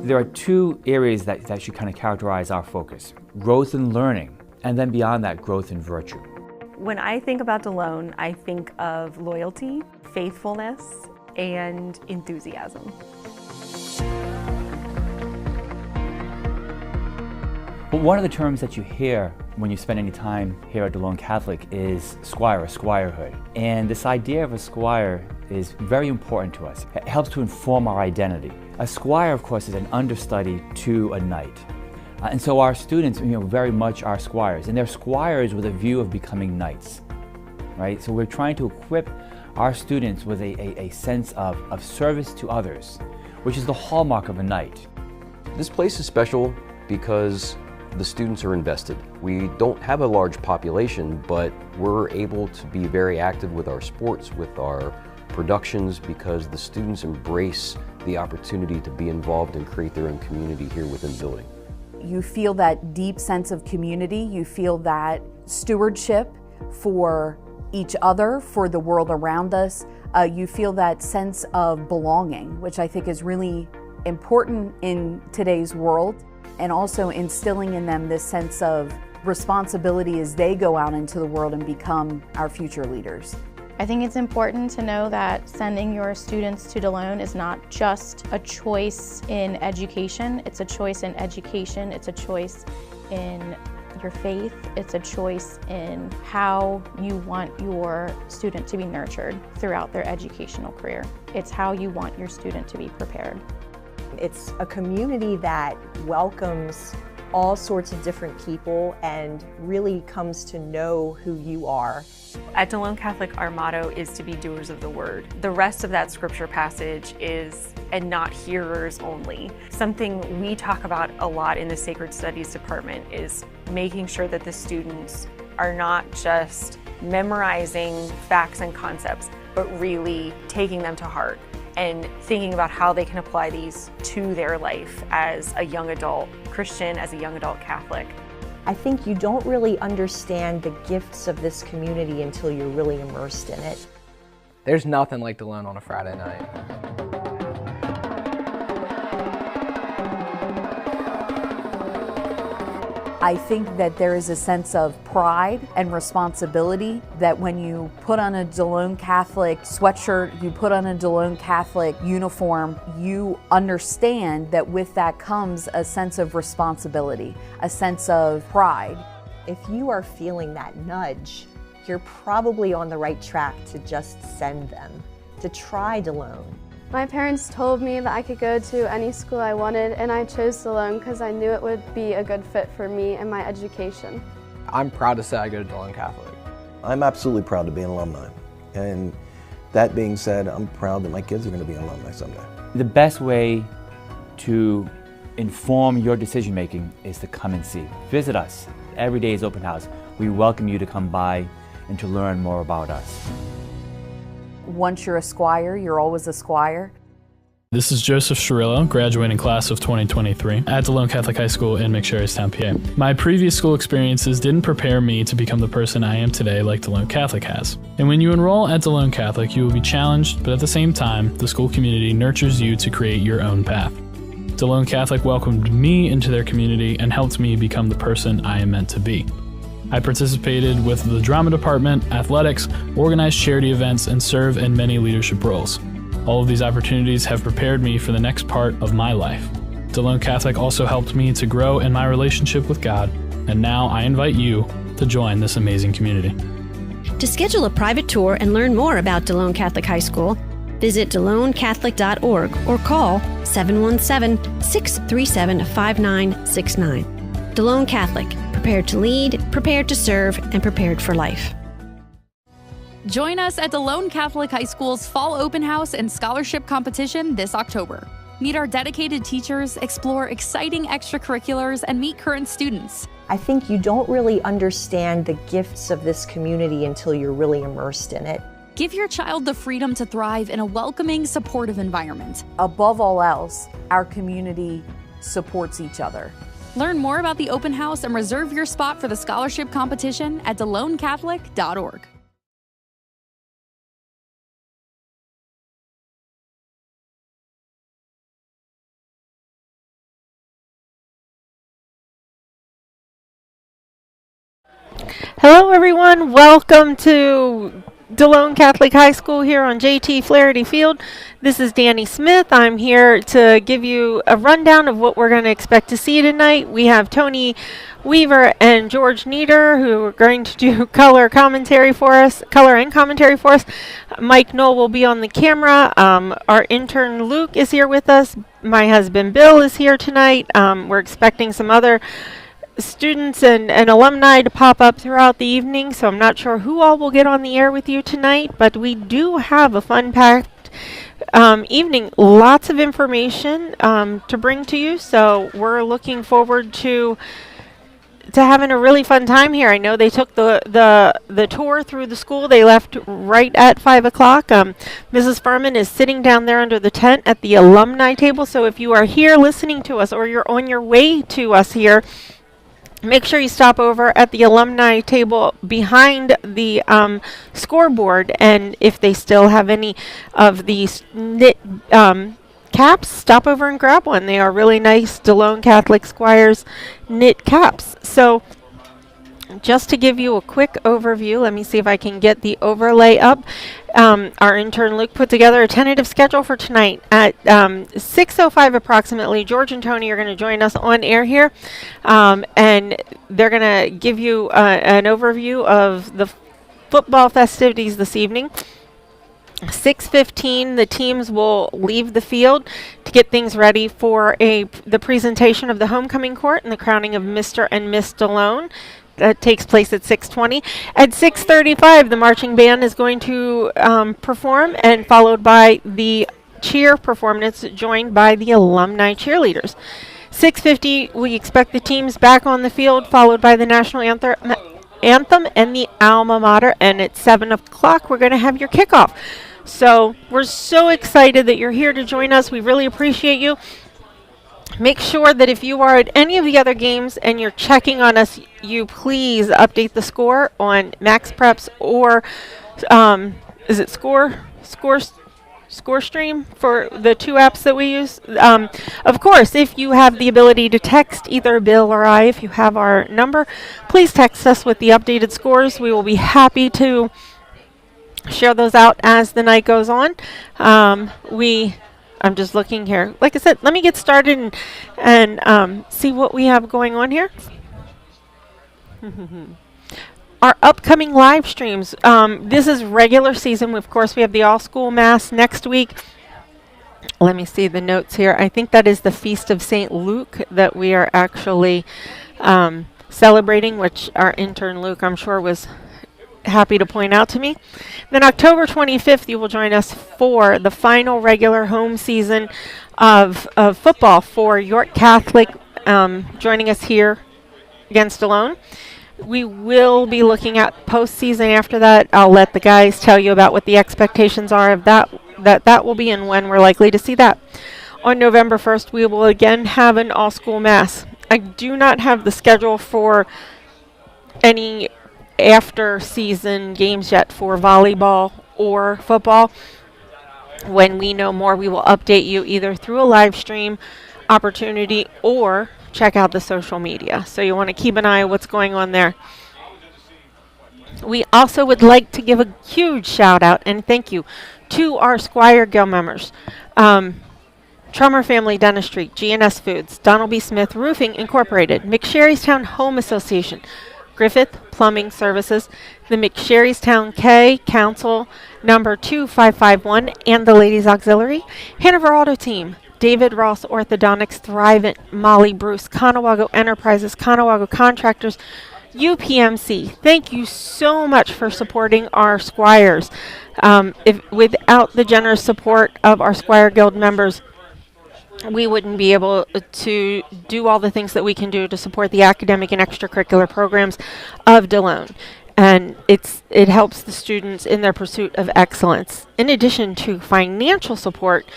There are two areas that should kind of characterize our focus: growth in learning, and then beyond that, growth in virtue. When I think about Delone, I think of loyalty, faithfulness, and enthusiasm. But one of the terms that you hear when you spend any time here at Delone Catholic is squire or squirehood. And this idea of a squire is very important to us. It helps to inform our identity. A squire, of course, is an understudy to a knight. And so our students, very much are squires. And they're squires with a view of becoming knights, right? So we're trying to equip our students with a sense of service to others, which is the hallmark of a knight. This place is special because the students are invested. We don't have a large population, but we're able to be very active with our sports, with our productions, because the students embrace the opportunity to be involved and create their own community here within the building. You feel that deep sense of community, you feel that stewardship for each other, for the world around us. You feel that sense of belonging, which I think is really important in today's world, and also instilling in them this sense of responsibility as they go out into the world and become our future leaders. I think it's important to know that sending your students to Delone is not just a choice in education, it's a choice in education, it's a choice in your faith, it's a choice in how you want your student to be nurtured throughout their educational career. It's how you want your student to be prepared. It's a community that welcomes all sorts of different people and really comes to know who you are. At Delone Catholic, our motto is to be doers of the word. The rest of that scripture passage is, and not hearers only. Something we talk about a lot in the Sacred Studies department is making sure that the students are not just memorizing facts and concepts, but really taking them to heart and thinking about how they can apply these to their life as a young adult Christian, as a young adult Catholic. I think you don't really understand the gifts of this community until you're really immersed in it. There's nothing like Delone on a Friday night. I think that there is a sense of pride and responsibility that when you put on a Delone Catholic sweatshirt, you put on a Delone Catholic uniform, you understand that with that comes a sense of responsibility, a sense of pride. If you are feeling that nudge, you're probably on the right track to just send them, to try Delone. My parents told me that I could go to any school I wanted, and I chose Delone because I knew it would be a good fit for me and my education. I'm proud to say I go to Delone Catholic. I'm absolutely proud to be an alumni. And that being said, I'm proud that my kids are going to be alumni someday. The best way to inform your decision making is to come and see. Visit us. Every day is open house. We welcome you to come by and to learn more about us. Once you're a squire, you're always a squire. This is Joseph Shirillo, graduating class of 2023 at Delone Catholic High School in McSherrystown, PA. My previous school experiences didn't prepare me to become the person I am today like Delone Catholic has. And when you enroll at Delone Catholic, you will be challenged, but at the same time, the school community nurtures you to create your own path. Delone Catholic welcomed me into their community and helped me become the person I am meant to be. I participated with the drama department, athletics, organized charity events, and serve in many leadership roles. All of these opportunities have prepared me for the next part of my life. Delone Catholic also helped me to grow in my relationship with God, and now I invite you to join this amazing community. To schedule a private tour and learn more about Delone Catholic High School, visit DeloneCatholic.org or call 717-637-5969. Delone Catholic, prepared to lead, prepared to serve, and prepared for life. Join us at Delone Catholic High School's Fall Open House and Scholarship Competition this October. Meet our dedicated teachers, explore exciting extracurriculars, and meet current students. I think you don't really understand the gifts of this community until you're really immersed in it. Give your child the freedom to thrive in a welcoming, supportive environment. Above all else, our community supports each other. Learn more about the open house and reserve your spot for the scholarship competition at DeloneCatholic.org. Hello everyone, welcome to Delone Catholic High School here on JT Flaherty Field. This is Danny Smith. I'm here to give you a rundown of what we're going to expect to see tonight. We have Tony Weaver and George Nieder who are going to do color and commentary for us. Mike Knoll will be on the camera. Our intern Luke is here with us. My husband Bill is here tonight. We're expecting some other students and alumni to pop up throughout the evening, so I'm not sure who all will get on the air with you tonight, but we do have a fun-packed evening. Lots of information to bring to you, so we're looking forward to having a really fun time here. I know they took the tour through the school. They left right at 5 o'clock. Mrs. Furman is sitting down there under the tent at the alumni table, so if you are here listening to us or you're on your way to us here, make sure you stop over at the alumni table behind the scoreboard, and if they still have any of these knit caps, stop over and grab one. They are really nice Delone Catholic Squires knit caps. So just to give you a quick overview, let me see if I can get the overlay up. Our intern Luke put together a tentative schedule for tonight at 6:05 approximately. George and Tony are going to join us on air here, and they're going to give you an overview of the football festivities this evening. 6:15, the teams will leave the field to get things ready for the presentation of the homecoming court and the crowning of Mr. and Miss Delone. That takes place at 6:20. At 6:35, the marching band is going to perform, and followed by the cheer performance joined by the alumni cheerleaders. 6:50, we expect the teams back on the field, followed by the national anthem and the alma mater, and at 7 o'clock, we're going to have your kickoff. So we're so excited that you're here to join us. We really appreciate you. Make sure that if you are at any of the other games and you're checking on us, you please update the score on Max Preps or is it ScoreStream for the two apps that we use. Of course, if you have the ability to text either Bill or I, if you have our number, please text us with the updated scores. We will be happy to share those out as the night goes on. I'm just looking here. Like I said, let me get started and see what we have going on here. Our upcoming live streams. This is regular season. Of course, we have the all-school mass next week. Let me see the notes here. I think that is the Feast of St. Luke that we are actually celebrating, which our intern Luke, I'm sure, was happy to point out to me. Then October 25th, you will join us for the final regular home season of football for York Catholic, joining us here against Delone. We will be looking at postseason after that. I'll let the guys tell you about what the expectations are of that will be and when we're likely to see that. On November 1st, we will again have an all-school mass. I do not have the schedule for any after season games yet for volleyball or football. When we know more, we will update you either through a live stream opportunity or check out the social media. So you want to keep an eye on what's going on there. We also would like to give a huge shout out and thank you to our Squire Guild members. Trummer Family Dentistry, G&S Foods, Donald B. Smith Roofing Incorporated, McSherrystown Home Association, Griffith Plumbing Services, the McSherrystown K Council number 2551 and the Ladies Auxiliary, Hanover Auto Team, David Ross Orthodontics, Thrivent, Molly Bruce, Conawago Enterprises, Conawago Contractors, UPMC. Thank you so much for supporting our Squires. Without the generous support of our Squire Guild members, we wouldn't be able to do all the things that we can do to support the academic and extracurricular programs of Delone. And it helps the students in their pursuit of excellence. In addition to financial support,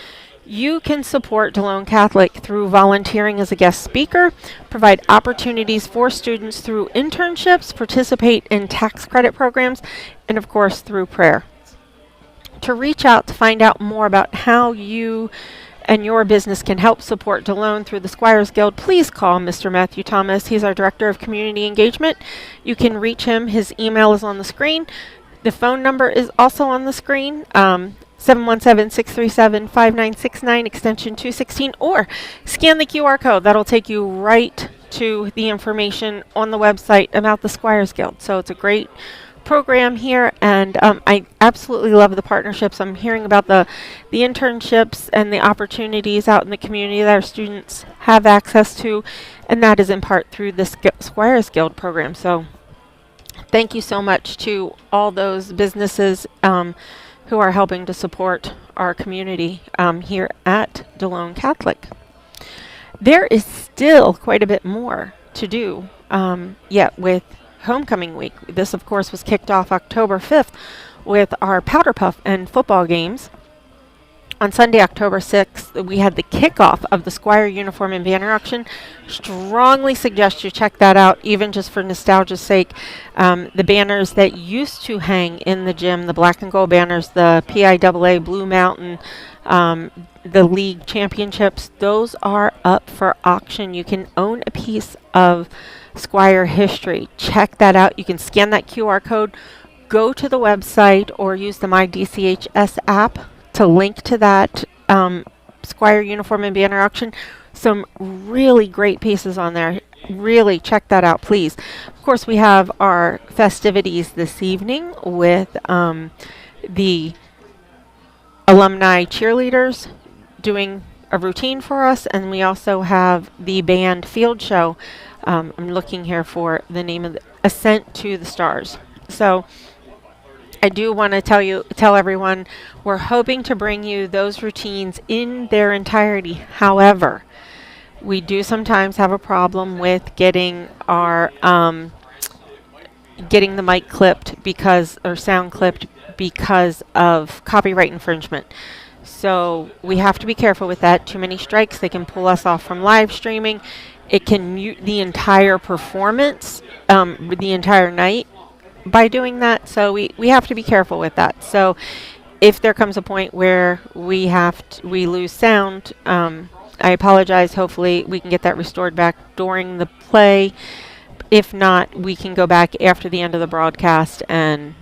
you can support Delone Catholic through volunteering as a guest speaker, provide opportunities for students through internships, participate in tax credit programs, and of course through prayer. To reach out to find out more about how you and your business can help support Delone through the Squires Guild, please call Mr. Matthew Thomas. He's our Director of Community Engagement. You can reach him. His email is on the screen. The phone number is also on the screen, 717-637-5969, extension 216, or scan the QR code. That'll take you right to the information on the website about the Squires Guild. So it's a great program here, and I absolutely love the partnerships. I'm hearing about the internships and the opportunities out in the community that our students have access to, and that is in part through the Squires Guild program. So thank you so much to all those businesses who are helping to support our community here at Delone Catholic. There is still quite a bit more to do yet with Homecoming Week. This, of course, was kicked off October 5th with our Powder Puff and football games. On Sunday, October 6th, we had the kickoff of the Squire uniform and banner auction. Strongly suggest you check that out, even just for nostalgia's sake. The banners that used to hang in the gym, the black and gold banners, the PIAA Blue Mountain, the league championships, those are up for auction. You can own a piece of Squire history. Check that out. You can scan that QR code, go to the website, or use the MyDCHS app to link to that Squire uniform and banner auction. Some really great pieces on there. Really check that out, please. Of course, we have our festivities this evening with the alumni cheerleaders doing a routine for us, and we also have the band field show. I'm looking here for the name of the Ascent to the Stars. So I do want to tell everyone, we're hoping to bring you those routines in their entirety. However, we do sometimes have a problem with getting our getting the mic clipped or sound clipped because of copyright infringement. So we have to be careful with that. Too many strikes, they can pull us off from live streaming. It can mute the entire performance, the entire night by doing that. So we have to be careful with that. So if there comes a point where we lose sound, I apologize. Hopefully we can get that restored back during the play. If not, we can go back after the end of the broadcast and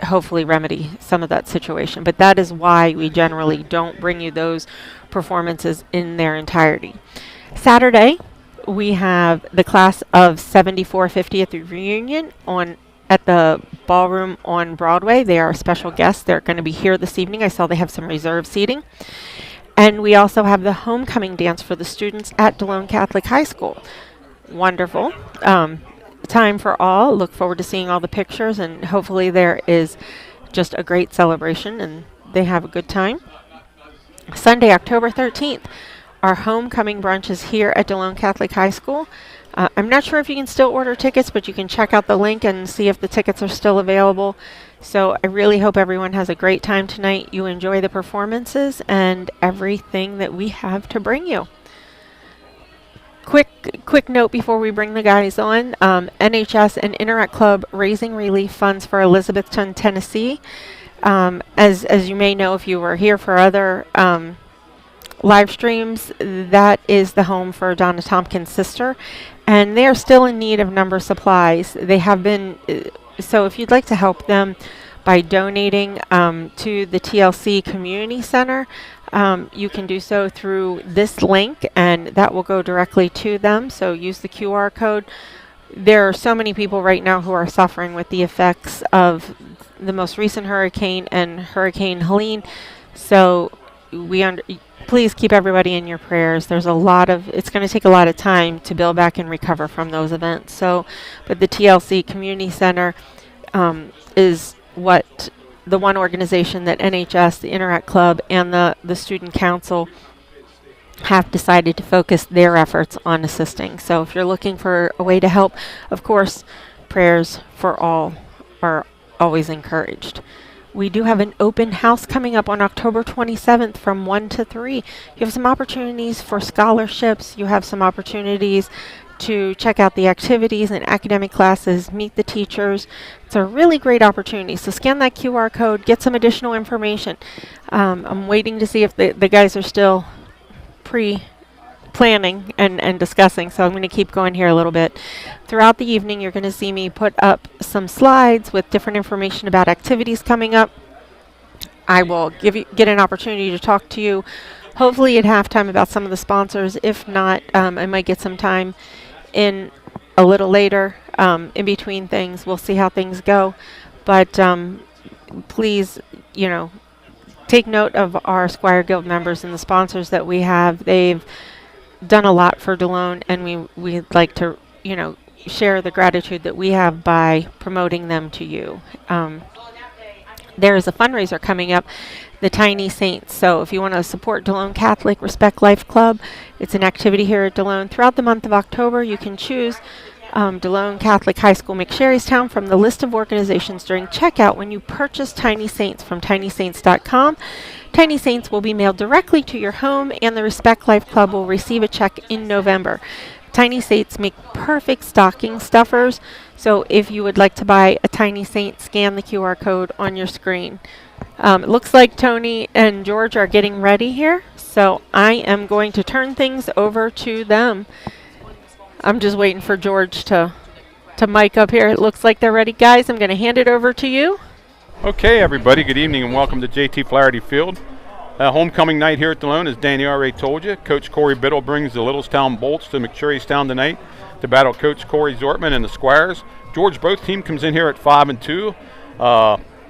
hopefully remedy some of that situation. But that is why we generally don't bring you those performances in their entirety. Saturday, we have the class of 74 50th reunion at the ballroom on Broadway. They are a special guest. They're going to be here this evening. I saw they have some reserved seating. And we also have the homecoming dance for the students at Delone Catholic High School. Wonderful. Time for all. Look forward to seeing all the pictures, and hopefully there is just a great celebration and they have a good time. Sunday, October 13th, our homecoming brunch is here at Delone Catholic High School. I'm not sure if you can still order tickets, but you can check out the link and see if the tickets are still available. So I really hope everyone has a great time tonight. You enjoy the performances and everything that we have to bring you. Quick note before we bring the guys on. NHS and Interact Club raising relief funds for Elizabethton, Tennessee. As you may know if you were here for other live streams, that is the home for Donna Tompkins' sister, and they are still in need of number supplies. They have been, so if you'd like to help them by donating to the TLC Community Center, you can do so through this link, and that will go directly to them. So use the QR code. There are so many people right now who are suffering with the effects of the most recent hurricane and Hurricane Helene. So please keep everybody in your prayers. It's going to take a lot of time to build back and recover from those events. So, but the TLC Community Center is the one organization that NHS, the Interact Club, and the Student Council have decided to focus their efforts on assisting. So if you're looking for a way to help, of course, prayers for all are always encouraged. We do have an open house coming up on October 27th from 1 to 3. You have some opportunities for scholarships. You have some opportunities to check out the activities and academic classes, meet the teachers. It's a really great opportunity. So scan that QR code, get some additional information. I'm waiting to see if the guys are still planning and discussing, so I'm going to keep going here a little bit. Throughout the evening, you're going to see me put up some slides with different information about activities coming up. I will get an opportunity to talk to you, hopefully at halftime, about some of the sponsors. If not, I might get some time in a little later in between things. We'll see how things go. But please, take note of our Squire Guild members and the sponsors that we have. They've done a lot for Delone, and we'd like to, share the gratitude that we have by promoting them to you. There is a fundraiser coming up, the Tiny Saints. So if you want to support Delone Catholic Respect Life Club, it's an activity here at Delone. Throughout the month of October, you can choose Delone Catholic High School McSherrystown from the list of organizations during checkout when you purchase Tiny Saints from tinysaints.com. Tiny Saints will be mailed directly to your home, and the Respect Life Club will receive a check in November. Tiny Saints make perfect stocking stuffers, so if you would like to buy a Tiny Saint, scan the QR code on your screen. It looks like Tony and George are getting ready here, so I am going to turn things over to them. I'm just waiting for George to mic up here. It looks like they're ready. Guys, I'm going to hand it over to you. Okay, everybody, good evening and welcome to JT Flaherty Field. Homecoming night here at Delone, as Danny already told you. Coach Corey Biddle brings the Littlestown Bolts to McSherrystown tonight to battle Coach Corey Zortman and the Squires. George, both team comes in here at 5-2.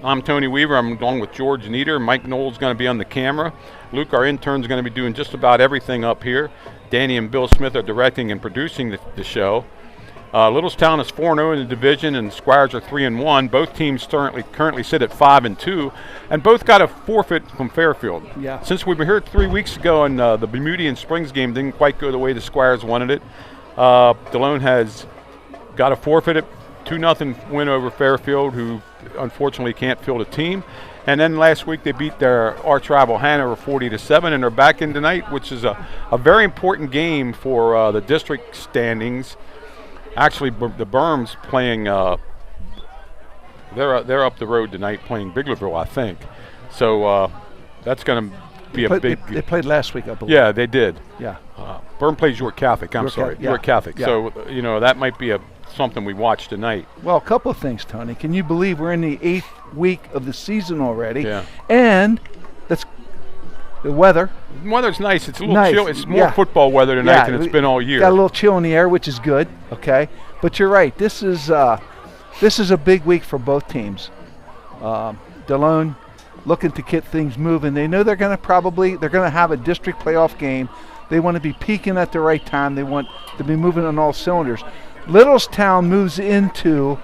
I'm Tony Weaver. I'm along with George Nieder. Mike Knoll's going to be on the camera. Luke, our intern, is going to be doing just about everything up here. Danny and Bill Smith are directing and producing the show. Littlestown is 4-0 in the division, and the Squires are 3-1. Both teams currently sit at 5-2, and both got a forfeit from Fairfield. Yeah. Since we were here 3 weeks ago, and the Bermudian Springs game didn't quite go the way the Squires wanted it, Delone has got a forfeit, 2-0 win over Fairfield, who unfortunately can't field a team. And then last week they beat their arch rival Hanover 40-7, and they're back in tonight, which is a very important game for the district standings. Actually, the Berms playing, they're up the road tonight playing Biglerville, I think. So that's going to be a big. They played last week, I believe. Yeah, they did. Yeah. Berm plays York Catholic. York Catholic. Yeah. So that might be something we watch tonight. Well, a couple of things, Tony. Can you believe we're in the 8th week of the season already? Yeah. And that's the weather. The weather's nice. It's a little chill. It's more football weather tonight than it's been all year. Got a little chill in the air, which is good. Okay, but you're right. This is a big week for both teams. Delone looking to get things moving. They know they're going to have a district playoff game. They want to be peaking at the right time. They want to be moving on all cylinders. Littlestown moves into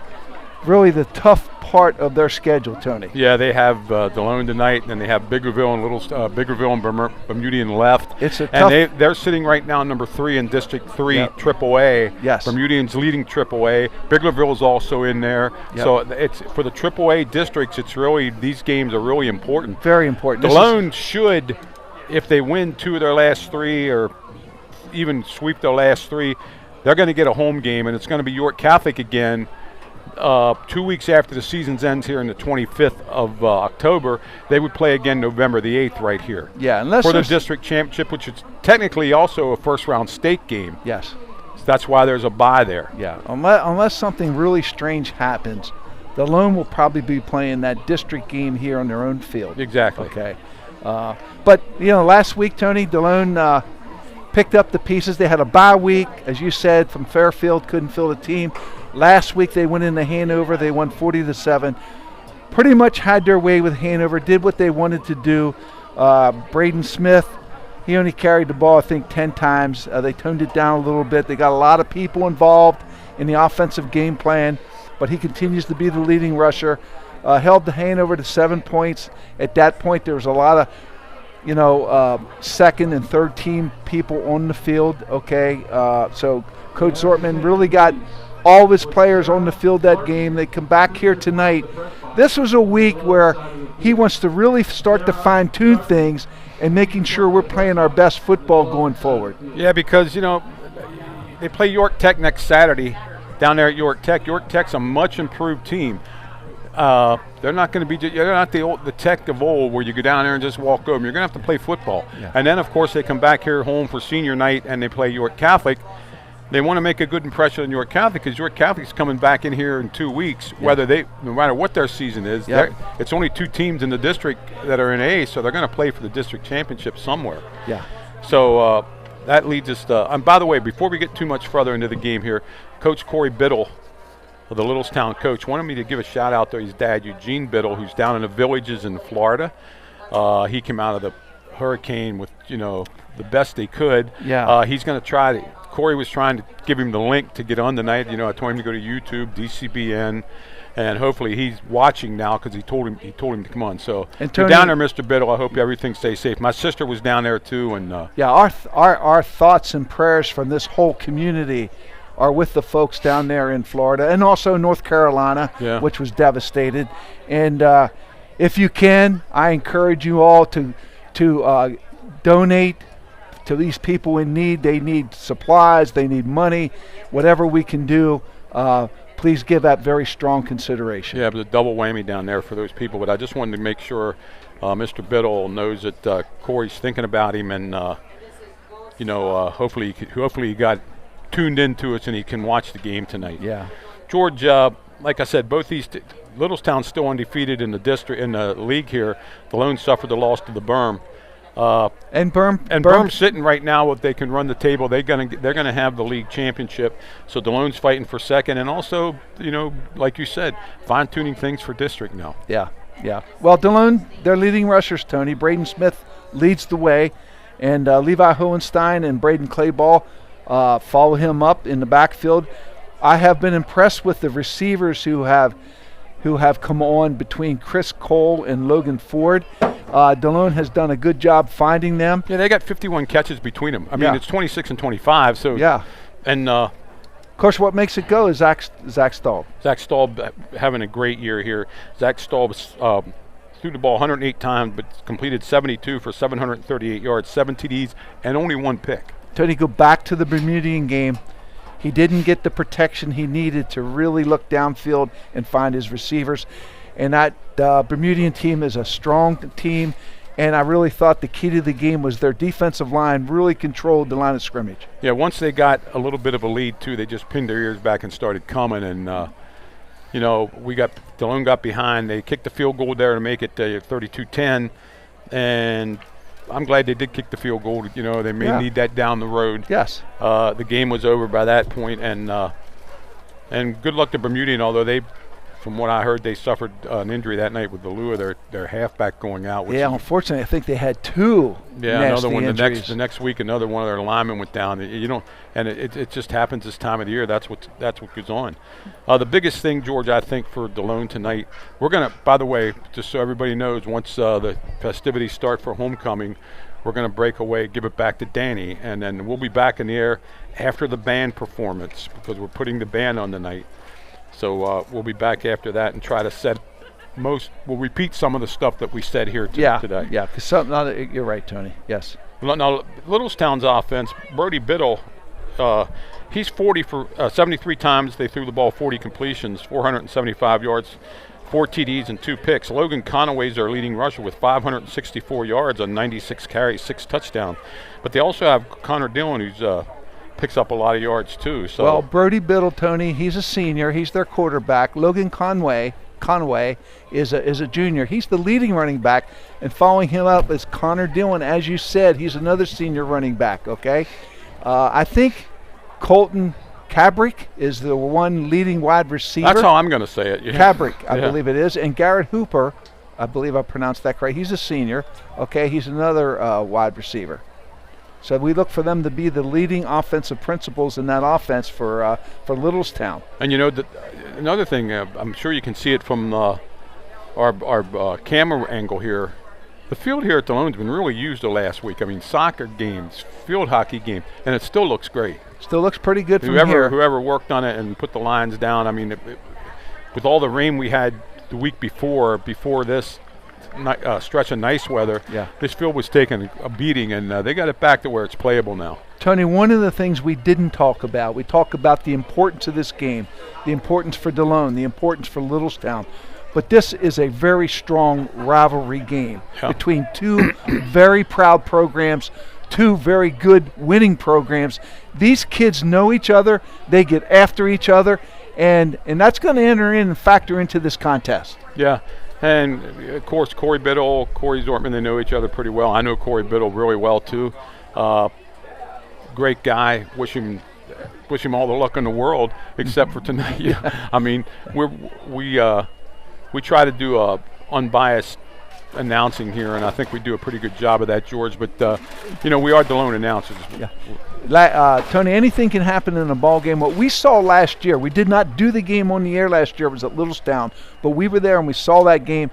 really the tough part of their schedule, Tony. Yeah, they have Delone tonight, and they have Biggerville and Bermudian left. It's a and they're sitting right now number 3 in District 3 AAA. Yes. Bermudian's leading AAA. Biglerville is also in there. Yep. So it's for the AAA districts. It's really, these games are really important. Very important. Delone should, if they win 2 of their last 3 or even sweep their last 3, they're going to get a home game, and it's going to be York Catholic again. 2 weeks after the season ends here on the 25th of October, they would play again November the 8th right here. Yeah, unless for the district championship, which is technically also a first-round state game. Yes. So that's why there's a bye there. Yeah, unless something really strange happens, Delone will probably be playing that district game here on their own field. Exactly. Okay. But, last week, Tony, Delone picked up the pieces. They had a bye week, as you said, from Fairfield, couldn't fill the team. Last week they went into Hanover. They won 40-7. Pretty much had their way with Hanover, did what they wanted to do. Braden Smith, he only carried the ball, I think, 10 times. They toned it down a little bit. They got a lot of people involved in the offensive game plan, but he continues to be the leading rusher. Held the Hanover to 7 points. At that point, there was a lot of second and third team people on the field, okay? So Coach Zortman really got all of his players on the field that game. They come back here tonight. This was a week where he wants to really start to fine-tune things and making sure we're playing our best football going forward. Yeah, because, they play York Tech next Saturday down there at York Tech. York Tech's a much improved team. They're not going to be. They're not the Tech of old where you go down there and just walk over. You're going to have to play football. Yeah. And then, of course, they come back here home for senior night and they play York Catholic. They want to make a good impression on York Catholic because York Catholic's coming back in here in 2 weeks. Yeah. No matter what their season is, it's only 2 teams in the district that are in A, so they're going to play for the district championship somewhere. Yeah. So that leads us to. And by the way, before we get too much further into the game here, Coach Corey Biddle, the Littlestown coach, wanted me to give a shout out to his dad, Eugene Biddle, who's down in the villages in Florida. He came out of the hurricane with the best they could. Yeah. He's going to try to. Corey was trying to give him the link to get on tonight. I told him to go to YouTube, DCBN, and hopefully he's watching now because he told him to come on. So and you're down there, Mr. Biddle. I hope everything stays safe. My sister was down there too, and our thoughts and prayers from this whole community are with the folks down there in Florida and also North Carolina, which was devastated. And if you can, I encourage you all to donate to these people in need. They need supplies, they need money, whatever we can do. Please give that very strong consideration. Yeah, it was a double whammy down there for those people. But I just wanted to make sure Mr. Biddle knows that Corey's thinking about him, and hopefully he got tuned into us and he can watch the game tonight. Yeah, George. Like I said, both these Littlestown's still undefeated in the league here. Delone suffered the loss to the Berm. And Berm's sitting right now. If they can run the table, they're gonna have the league championship. So Delone's fighting for second, and also, like you said, fine-tuning things for district now. Yeah. Well, Delone, their leading rushers, Tony Braden Smith leads the way, and Levi Hohenstein and Braden Clayball follow him up in the backfield. I have been impressed with the receivers who have come on between Chris Cole and Logan Ford. Delone has done a good job finding them. Yeah, they got 51 catches between them. I mean, it's 26 and 25. So yeah, and of course, what makes it go is Zach Staub. Zach Staub having a great year here. Zach Staub threw the ball 108 times, but completed 72 for 738 yards, 7 TDs, and only 1 pick. Tony, go back to the Bermudian game. He didn't get the protection he needed to really look downfield and find his receivers. And that Bermudian team is a strong team, and I really thought the key to the game was their defensive line really controlled the line of scrimmage. Yeah, once they got a little bit of a lead, too, they just pinned their ears back and started coming. And, Delone got behind. They kicked the field goal there to make it 32-10. And I'm glad they did kick the field goal. They may need that down the road. Yes. The game was over by that point, and good luck to Bermudian, although they, from what I heard, they suffered an injury that night with the Lua, their halfback going out. Yeah, unfortunately, I think they had 2 another one injuries. the next week. Another one of their linemen went down. And it just happens this time of the year. That's what goes on. The biggest thing, George, I think for Delone tonight, we're gonna. By the way, just so everybody knows, once the festivities start for homecoming, we're gonna break away, give it back to Danny, and then we'll be back in the air after the band performance because we're putting the band on tonight. So we'll be back after that and try to we'll repeat some of the stuff that we said here today. Yeah, because you're right, Tony. Yes. Now, Littlestown's offense, Brody Biddle, he's 40 for 73 times. They threw the ball, 40 completions, 475 yards, 4 TDs, and 2 picks. Logan Conaway's their leading rusher with 564 yards on 96 carries, 6 touchdowns. But they also have Connor Dillon, who's picks up a lot of yards too. So well, Brody Biddle, Tony, he's a senior. He's their quarterback. Logan Conway is a junior. He's the leading running back, and following him up is Connor Dillon. As you said, he's another senior running back. Okay, I think Colton Cabrick is the one leading wide receiver. That's how I'm going to say it. Yeah. Cabrick, I believe it is, and Garrett Hooper, I believe I pronounced that correct. He's a senior. Okay, he's another wide receiver. So we look for them to be the leading offensive principals in that offense for Littlestown. And another thing, I'm sure you can see it from our camera angle here. The field here at Delone's been really used the last week. I mean, soccer games, field hockey game, and it still looks great. Still looks pretty good from here. Whoever worked on it and put the lines down, I mean, with all the rain we had the week before this stretch of nice weather, this field was taking a beating, and they got it back to where it's playable now. Tony, one of the things we didn't talk about, we talk about the importance of this game, the importance for Delone, the importance for Littlestown. But this is a very strong rivalry game between two very proud programs, two very good winning programs. These kids know each other, they get after each other, and that's going to enter in and factor into this contest. Yeah. And, of course, Corey Biddle, Corey Zortman, they know each other pretty well. I know Corey Biddle really well, too. Great guy. Wish him all the luck in the world, except for tonight. Yeah. I mean, we try to do unbiased announcing here, and I think we do a pretty good job of that, George. But, we are Delone announcers. Yeah. Tony, anything can happen in a ball game. What we saw last year, we did not do the game on the air last year. It was at Littlestown, but we were there and we saw that game.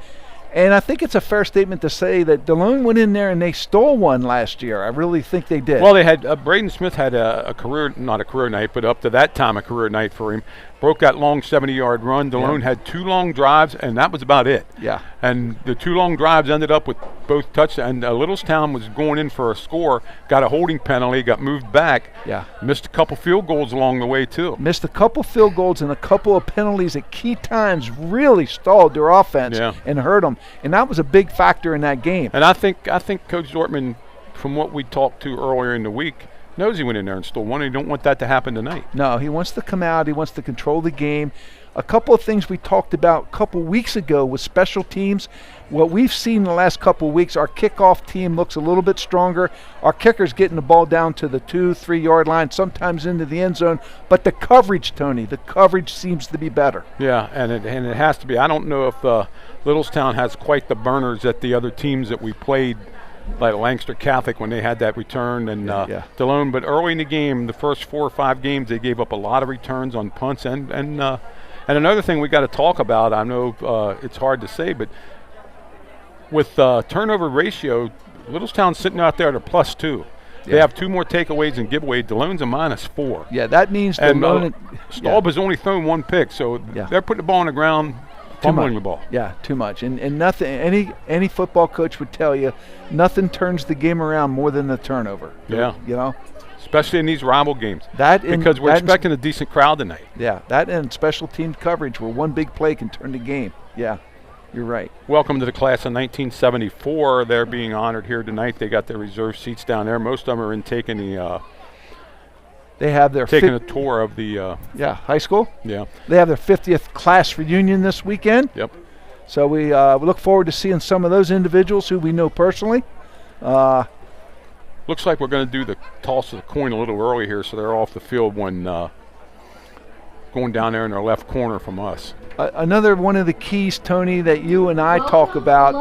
And I think it's a fair statement to say that Delone went in there and they stole one last year. I really think they did. Well, they had Braden Smith had not a career night, but up to that time a career night for him. Broke that long 70-yard run. Delone had 2 long drives, and that was about it. Yeah. And the 2 long drives ended up with both touchdowns. And Littlestown was going in for a score, got a holding penalty, got moved back. Yeah. Missed a couple field goals along the way, too. Missed a couple field goals and a couple of penalties at key times really stalled their offense and hurt them. And that was a big factor in that game. And I think Coach Dortmund, from what we talked to earlier in the week, knows he went in there and stole one, and he don't want that to happen tonight. No, he wants to come out. He wants to control the game. A couple of things we talked about a couple weeks ago with special teams. What we've seen in the last couple of weeks, our kickoff team looks a little bit stronger. Our kicker's getting the ball down to the 2-3 yard line, sometimes into the end zone. But the coverage, Tony, the coverage seems to be better. Yeah, and it has to be. I don't know if Littlestown has quite the burners that the other teams that we played, like Lancaster Catholic when they had that return, and Delone. But early in the game, the first 4 or 5 games, they gave up a lot of returns on punts. And another thing we got to talk about, I know it's hard to say, but with turnover ratio, Littlestown's sitting out there at a +2. They have 2 more takeaways and giveaways. Delone's a -4. Yeah, that means Delone. Staub has only thrown 1 pick, so they're putting the ball on the ground. Fumbling the ball. Yeah, too much. And nothing. Any football coach would tell you, nothing turns the game around more than the turnover. Yeah. You know? Especially in these rival games. Because we're expecting a decent crowd tonight. Yeah, that and special team coverage where one big play can turn the game. Yeah, you're right. Welcome to the class of 1974. They're being honored here tonight. They got their reserve seats down there. Most of them are in taking the they have their taking a tour of the high school. Yeah, they have their 50th class reunion this weekend. Yep. So we look forward to seeing some of those individuals who we know personally. Looks like we're going to do the toss of the coin a little early here, so they're off the field when going down there in their left corner from us. Another one of the keys, Tony, that you and I talk about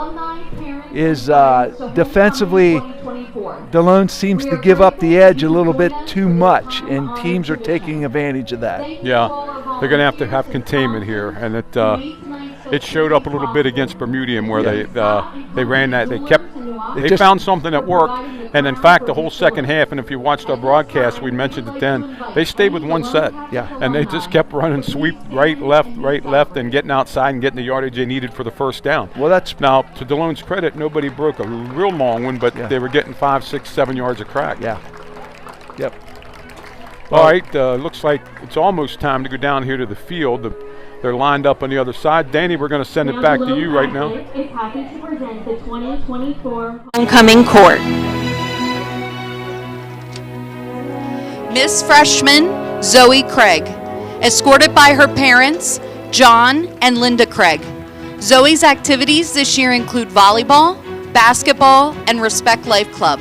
is defensively, Delone seems to give up the edge a little bit too much, and teams are taking advantage of that. Yeah, they're going to have containment here, and it showed up a little bit against Bermudian where they ran that. They found something that worked, and in fact, the whole second half, and if you watched our broadcast, we mentioned it then, they stayed with one set. Yeah. And they just kept running sweep right, left, and getting outside and getting the yardage they needed for the first down. Well, that's now, to Delone's credit, nobody broke a real long one, but they were getting 5, 6, 7 yards of crack. Yeah. Yep. All right, looks like it's almost time to go down here to the field. They're lined up on the other side. Danny, we're going to send it back to you right now. Is happy to present the 2024 Homecoming Court. Miss Freshman Zoe Craig, escorted by her parents, John and Linda Craig. Zoe's activities this year include volleyball, basketball, and Respect Life Club.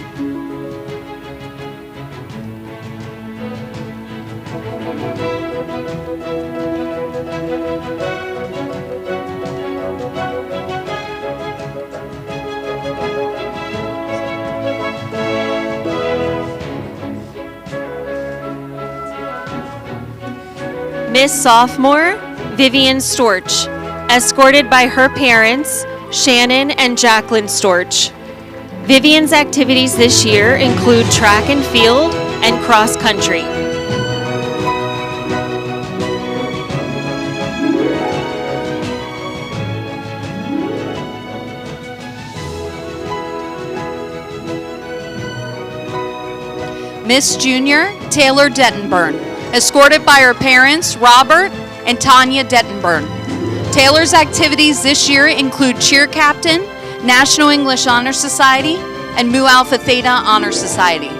Miss Sophomore Vivian Storch, escorted by her parents, Shannon and Jacqueline Storch. Vivian's activities this year include track and field and cross country. Miss Junior, Taylor Dettenburn, escorted by her parents, Robert and Tanya Dettenburn. Taylor's activities this year include cheer captain, National English Honor Society, and Mu Alpha Theta Honor Society.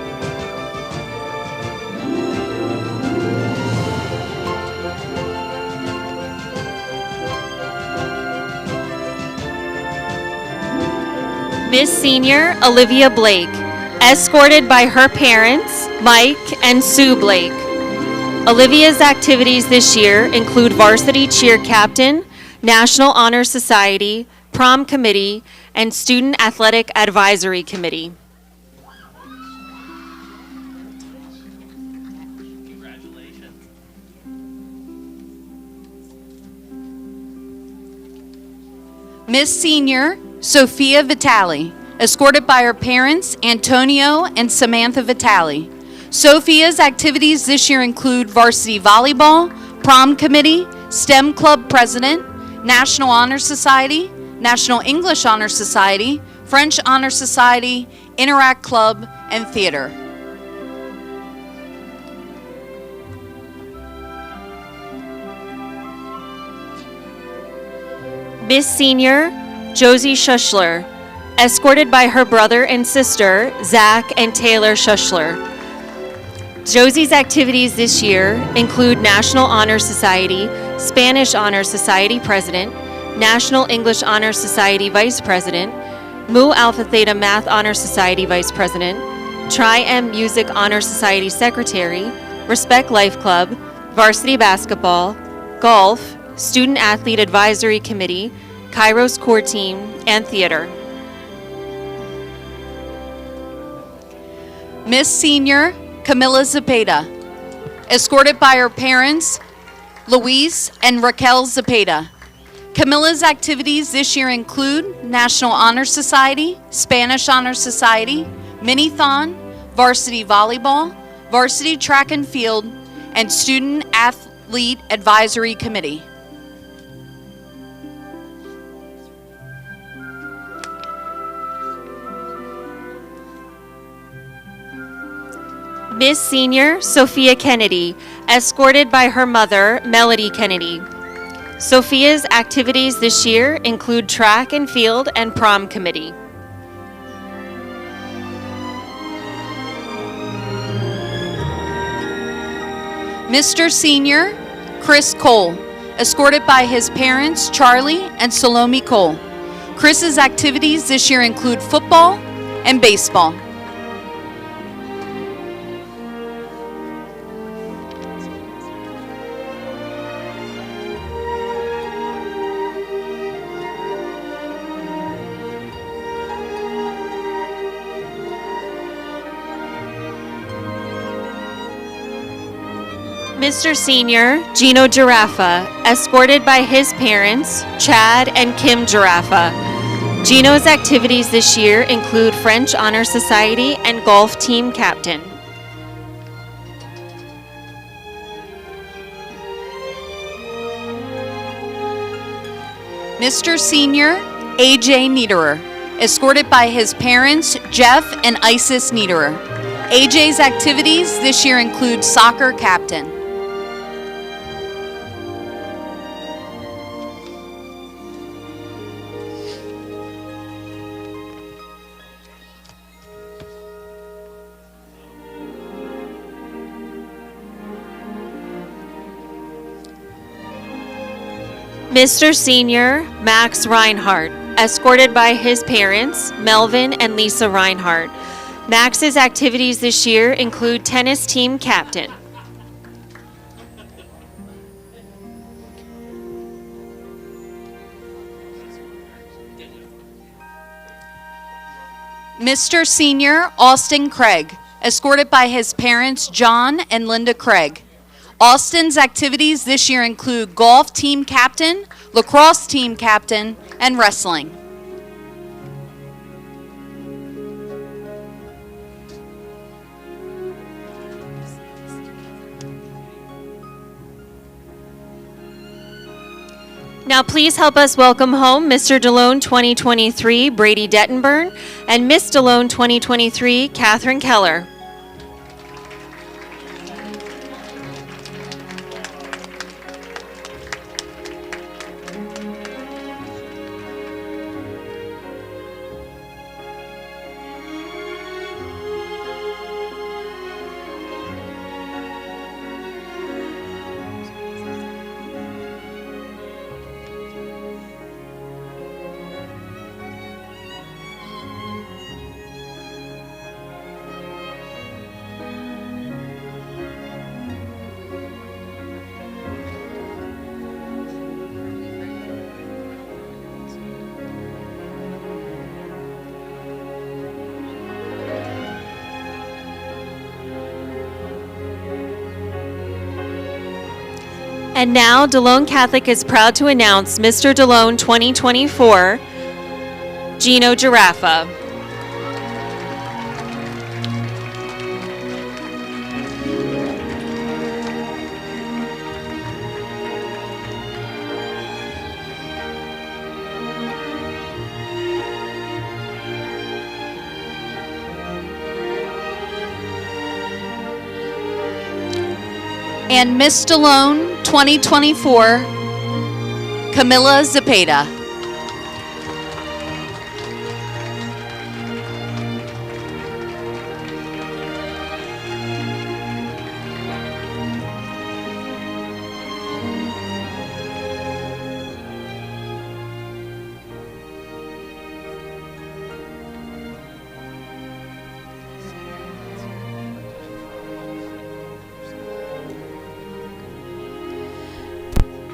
Miss Senior, Olivia Blake, escorted by her parents, Mike and Sue Blake. Olivia's activities this year include varsity cheer captain, National Honor Society, prom committee, and student athletic advisory committee. Miss Senior, Sophia Vitale, escorted by her parents, Antonio and Samantha Vitale. Sophia's activities this year include varsity volleyball, prom committee, STEM club president, National Honor Society, National English Honor Society, French Honor Society, Interact Club, and theater. Miss Senior, Josie Schuschler, escorted by her brother and sister, Zach and Taylor Schuschler. Josie's activities this year include National Honor Society, Spanish Honor Society President, National English Honor Society Vice President, Mu Alpha Theta Math Honor Society Vice President, Tri-M Music Honor Society Secretary, Respect Life Club, Varsity Basketball, Golf, Student Athlete Advisory Committee, Kairos Core Team, and theater. Miss Senior, Camilla Zepeda, escorted by her parents, Luis and Raquel Zepeda. Camilla's activities this year include National Honor Society, Spanish Honor Society, Mini-thon, varsity volleyball, varsity track and field, and Student Athlete Advisory Committee. Miss Senior, Sophia Kennedy, escorted by her mother, Melody Kennedy. Sophia's activities this year include track and field and prom committee. Mr. Senior, Chris Cole, escorted by his parents, Charlie and Salome Cole. Chris's activities this year include football and baseball. Mr. Senior, Gino Giraffa, escorted by his parents, Chad and Kim Giraffa. Gino's activities this year include French Honor Society and golf team captain. Mr. Senior, AJ Niederer, escorted by his parents, Jeff and Isis Niederer. AJ's activities this year include soccer captain. Mr. Senior, Max Reinhardt, escorted by his parents, Melvin and Lisa Reinhardt. Max's activities this year include tennis team captain. Mr. Senior, Austin Craig, escorted by his parents, John and Linda Craig. Austin's activities this year include golf team captain, lacrosse team captain, and wrestling. Now please help us welcome home Mr. Delone 2023, Brady Dettenburn, and Miss Delone 2023, Catherine Keller. And now, Delone Catholic is proud to announce Mr. Delone 2024, Gino Giraffa. And Miss Delone 2024, Camilla Zepeda.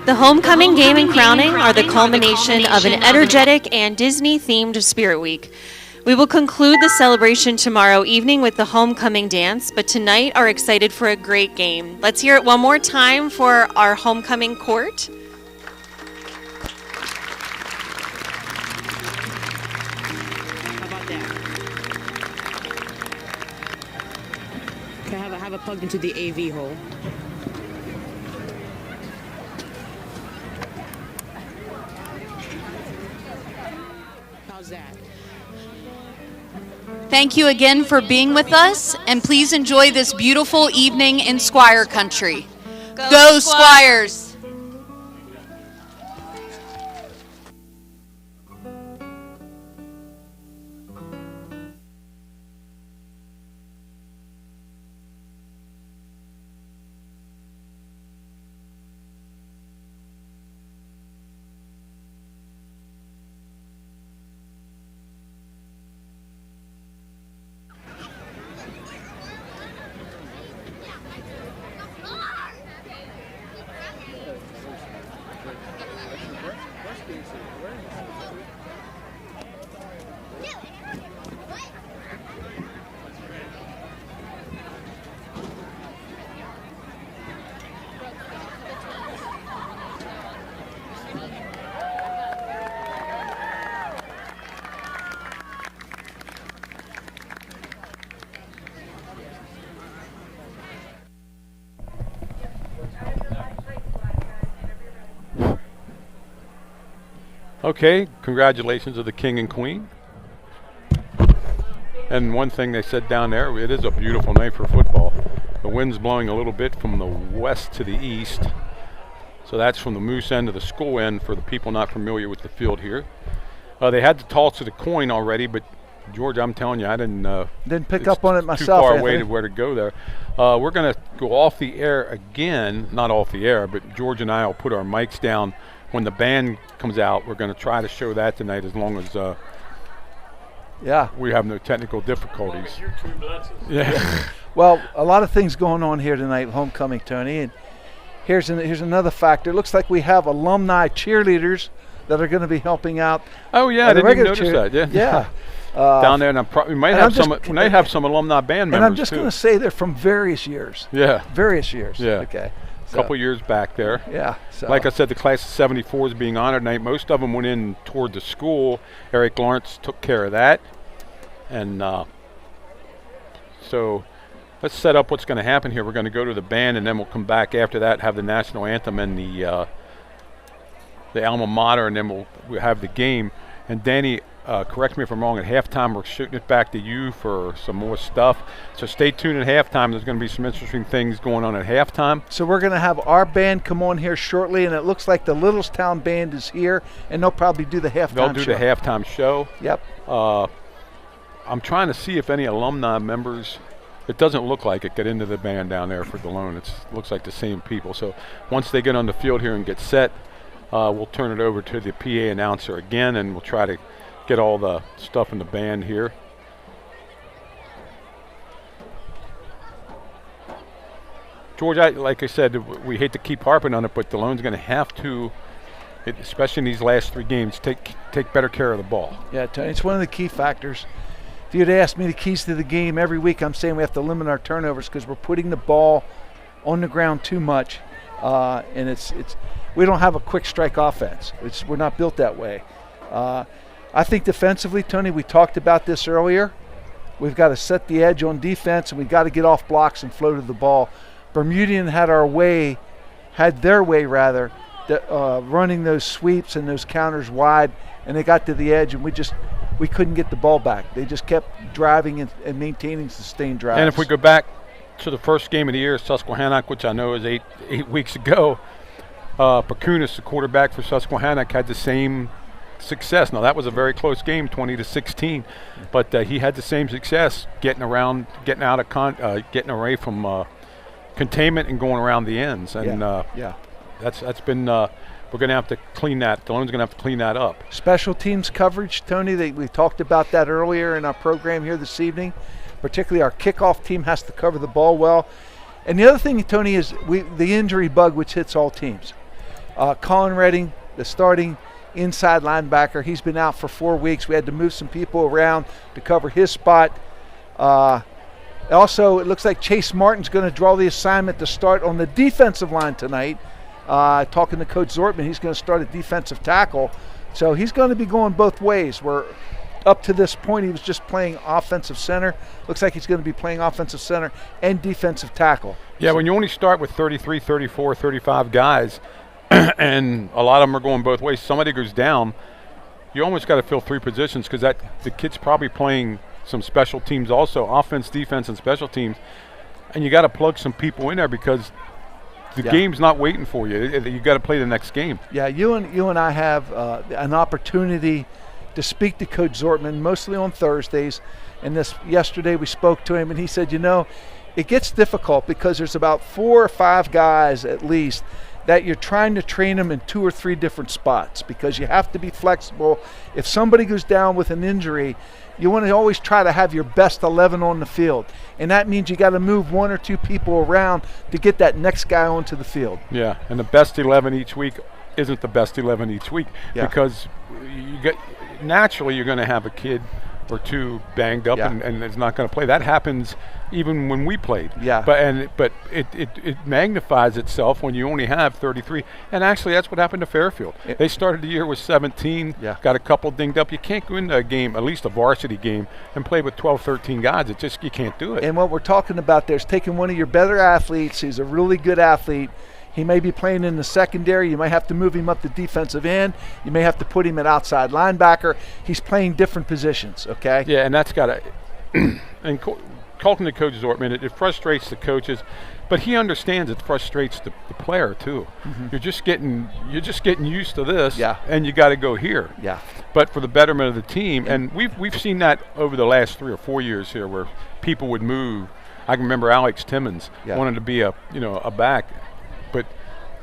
The homecoming game and crowning are the culmination of an energetic and Disney-themed Spirit Week. We will conclude the celebration tomorrow evening with the homecoming dance, but tonight are excited for a great game. Let's hear it one more time for our homecoming court. Okay, have it plugged into the AV hole. How's that? Thank you again for being with us, and please enjoy this beautiful evening in Squire Country. Go Squires! Okay, congratulations to the King and Queen. And one thing they said down there, it is a beautiful night for football. The wind's blowing a little bit from the west to the east. So that's from the Moose end to the school end for the people not familiar with the field here. They had to toss the coin already, but George, I'm telling you, I didn't pick up on it myself. Too far Anthony. away to where to go there. We're going to go off the air again, not off the air, but George and I will put our mics down when the band comes out. We're going to try to show that tonight as long as we have no technical difficulties. Yeah. Well, a lot of things going on here tonight, homecoming, Tony. And here's another factor. It looks like we have alumni cheerleaders that are going to be helping out. Oh yeah, I didn't even notice that. Yeah. Down there, and we might have some alumni band members. And I'm just going to say they're from various years. Yeah. Various years. Yeah. Okay. A couple years back there. Yeah. So. Like I said, the class of '74 is being honored tonight. Most of them went in toward the school. Eric Lawrence took care of that. And so let's set up what's going to happen here. We're going to go to the band, and then we'll come back after that, have the national anthem and the alma mater, and then we'll have the game. And Danny, correct me if I'm wrong, at halftime we're shooting it back to you for some more stuff. So stay tuned at halftime. There's going to be some interesting things going on at halftime. So we're going to have our band come on here shortly, and it looks like the Littlestown band is here, and they'll probably do the halftime show. They'll do the halftime show. Yep. I'm trying to see if any alumni members, it doesn't look like it, get into the band down there for Delone. It looks like the same people. So once they get on the field here and get set, we'll turn it over to the PA announcer again, and we'll try to get all the stuff in the band here. George, like I said, we hate to keep harping on it, but Delone's going to have to, especially in these last three games, take better care of the ball. Yeah, Tony, it's one of the key factors. If you'd asked me the keys to the game every week, I'm saying we have to limit our turnovers because we're putting the ball on the ground too much. and we don't have a quick strike offense. We're not built that way. I think defensively, Tony, we talked about this earlier. We've got to set the edge on defense, and we've got to get off blocks and flow to the ball. Bermudian had their way, running those sweeps and those counters wide, and they got to the edge, and we couldn't get the ball back. They just kept driving and maintaining sustained drives. And if we go back to the first game of the year, Susquehannock, which I know is eight weeks ago, Pacunas, the quarterback for Susquehannock, had the same success. Now that was a very close game, 20-16, but he had the same success getting away from containment and going around the ends. And that's been we're going to have to clean that. Delone's going to have to clean that up. Special teams coverage, Tony. We talked about that earlier in our program here this evening. Particularly our kickoff team has to cover the ball well. And the other thing, Tony, is the injury bug which hits all teams. Colin Redding, the starting inside linebacker, he's been out for 4 weeks. We had to move some people around to cover his spot. Also, it looks like Chase Martin's going to draw the assignment to start on the defensive line tonight. Talking to Coach Zortman, he's going to start at defensive tackle. So he's going to be going both ways. Where up to this point, he was just playing offensive center. Looks like he's going to be playing offensive center and defensive tackle. Yeah, when you only start with 33, 34, 35 guys, and a lot of them are going both ways, somebody goes down, you almost got to fill 3 positions because the kid's probably playing some special teams also, offense, defense, and special teams, and you got to plug some people in there because the game's not waiting for you. You got to play the next game. Yeah, you and I have an opportunity to speak to Coach Zortman mostly on Thursdays, and yesterday we spoke to him, and he said, it gets difficult because there's about 4 or 5 guys at least that you're trying to train them in 2 or 3 different spots because you have to be flexible. If somebody goes down with an injury, you want to always try to have your best 11 on the field. And that means you got to move 1 or 2 people around to get that next guy onto the field. Yeah, and the best 11 each week isn't the best 11 each week because naturally you're going to have a kid or 2 banged up and it's not going to play. That happens even when we played. Yeah. But it magnifies itself when you only have 33. And actually that's what happened to Fairfield. They started the year with 17, got a couple dinged up. You can't go into a game, at least a varsity game, and play with 12, 13 guys. You can't do it. And what we're talking about there is taking one of your better athletes who's a really good athlete. He may be playing in the secondary. You might have to move him up the defensive end. You may have to put him at outside linebacker. He's playing different positions, okay? Yeah, and that's got to and talking to Coach Zortman, it frustrates the coaches, but he understands it frustrates the player too. Mm-hmm. You're just getting used to this, and you got to go here. Yeah. But for the betterment of the team, and we've seen that over the last 3 or 4 years here, where people would move. I can remember Alex Timmons wanted to be a back, but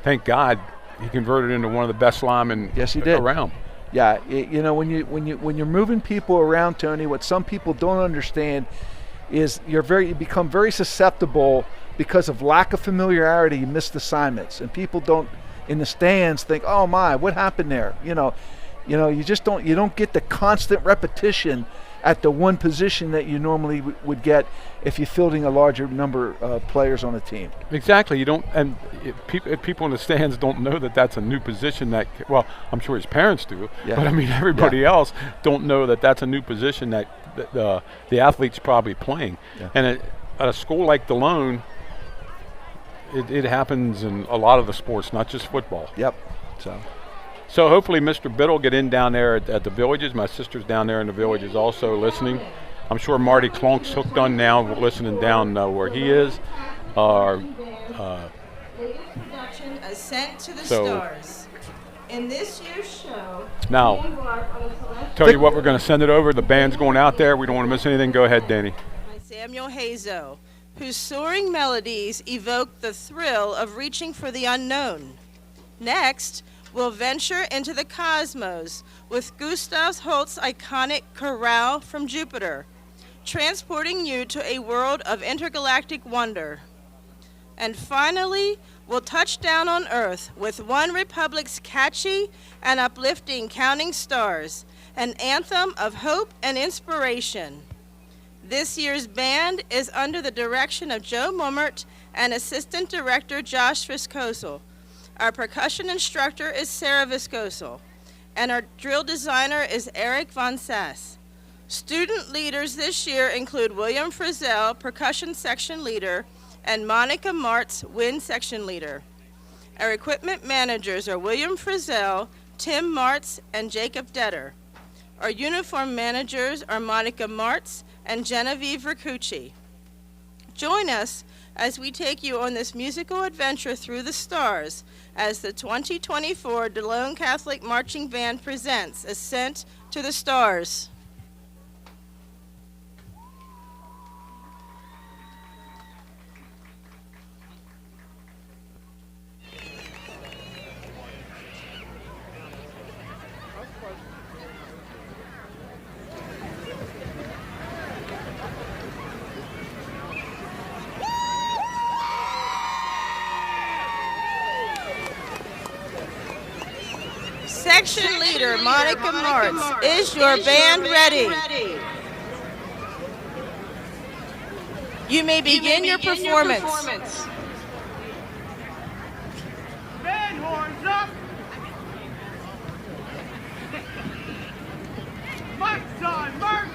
thank God he converted into one of the best linemen around. Yeah, when you're moving people around, Tony, what some people don't understand is you become very susceptible because of lack of familiarity. You missed assignments, and people don't in the stands think, "Oh my, what happened there?" You don't get the constant repetition at the one position that you normally would get if you're fielding a larger number of players on a team. Exactly. You don't, and if people in the stands don't know that that's a new position. Well, I'm sure his parents do, but I mean everybody else don't know that that's a new position that the athlete's probably playing. Yeah. And at a school like Delone, it happens in a lot of the sports, not just football. Yep. So hopefully Mr. Bitt will get in down there at the Villages. My sister's down there in the Villages also listening. I'm sure Marty Klonk's hooked on now, listening down where he is. Ascent to the Stars. In this year's show, now, tell you what, we're going to send it over. The band's going out there. We don't want to miss anything. Go ahead, Danny. By Samuel Hazo, whose soaring melodies evoke the thrill of reaching for the unknown. Next, we'll venture into the cosmos with Gustav Holst's iconic Chorale from Jupiter, transporting you to a world of intergalactic wonder. And finally, we'll touch down on Earth with One Republic's catchy and uplifting Counting Stars, an anthem of hope and inspiration. This year's band is under the direction of Joe Mummert and Assistant Director Josh Viscoso. Our percussion instructor is Sarah Viscoso, and our drill designer is Eric Von Sass. Student leaders this year include William Frizzell, percussion section leader, and Monica Martz, wind section leader. Our equipment managers are William Frizzell, Tim Martz, and Jacob Detter. Our uniform managers are Monica Martz and Genevieve Ricucci. Join us as we take you on this musical adventure through the stars as the 2024 Delone Catholic Marching Band presents Ascent to the Stars. Section leader Monica Martz, is your band ready? You may begin your performance. Band horns up! Mark's on, mark!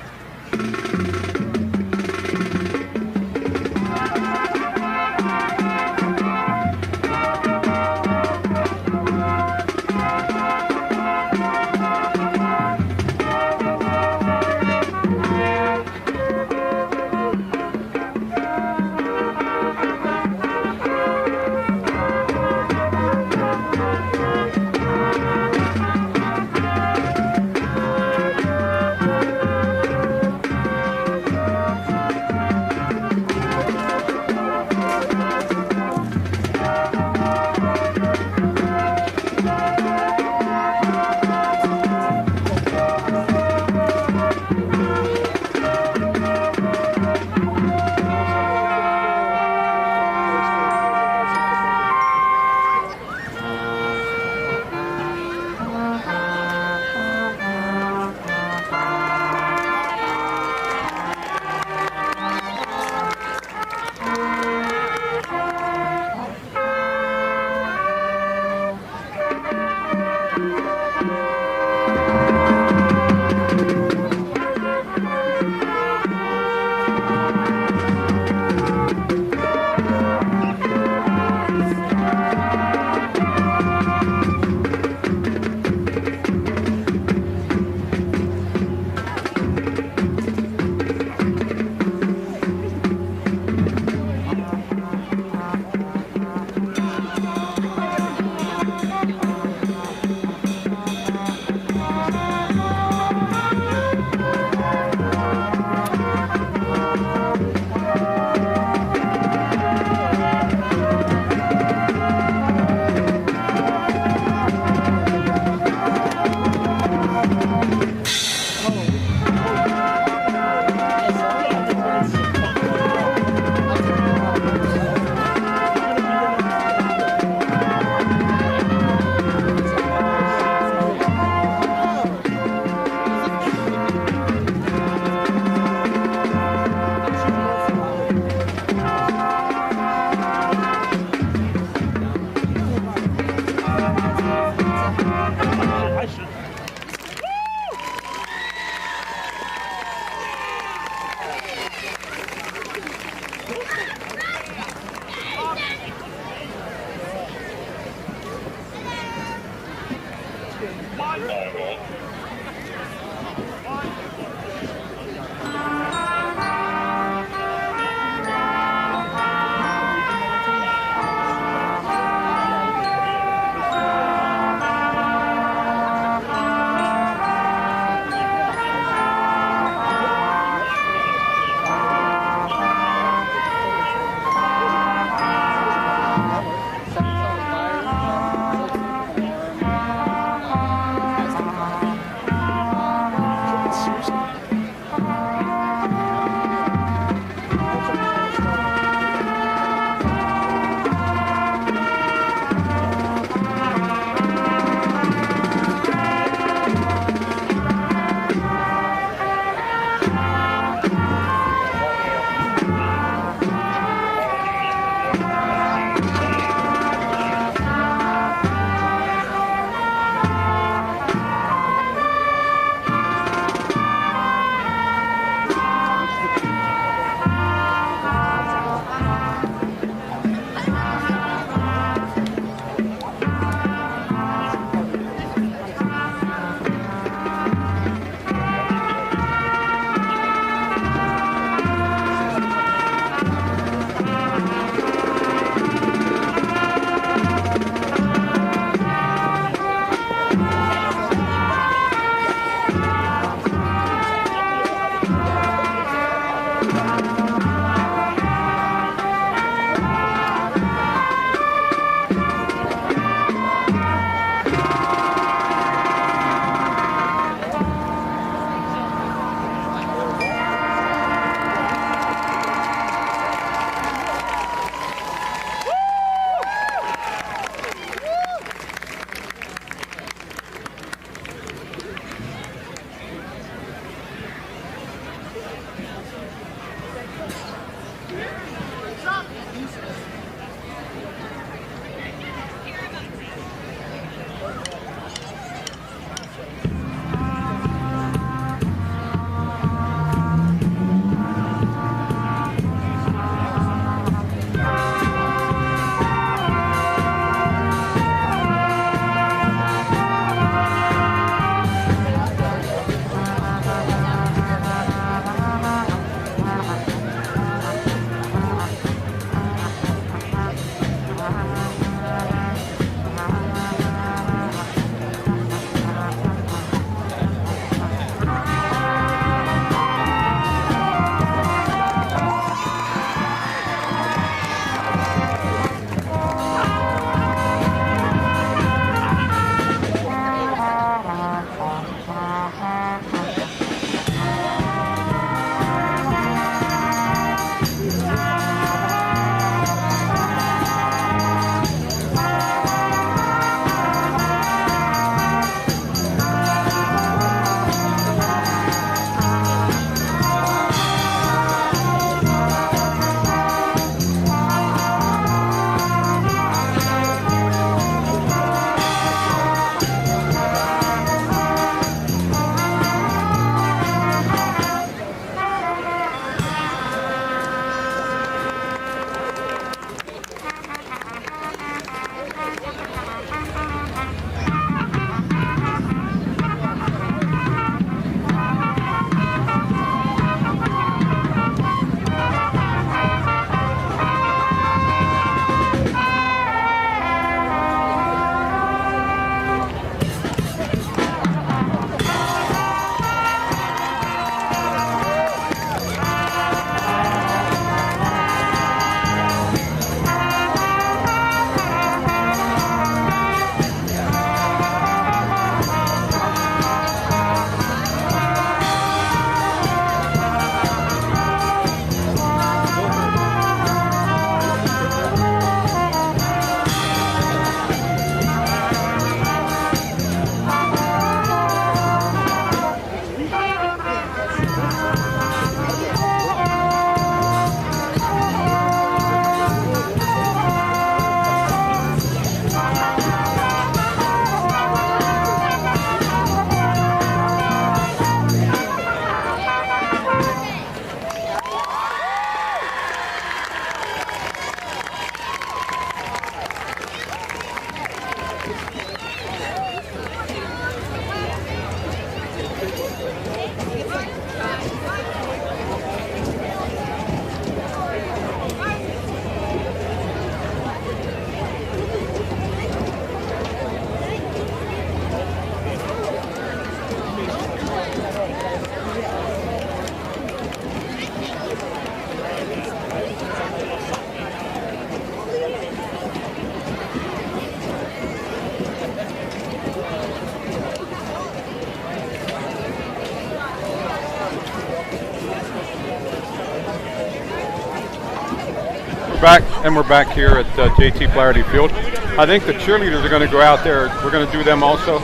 we're back here at JT Flaherty Field. I think the cheerleaders are going to go out there. We're going to do them also.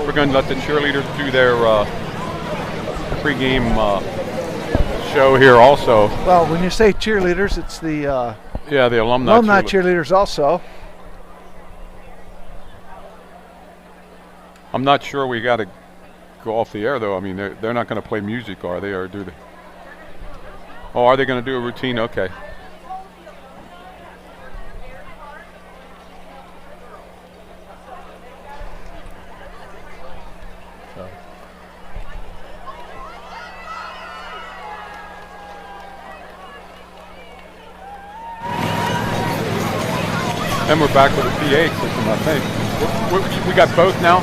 We're going to let the cheerleaders do their pregame show here also. Well, when you say cheerleaders, it's the the alumni cheerleaders also. I'm not sure we got to go off the air though. I mean, they're not going to play music, are they? Or do they? Oh, are they going to do a routine? Okay. And we're back with the PA system, I think. We got both now?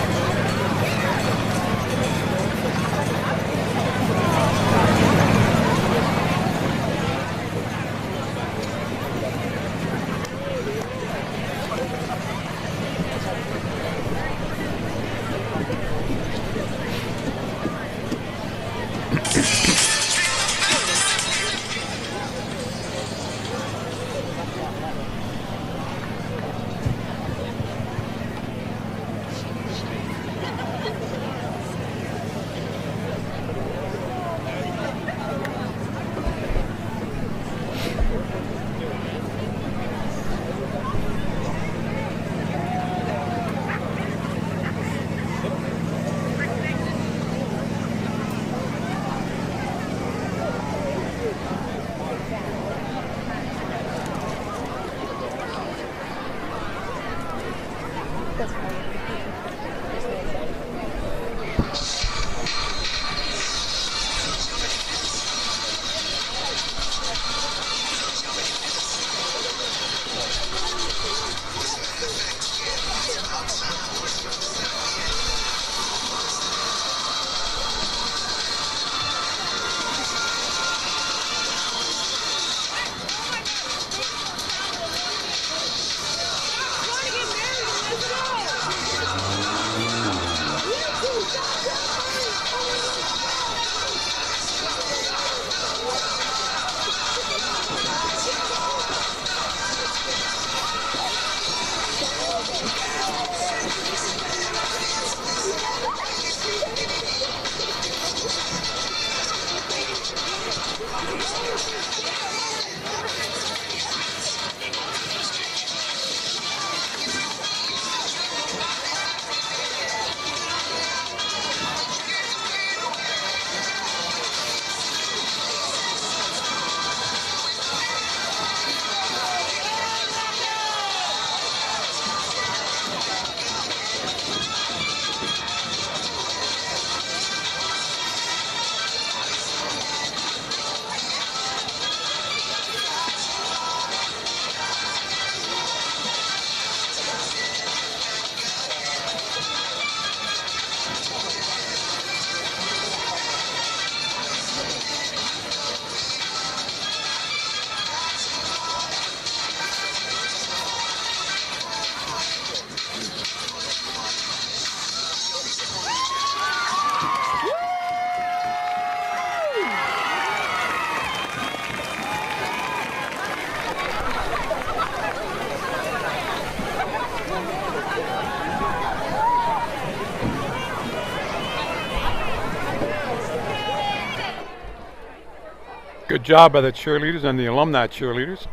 Good job by the cheerleaders and the alumni cheerleaders.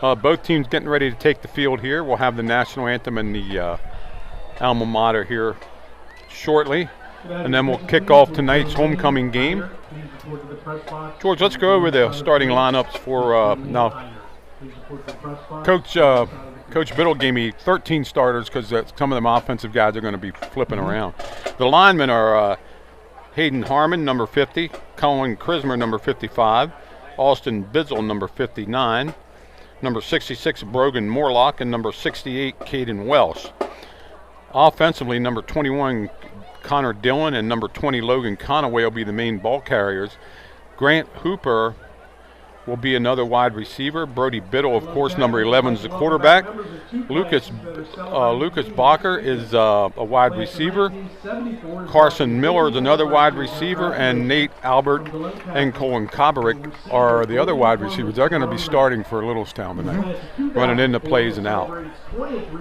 Both teams getting ready to take the field here. We'll have the national anthem and the alma mater here shortly. And then we'll kick off tonight's homecoming game. George, let's go over the starting lineups for now. Coach Biddle gave me 13 starters because some of them offensive guys are going to be flipping around. The linemen are Hayden Harmon, number 50, Colin Krismer, number 55, Austin Bizzle, number 59, number 66, Brogan Morlock, and number 68, Caden Welsh. Offensively, number 21, Connor Dillon, and number 20, Logan Conaway will be the main ball carriers. Grant Hooper will be another wide receiver. Brody Biddle, of course, number 11 is the quarterback. Lucas Bacher is a wide receiver. Carson Miller is another wide receiver, and Nate Albert and Colin Koberick are the other wide receivers. They're going to be starting for Littlestown tonight, running into plays and out.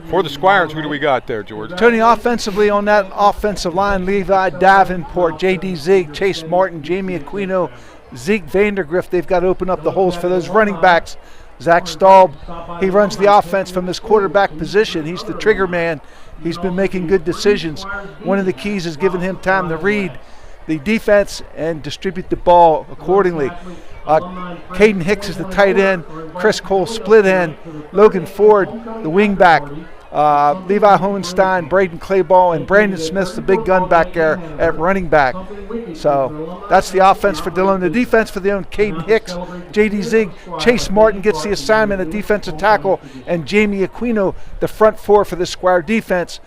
For the Squires, who do we got there, George? Tony, offensively on that offensive line, Levi Davenport, J.D. Zig, Chase Martin, Jamie Aquino, Zeke Vandergrift. They've got to open up the holes for those running backs. Zach Staub, he runs the offense from his quarterback position. He's the trigger man. He's been making good decisions. One of the keys is giving him time to read the defense and distribute the ball accordingly. Caden Hicks is the tight end. Chris Cole split end. Logan Ford, the wing back. Levi Hohenstein, Braden Clayball, and Brandon Smith's the big gun back there at running back. So that's the offense for Delone. The defense for them, Caden Hicks, J.D. Zig, Chase Martin gets the assignment at defensive tackle, and Jamie Aquino, the front four for the Squire defense.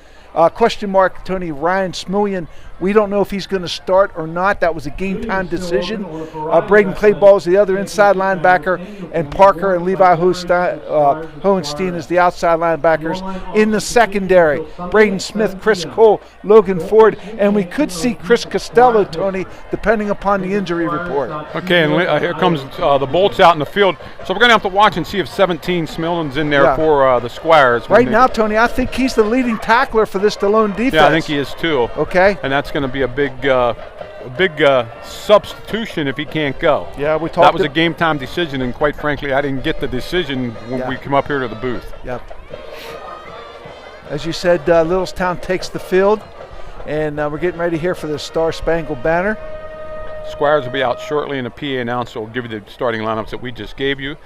Question mark, Tony, Ryan Smillian. We don't know if he's going to start or not. That was a game-time decision. Braden Clayball is the other inside linebacker, and Parker and Levi Hohenstein is the outside linebackers. In the secondary, Braden Smith, Chris Cole, Logan Ford, and we could see Chris Costello, Tony, depending upon the injury report. Okay, and here comes the Bolts out in the field. So we're going to have to watch and see if 17 Smillin's in there for the Squires. Right now, Tony, I think he's the leading tackler for this Delone defense. Yeah, I think he is too. Okay. And that's going to be a big substitution if he can't go. Yeah, we talked. That was a game time decision, and quite frankly, I didn't get the decision when we come up here to the booth. Yep. As you said, Littlestown takes the field, and we're getting ready here for the Star Spangled Banner. Squires will be out shortly, and the PA announcer will give you the starting lineups that we just gave you.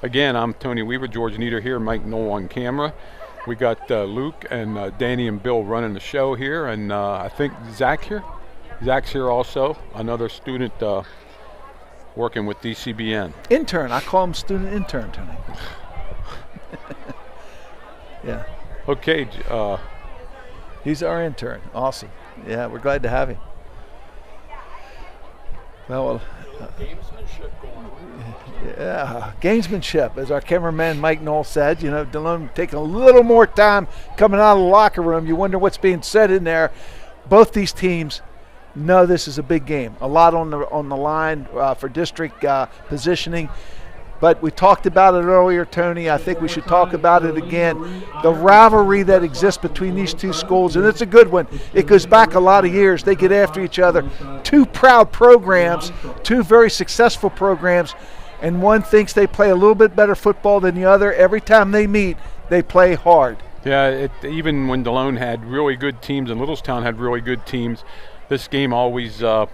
Again, I'm Tony Weaver, George Nieder here, Mike Knoll on camera. We got Luke and Danny and Bill running the show here, and I think Zach's here also, another student working with DCBN. Intern, I call him student intern, Tony. Yeah. Okay. He's our intern. Awesome. Yeah, we're glad to have him. Well, yeah, gamesmanship, as our cameraman Mike Knoll said. You know, Delone taking a little more time coming out of the locker room. You wonder what's being said in there. Both these teams know this is a big game. A lot on the line for district positioning. But we talked about it earlier, Tony. I think we should talk about it again. The rivalry that exists between these two schools, and it's a good one. It goes back a lot of years. They get after each other. Two proud programs, two very successful programs, and one thinks they play a little bit better football than the other. Every time they meet, they play hard. Yeah, even when Delone had really good teams and Littlestown had really good teams, this game always would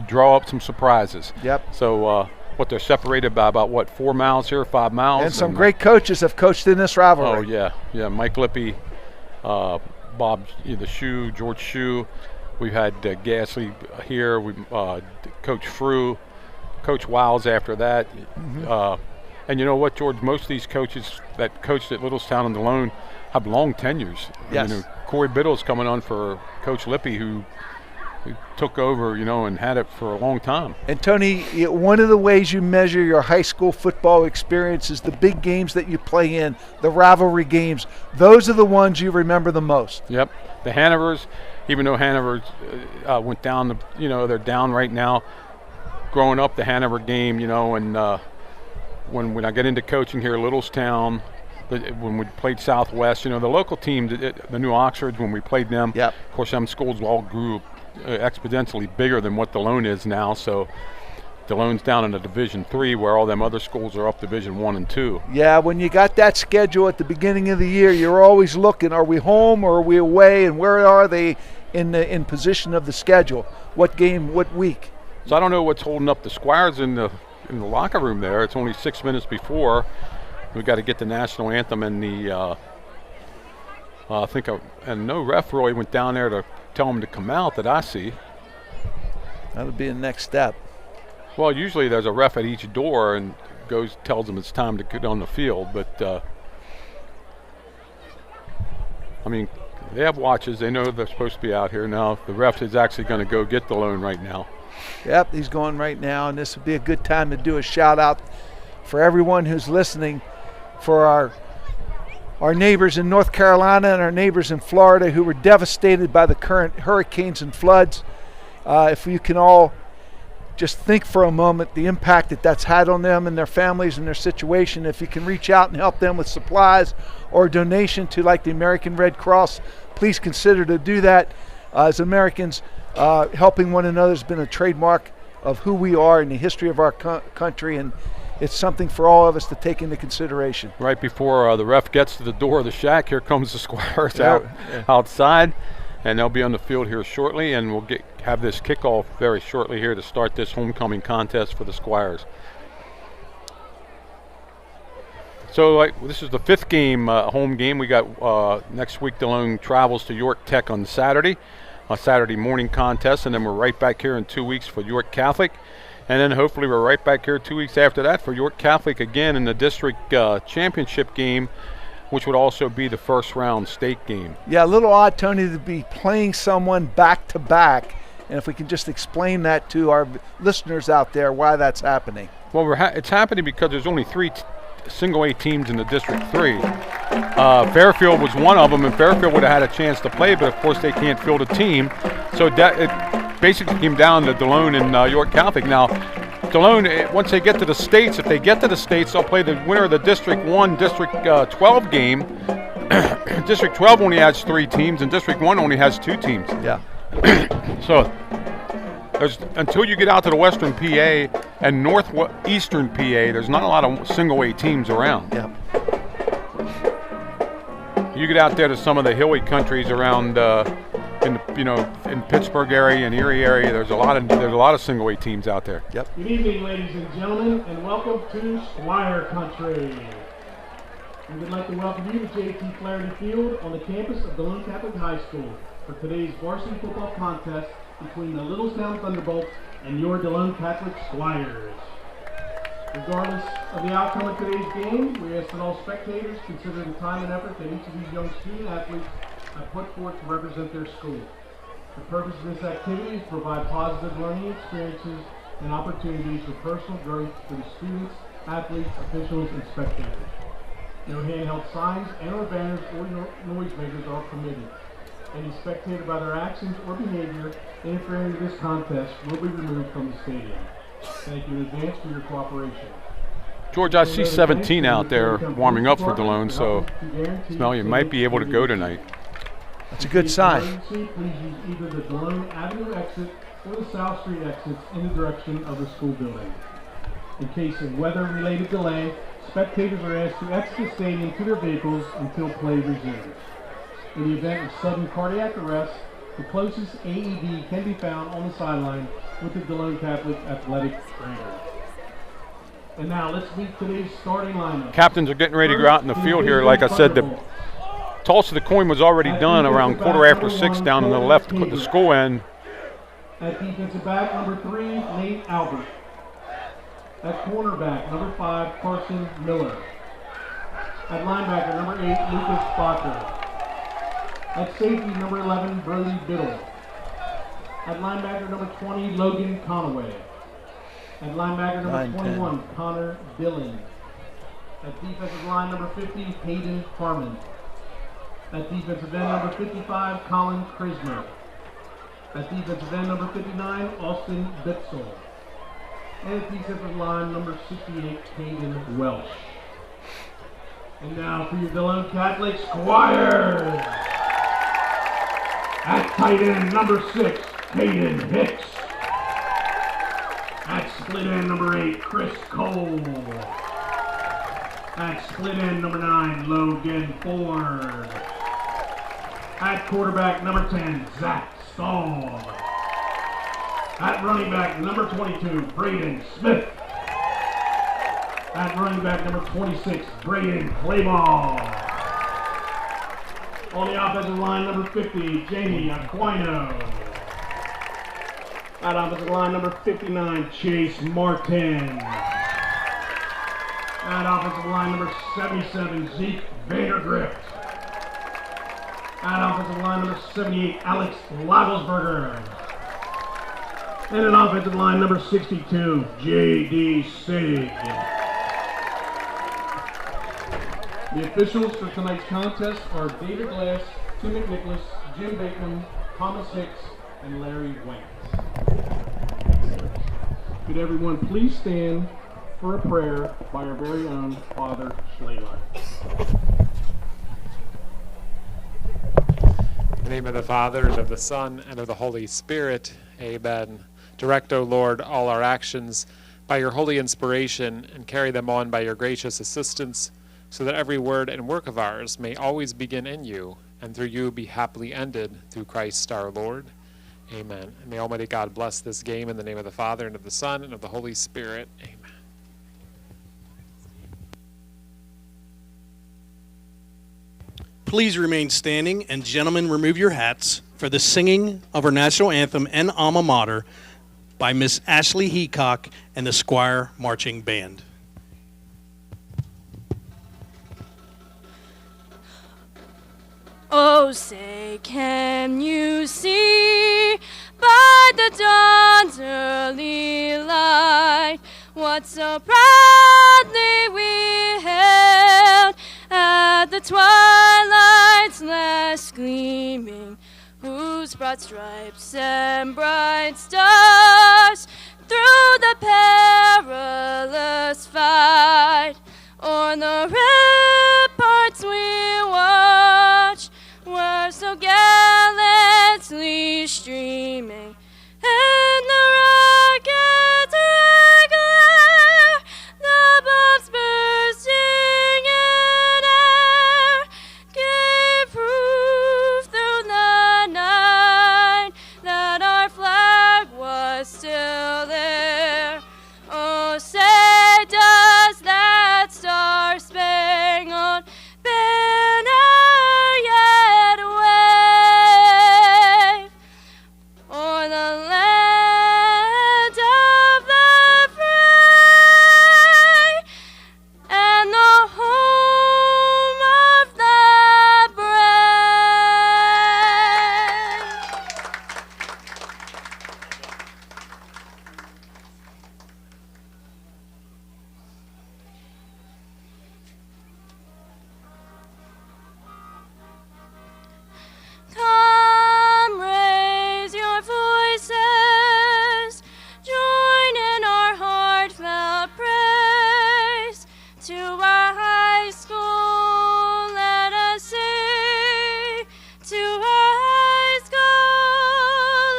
draw up some surprises. Yep. So they're separated by about 4 miles here, 5 miles. And some great coaches have coached in this rivalry. Oh yeah, Mike Lippy, Bob the Shoe, George Shoe. We've had Gasly here. We Coach Frew, Coach Wiles after that. Mm-hmm. And you know what, George? Most of these coaches that coached at Littlestown and Delone have long tenures. Yes. Corey Biddle's coming on for Coach Lippy, who took over, and had it for a long time. And Tony, one of the ways you measure your high school football experience is the big games that you play in, the rivalry games. Those are the ones you remember the most. Yep. The Hanovers, even though Hanover went down, they're down right now. Growing up, the Hanover game, and when I get into coaching here at Littlestown, when we played Southwest, the local team, the New Oxfords, when we played them, yep. Of course, some schools all grew exponentially bigger than what Delone is now. So Delone's down in a Division III, where all them other schools are up Division I and II. Yeah, when you got that schedule at the beginning of the year, you're always looking, are we home or are we away, and where are they in position of the schedule? What game, what week? So I don't know what's holding up the Squires in the locker room there. It's only 6 minutes before. We've got to get the national anthem and the and no ref really went down there to tell them to come out that I see. That'll be the next step. Well, usually there's a ref at each door and tells them it's time to get on the field, but they have watches. They know they're supposed to be out here now. The ref is actually going to go get Delone right now. Yep, he's going right now, and this would be a good time to do a shout out for everyone who's listening, for our neighbors in North Carolina and our neighbors in Florida who were devastated by the current hurricanes and floods. If you can all just think for a moment the impact that that's had on them and their families and their situation. If you can reach out and help them with supplies or donation to like the American Red Cross, please consider to do that. As Americans, helping one another has been a trademark of who we are in the history of our country, and it's something for all of us to take into consideration. Right before the ref gets to the door of the shack, here comes the Squires outside, and they'll be on the field here shortly, and we'll have this kickoff very shortly here to start this homecoming contest for the Squires. So this is the 5th game, home game. We got next week Delone travels to York Tech on Saturday, a Saturday morning contest, and then we're right back here in 2 weeks for York Catholic. And then hopefully we're right back here 2 weeks after that for York Catholic again in the district championship game, which would also be the first round state game. Yeah, a little odd, Tony, to be playing someone back to back. And if we can just explain that to our listeners out there, why that's happening. Well, it's happening because there's only 3 single A teams in the District 3. Fairfield was one of them, and Fairfield would have had a chance to play, but of course they can't field a team. So it basically came down to Delone and York Catholic. Now, Delone, once they get to the states, if they get to the states, they'll play the winner of the District 1, District 12 game. District 12 only has 3 teams, and District 1 only has 2 teams. Yeah. So until you get out to the Western PA and Northeastern PA, there's not a lot of single A teams around. Yeah. You get out there to some of the hilly countries around in Pittsburgh area and Erie area. There's a lot of single A teams out there. Yep. Good evening, ladies and gentlemen, and welcome to Squire Country. We would like to welcome you to J.T. Flaherty Field on the campus of Delone Catholic High School for today's varsity football contest between the Littlestown Thunderbolts and your Delone Catholic Squires. Regardless of the outcome of today's game, we ask that all spectators consider the time and effort that each of these young student athletes have put forth to represent their school. The purpose of this activity is to provide positive learning experiences and opportunities for personal growth for the students, athletes, officials, and spectators. No handheld signs and/or banners or noisemakers are permitted. Any spectator by their actions or behavior interfering with this contest will be removed from the stadium. Thank you in advance for your cooperation. George, I see 17 out there warming up for Delone, so Smell, you might be able to go tonight. That's a good sign. Please use either the Delone Avenue exit or the South Street exits in the direction of the school building. In case of weather-related delay, spectators are asked to exit the stadium to their vehicles until play resumes. In the event of sudden cardiac arrest, the closest AED can be found on the sideline with the Delone Catholic Athletic Trainer. And now let's meet today's starting lineup. Captains are getting ready to go out in the field here. Like I said, the toss of the coin was already done around 6:15 down on the left, the school end. At defensive back, number 3, Nate Albert. At cornerback, number 5, Carson Miller. At linebacker, number 8, Lucas Bacher. At safety, number 11, Brody Biddle. At linebacker, number 20, Logan Conaway. At linebacker, number 21, Connor Dillon. At defensive line, number 50, Hayden Harmon. At defensive end, number 55, Colin Krismer. At defensive end, number 59, Austin Bitzel. And at defensive line, number 68, Caden Welsh. And now for your Delone Catholic Squires. At tight end, number 6, Caden Hicks. At split end, number 8, Chris Cole. At split end, number 9, Logan Ford. At quarterback, number 10, Zach Stahl. At running back, number 22, Braden Smith. At running back, number 26, Braden Clayball. On the offensive line, number 50, Jamie Aquino. At offensive line, number 59, Chase Martin. At offensive line, number 77, Zeke Vandergrift. At offensive line, number 78, Alex Lagelsberger. And an offensive line, number 62, J.D. Sig. The officials for tonight's contest are David Glass, Tim McNicholas, Jim Bateman, Thomas Hicks, and Larry Wayne. Could everyone please stand for a prayer by our very own Father Schleyer. In the name of the Father, and of the Son, and of the Holy Spirit, amen. Direct, O Lord, all our actions by your holy inspiration, and carry them on by your gracious assistance, so that every word and work of ours may always begin in you, and through you be happily ended, through Christ our Lord. Amen. And may Almighty God bless this game in the name of the Father, and of the Son, and of the Holy Spirit. Amen. Please remain standing, and gentlemen, remove your hats for the singing of our national anthem and alma mater by Miss Ashley Heacock and the Squire Marching Band. Oh, say, can you see by the dawn's early light what so proudly we hailed at the twilight's last gleaming, whose broad stripes and bright stars through the perilous fight o'er the ramparts we watched were so gallantly streaming, and the rockets regular, the bombs bursting in air, gave proof through the night that our flag was still there. Oh, say does that star-spangled banner yet wave o'er the land of the free and the home of the brave? Come, raise your voices, join in our heartfelt praise. To our high school, let us sing. To our high school,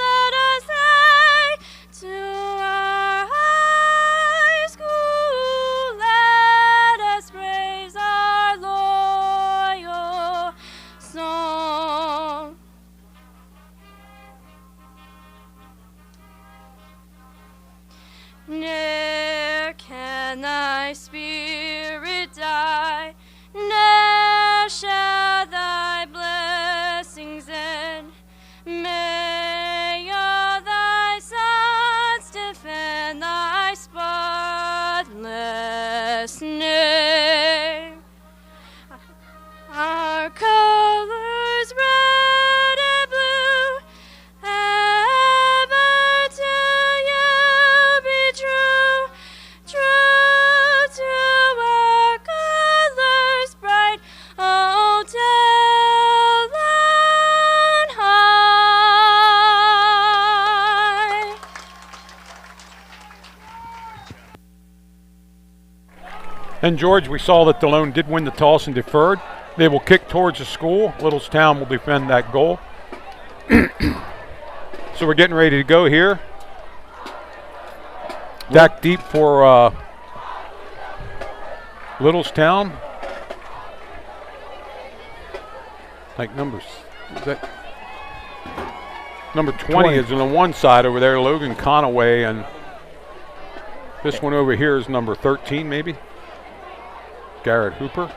let us sing. To our high school, let us praise our loyal song. Ne'er can thy spirit die, ne'er shall thy blessings end. May all thy sons defend thy spotless name. Our colors red and blue, ever to you be true, true to our colors bright, oh, Delone High. And George, we saw that Delone did win the toss and deferred. They will kick towards the school. Littlestown will defend that goal. So we're getting ready to go here. Back deep for Littlestown. Like numbers. Is that number 20 is on the one side over there, Logan Conaway, and this one over here is number 13 maybe. Garrett Hooper.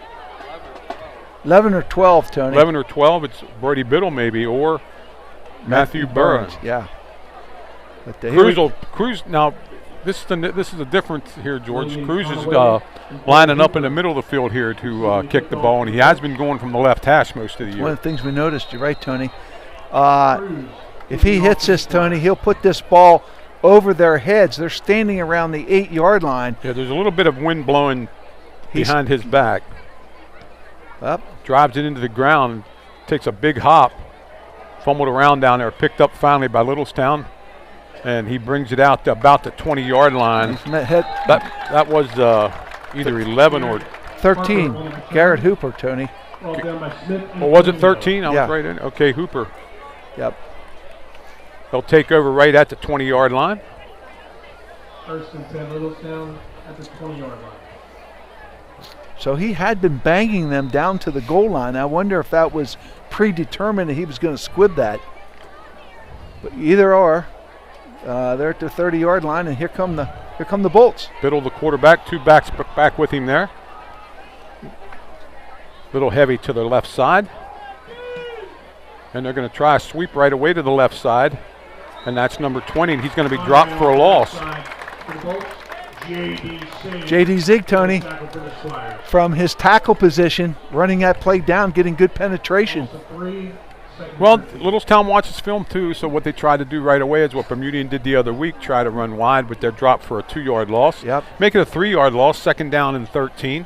11 or 12, Tony. 11 or 12, it's Brody Biddle maybe, or Matthew Burns. Yeah. But Cruz, now this is the difference here, George. Cruz is lining up in the middle of the field here to kick the ball, and he has been going from the left hash most of the year. One of the things we noticed, you're right, Tony. If he hits this, Tony, he'll put this ball over their heads. They're standing around the 8-yard line. Yeah, there's a little bit of wind blowing behind his back. Up. Drives it into the ground, takes a big hop, fumbled around down there, picked up finally by Littlestown, and he brings it out to about the 20-yard line. That was either 11 or 13. Garrett Hooper, Tony. Well, was it 13? I was right in. Okay, Hooper. Yep. He'll take over right at the 20-yard line. First and 10, Littlestown at the 20-yard line. So he had been banging them down to the goal line. I wonder if that was predetermined and he was going to squib that. But either or, they're at the 30-yard line, and here come the Bolts. Biddle, the quarterback, 2 backs back with him there. Little heavy to the left side. And they're going to try a sweep right away to the left side. And that's number 20, and he's going to be dropped for a loss. J.D. Zig, Tony, from his tackle position, running that play down, getting good penetration. Well, Littlestown watches film too, so what they try to do right away is what Bermudian did the other week, try to run wide, but they're dropped for a 2-yard loss. Yep. Make it a 3-yard loss, 2nd down and 13.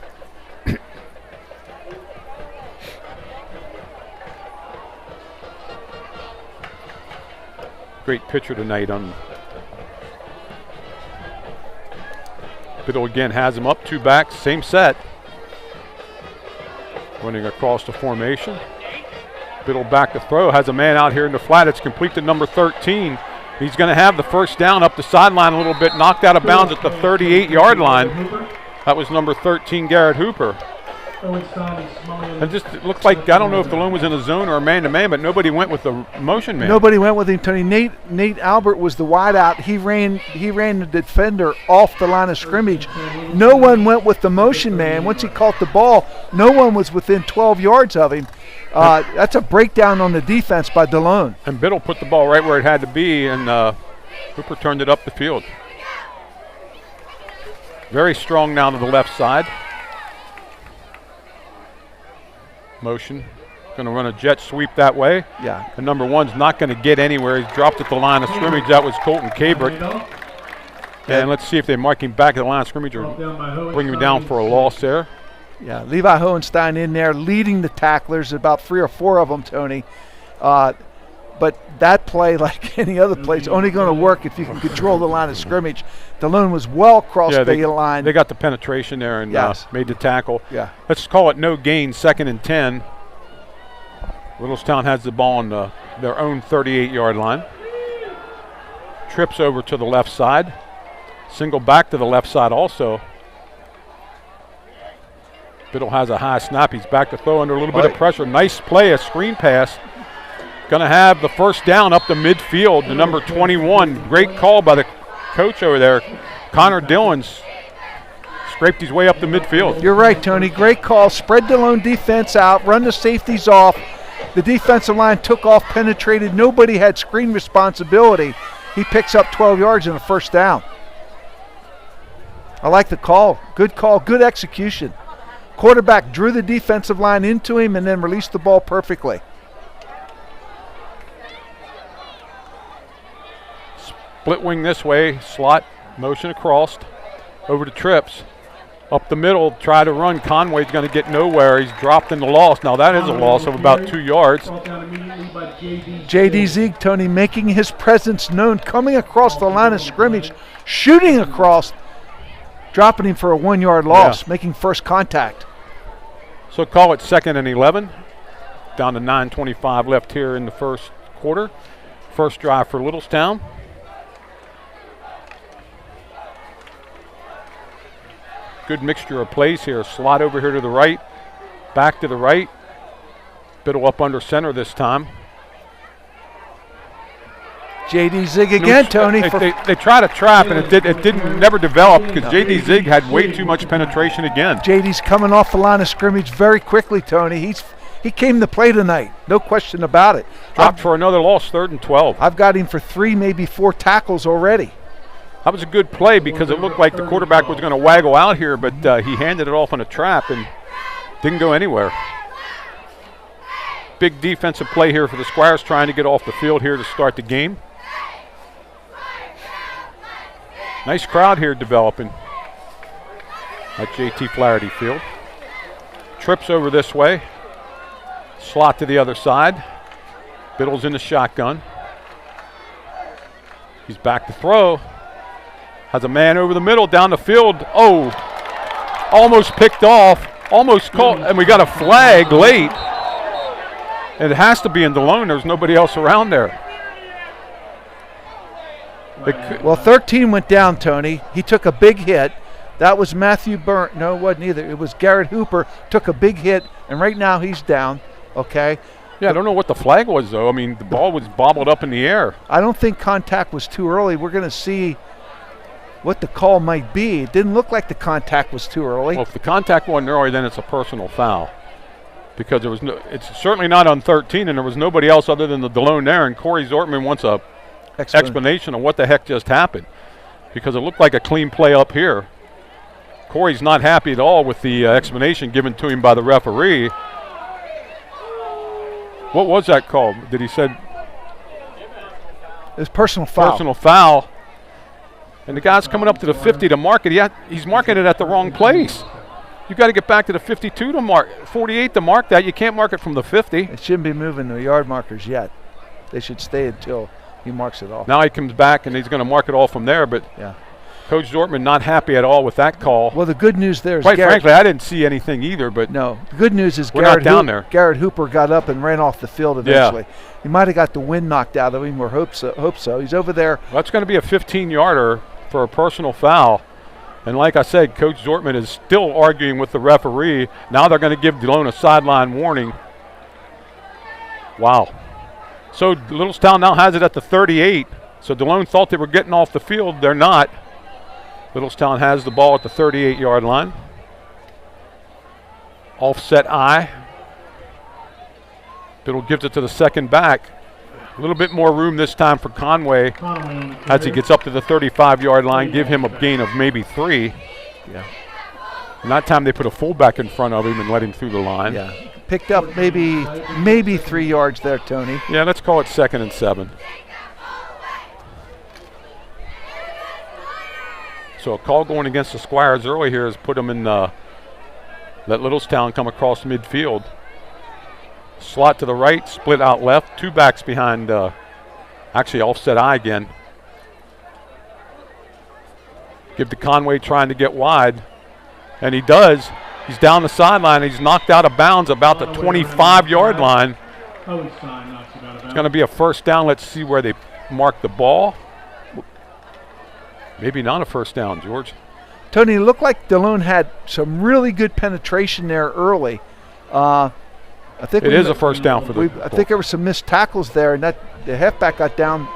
Great picture tonight on Biddle again has him up, 2 backs, same set. Running across the formation. Biddle back to throw, has a man out here in the flat. It's complete to number 13. He's going to have the first down up the sideline a little bit, knocked out of bounds at the 38-yard line. That was number 13, Garrett Hooper. It just looked like, I don't know if Delone was in a zone or a man-to-man, but nobody went with the motion man. Nobody went with him, Tony. Nate Albert was the wideout. He ran the defender off the line of scrimmage. No one went with the motion man. Once he caught the ball, no one was within 12 yards of him. That's a breakdown on the defense by Delone. And Biddle put the ball right where it had to be, and Hooper turned it up the field. Very strong now to the left side. Motion. Going to run a jet sweep that way. Yeah. And number 1's not going to get anywhere. He's dropped at the line of scrimmage. That was Colton Cabrick. And let's see if they mark him back at the line of scrimmage or bring him down for a loss there. Yeah, Levi Hohenstein in there leading the tacklers, about 3 or 4 of them, Tony. But that play, like any other play, is only going to work if you can control the line of scrimmage. Delone was well across the line. They got the penetration there and made the tackle. Yeah. Let's call it no gain, 2nd and 10. Littlestown has the ball on their own 38-yard line. Trips over to the left side. Single back to the left side also. Biddle has a high snap. He's back to throw under a little bit of pressure. Nice play, a screen pass. Going to have the first down up the midfield, the number 21. Great call by the coach over there. Connor Dillon's scraped his way up the midfield. You're right, Tony. Great call. Spread Delone defense out, run the safeties off. The defensive line took off, penetrated. Nobody had screen responsibility. He picks up 12 yards and a first down. I like the call. Good call, good execution. Quarterback drew the defensive line into him and then released the ball perfectly. Split wing this way, slot, motion across, over to Trips. Up the middle, try to run. Conway's going to get nowhere. He's dropped in the loss. Now that is a loss of about 2 yards. J.D. Zieg, Tony, making his presence known, coming across the line of scrimmage, shooting across, dropping him for a 1-yard loss, making first contact. So call it 2nd and 11. Down to 9:25 left here in the first quarter. First drive for Littlestown. Good mixture of plays here. Slot over here to the right, back to the right. Biddle up under center this time. J.D. Zig again, Tony. They try to trap, and it didn't never develop because J.D. Zig had way too much penetration again. J.D.'s coming off the line of scrimmage very quickly, Tony. He came to play tonight, no question about it. Dropped for another loss, 3rd and 12. I've got him for 3, maybe 4 tackles already. That was a good play because it looked like the quarterback was going to waggle out here, but he handed it off in a trap and didn't go anywhere. Big defensive play here for the Squires, trying to get off the field here to start the game. Nice crowd here developing at JT Flaherty Field. Trips over this way. Slot to the other side. Biddle's in the shotgun. He's back to throw. Has a man over the middle down the field. Oh, almost picked off. Almost caught, and we got a flag late. It has to be in Delone. There's nobody else around there. Well, 13 went down, Tony. He took a big hit. That was Matthew Burnt. No, it wasn't either. It was Garrett Hooper. Took a big hit, and right now he's down. Okay. Yeah, I don't know what the flag was, though. I mean, the ball was bobbled up in the air. I don't think contact was too early. We're going to see what the call might be. It didn't look like the contact was too early. Well, if the contact wasn't early, then it's a personal foul. Because there was no, it's certainly not on 13, and there was nobody else other than the Delone there, and Corey Zortman wants a explanation of what the heck just happened. Because it looked like a clean play up here. Corey's not happy at all with the explanation given to him by the referee. What was that called? Did he said? It was personal foul. Personal foul. And the guy's coming up to the 50 to mark it. He's marking it at the wrong place. You got to get back to the 52 to mark, 48 to mark that. You can't mark it from the 50. It shouldn't be moving the yard markers yet. They should stay until he marks it off. Now he comes back and he's going to mark it all from there. But yeah. Coach Zortman not happy at all with that call. Well, the good news there is quite frankly, I didn't see anything either. But no, the good news is we're not down there. Garrett Hooper got up and ran off the field eventually. Yeah. He might have got the wind knocked out of him, or hope so. He's over there. Well, that's going to be a 15-yarder for a personal foul. And like I said, Coach Zortman is still arguing with the referee. Now they're going to give Delone a sideline warning. Wow. So Littlestown now has it at the 38. So Delone thought they were getting off the field. They're not. Littlestown has the ball at the 38-yard line. Offset I. Biddle gives it to the second back. A little bit more room this time for Conway as he gets up to the 35-yard line. Give him a gain of maybe 3. Yeah. And that time they put a fullback in front of him and let him through the line. Yeah. Picked up maybe 3 yards there, Tony. Yeah, let's call it 2nd and 7. So a call going against the Squires early here has put them in, let Littlestown come across midfield. Slot to the right, split out left, 2 backs behind, actually offset I again. Give to Conway trying to get wide, and he does. He's down the sideline, he's knocked out of bounds about the 25-yard line. It's going to be a first down. Let's see where they mark the ball. Maybe not a first down, George. Tony, it looked like Delone had some really good penetration there early. I think it is a first down for the. I think there were some missed tackles there, and that the halfback got down.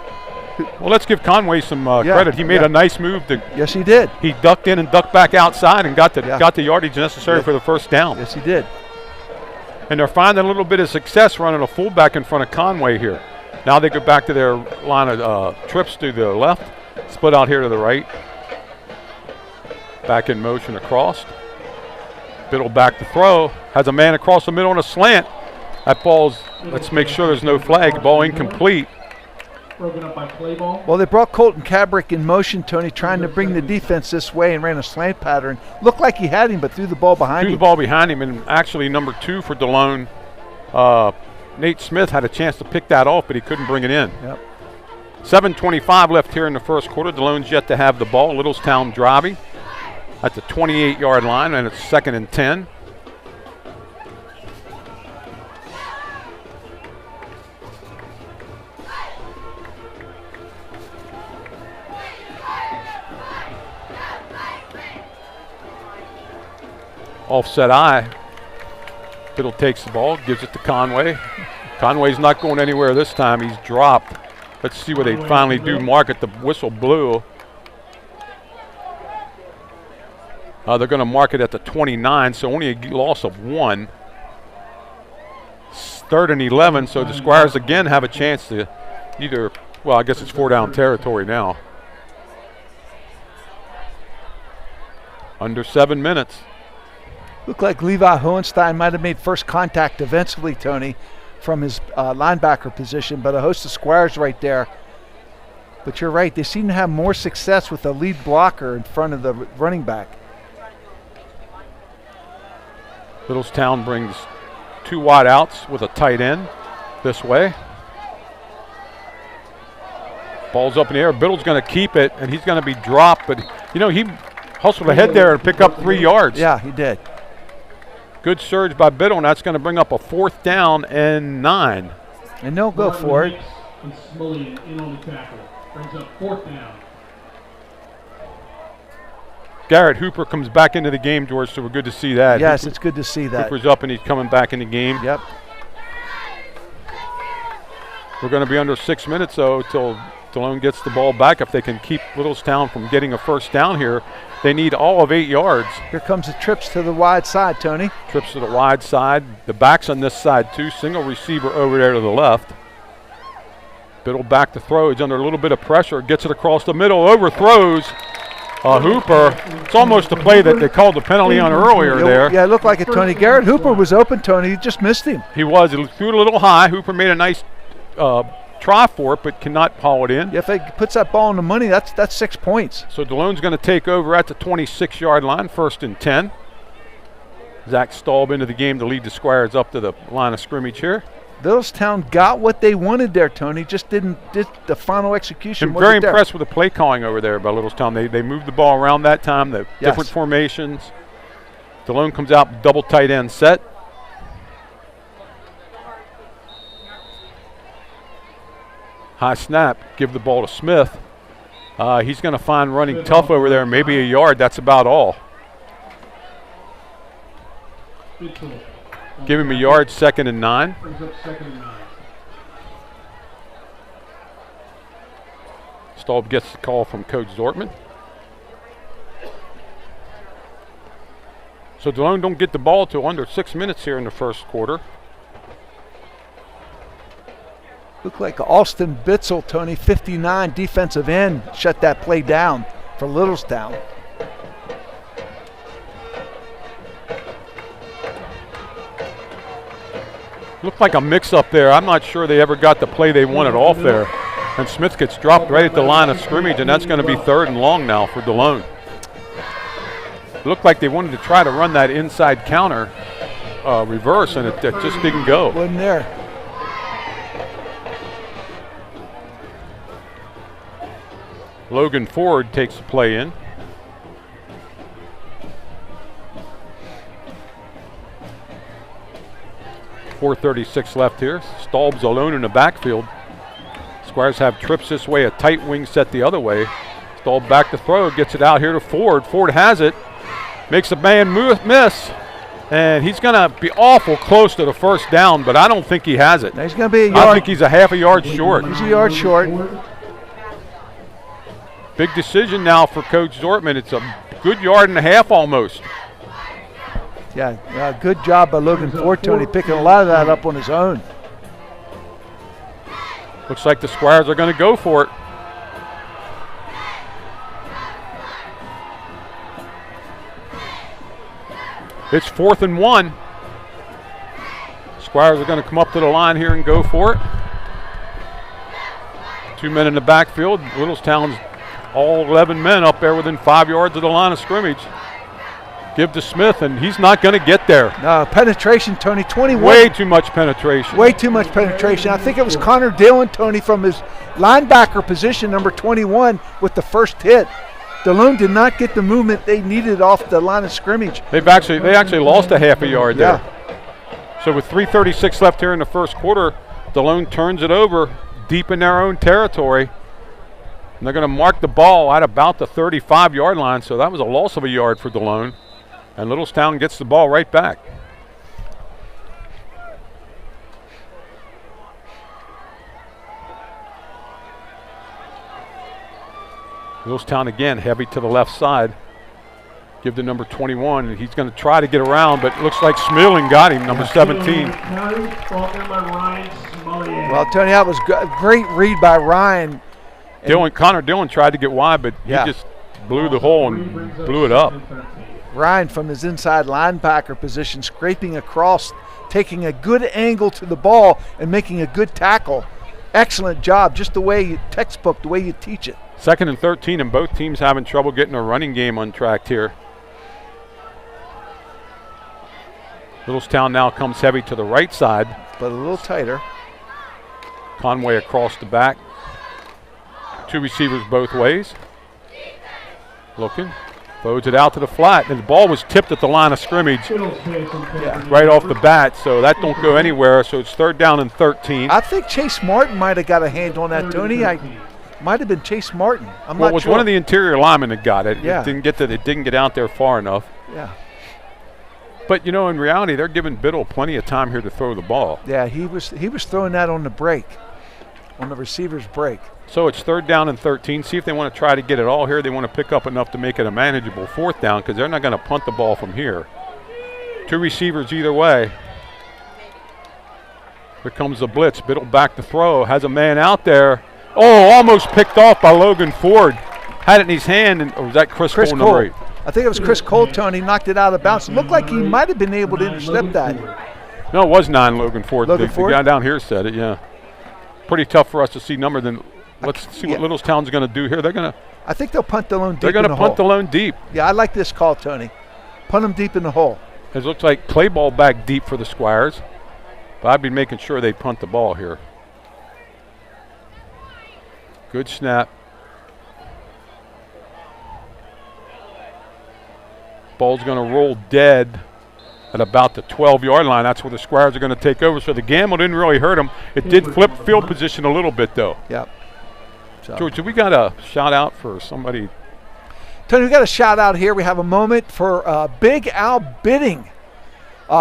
Well, let's give Conway some credit. He made a nice move. Yes, he did. He ducked in and ducked back outside and got the yardage necessary for the first down. Yes, he did. And they're finding a little bit of success running a fullback in front of Conway here. Now they go back to their line of trips to the left. Split out here to the right. Back in motion across. Biddle back to throw. Has a man across the middle on a slant. That ball's, let's make sure there's no flag. Ball incomplete. Broken up by play ball. Well, they brought Colton Kabrick in motion, Tony, trying to bring the defense this way and ran a slant pattern. Looked like he had him, but threw the ball behind him. Threw the ball behind him, and actually number 2 for Delone, Nate Smith had a chance to pick that off, but he couldn't bring it in. Yep. 7:25 left here in the first quarter. Delone's yet to have the ball. Littlestown driving at the 28-yard line, and it's 2nd and 10. Offset I. Biddle takes the ball, gives it to Conway. Conway's not going anywhere this time. He's dropped. Let's see what they finally do mark it. The whistle blew. They're going to mark it at the 29, so only a loss of 1. 3rd and 11, so the Squires again have a chance to either, well, I guess it's 4-down territory now. Under 7 minutes. Looked like Levi Hohenstein might have made first contact defensively, Tony, from his linebacker position, but a host of Squires right there. But you're right, they seem to have more success with the lead blocker in front of the running back. Littlestown brings 2 wide outs with a tight end this way. Ball's up in the air. Biddle's going to keep it, and he's going to be dropped. But, you know, he hustled ahead there and pick up 3 yards. Yeah, he did. Good surge by Biddle, and that's going to bring up a 4th down and 9. And they'll go for it. And Smully in on the tackle. Brings up 4th down. Garrett Hooper comes back into the game, George, so we're good to see that. Yes, it's good to see that. Hooper's up, and he's coming back in the game. Yep. We're going to be under 6 minutes, though, till Delone gets the ball back. If they can keep Littlestown from getting a first down here, they need all of 8 yards. Here comes the trips to the wide side, Tony. Trips to the wide side. The back's on this side, too. Single receiver over there to the left. Biddle back to throw. He's under a little bit of pressure. Gets it across the middle. Overthrows Hooper. It's almost a play that they called the penalty on earlier there. Yeah, it looked like it, Tony. Garrett Hooper was open, Tony. He just missed him. He was. He threw it a little high. Hooper made a nice try for it, but cannot haul it in. Yeah, if he puts that ball in the money, that's 6 points. So Delone's going to take over at the 26-yard line, 1st and 10. Zach Staub into the game to lead the Squires up to the line of scrimmage here. Littlestown got what they wanted there, Tony. Just did the final execution. I'm very impressed with the play calling over there by Littlestown. They moved the ball around that time, the different formations. Delone comes out, double tight end set. High snap, give the ball to Smith. He's going to find running tough over there, maybe a yard. That's about all. Give him a yard, 2nd and 9. Staub gets the call from Coach Zortman. So Delone don't get the ball till under 6 minutes here in the first quarter. Looked like Alston Bitzel, Tony, 59, defensive end, shut that play down for Littlestown. Looked like a mix-up there. I'm not sure they ever got the play they wanted off there. And Smith gets dropped right at the line of scrimmage, and that's going to be 3rd and long now for Delone. It looked like they wanted to try to run that inside counter reverse, and it just didn't go. Wasn't there. Logan Ford takes the play in. .436 left here. Staub's alone in the backfield. Squires have trips this way, a tight wing set the other way. Staub back to throw, gets it out here to Ford. Ford has it, makes a man miss, and he's going to be awful close to the first down, but I don't think he has it. Now he's going to be a yard. I think he's a half a yard short. He's a yard short. Big decision now for Coach Zortman. It's a good yard and a half almost. Yeah, good job by Logan Ford, Tony, picking a lot of that up on his own. Looks like the Squires are going to go for it. It's 4th and 1. Squires are going to come up to the line here and go for it. 2 men in the backfield. Littlestown's all 11 men up there within 5 yards of the line of scrimmage. Give to Smith, and he's not going to get there. No, penetration, Tony, 21. Way too much penetration. Way too much penetration. I think it was Connor Dillon, Tony, from his linebacker position, number 21, with the first hit. Delone did not get the movement they needed off the line of scrimmage. They actually lost a half a yard there. So with 3:36 left here in the first quarter, Delone turns it over deep in their own territory. And they're going to mark the ball at about the 35-yard line, so that was a loss of a yard for Delone. And Littlestown gets the ball right back. Littlestown again, heavy to the left side. Give to number 21, and he's going to try to get around, but it looks like Smilling got him, number 17. Well, Tony, that was a great read by Ryan. Connor Dillon tried to get wide, but he just blew the hole and blew it up. Ryan from his inside linebacker position, scraping across, taking a good angle to the ball and making a good tackle. excellent job, just the way textbook, the way you teach it. 2nd and 13, and both teams having trouble getting a running game untracked here. Littlestown now comes heavy to the right side. But a little tighter. Conway across the back. 2 receivers both ways. Looking. Throws it out to the flat. And the ball was tipped at the line of scrimmage right off the bat, so that don't go anywhere. So it's 3rd down and 13. I think Chase Martin might have got a hand on that, Tony. Might have been Chase Martin. I'm well, not it was sure. one of the interior linemen that got it. Yeah. It didn't get out there far enough. Yeah. But, you know, in reality, they're giving Biddle plenty of time here to throw the ball. Yeah, he was throwing that on the break, on the receiver's break. So it's 3rd down and 13. See if they want to try to get it all here. They want to pick up enough to make it a manageable 4th down because they're not going to punt the ball from here. 2 receivers either way. Here comes the blitz. Biddle back to throw. Has a man out there. Oh, almost picked off by Logan Ford. Had it in his hand, or was that Chris Cole, number 8? I think it was Chris Cole, Tony, knocked it out of bounds. It looked like he might have been able to intercept that. No, it was 9 Logan Ford. Logan The Ford? guy down here said it, yeah. Pretty tough for us to see number than. Let's see what Littlestown's going to do here. I think they'll punt Delone deep. They're going to punt Delone deep. Yeah, I like this call, Tony. Punt them deep in the hole. It looks like play ball back deep for the Squires. But I'd be making sure they punt the ball here. Good snap. Ball's going to roll dead at about the 12-yard line. That's where the Squires are going to take over. So the gamble didn't really hurt them. It did flip field position a little bit, though. Yep. So. George, we got a shout out for somebody? Tony, we got a shout out here. We have a moment for Big Al Bidding,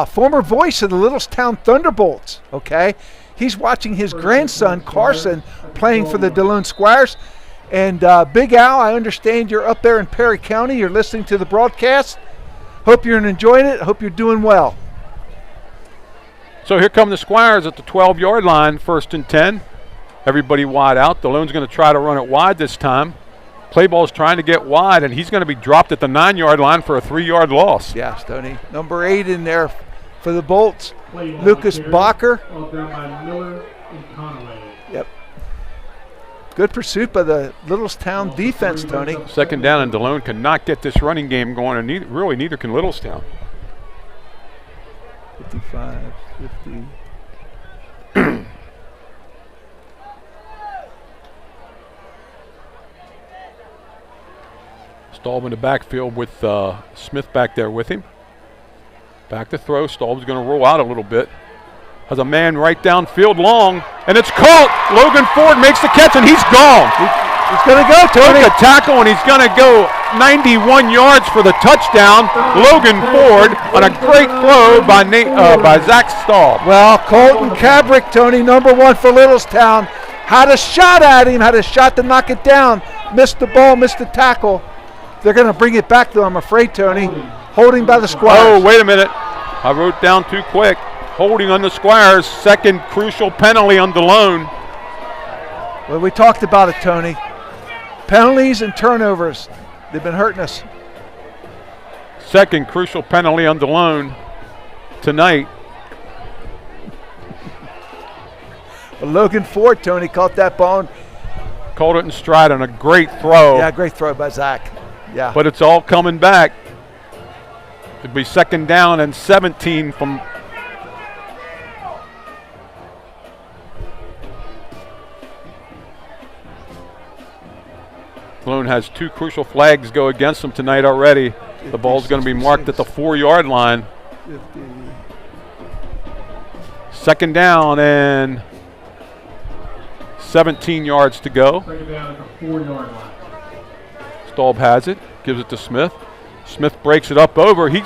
former voice of the Littlestown Thunderbolts. Okay, he's watching his grandson Carson playing for the Delone Squires. And Big Al, I understand you're up there in Perry County. You're listening to the broadcast. Hope you're enjoying it. Hope you're doing well. So here come the Squires at the 12-yard line, 1st and 10. Everybody wide out. Delone's going to try to run it wide this time. Play ball's trying to get wide, and he's going to be dropped at the 9-yard line for a 3-yard loss. Yes, Tony. Number 8 in there for the Bolts, Lucas Bacher. All down by Miller and Conway. Yep. Good pursuit by the Littlestown defense, Tony. 2nd down, and Delone cannot get this running game going, and neither can Littlestown. 55, 50. Staub in the backfield with Smith back there with him. Back to throw. Staub's going to roll out a little bit. Has a man right downfield long, and it's caught. Logan Ford makes the catch, and he's gone. He's going to go, Tony. Took a tackle, and he's going to go 91 yards for the touchdown. Logan Ford on a great throw by Zach Staub. Well, Colton Cabrick, Tony, number 1 for Littlestown, had a shot at him, had a shot to knock it down. Missed the ball, missed the tackle. They're going to bring it back, though, I'm afraid, Tony. Holding by the Squires. Oh, wait a minute. I wrote down too quick. Holding on the Squires. 2nd crucial penalty on Delone. Well, we talked about it, Tony. Penalties and turnovers. They've been hurting us. 2nd crucial penalty on Delone tonight. Well, Logan Ford, Tony, caught that ball. Caught it in stride on a great throw. Yeah, great throw by Zach. Yeah. But it's all coming back. It'd be 2nd down and 17 from. Delone has 2 crucial flags go against them tonight already. The ball's going to be marked at the 4-yard line. 2nd down and 17 yards to go. Bring it down at the 4-yard line. Staub has it, gives it to Smith. Smith breaks it up over. He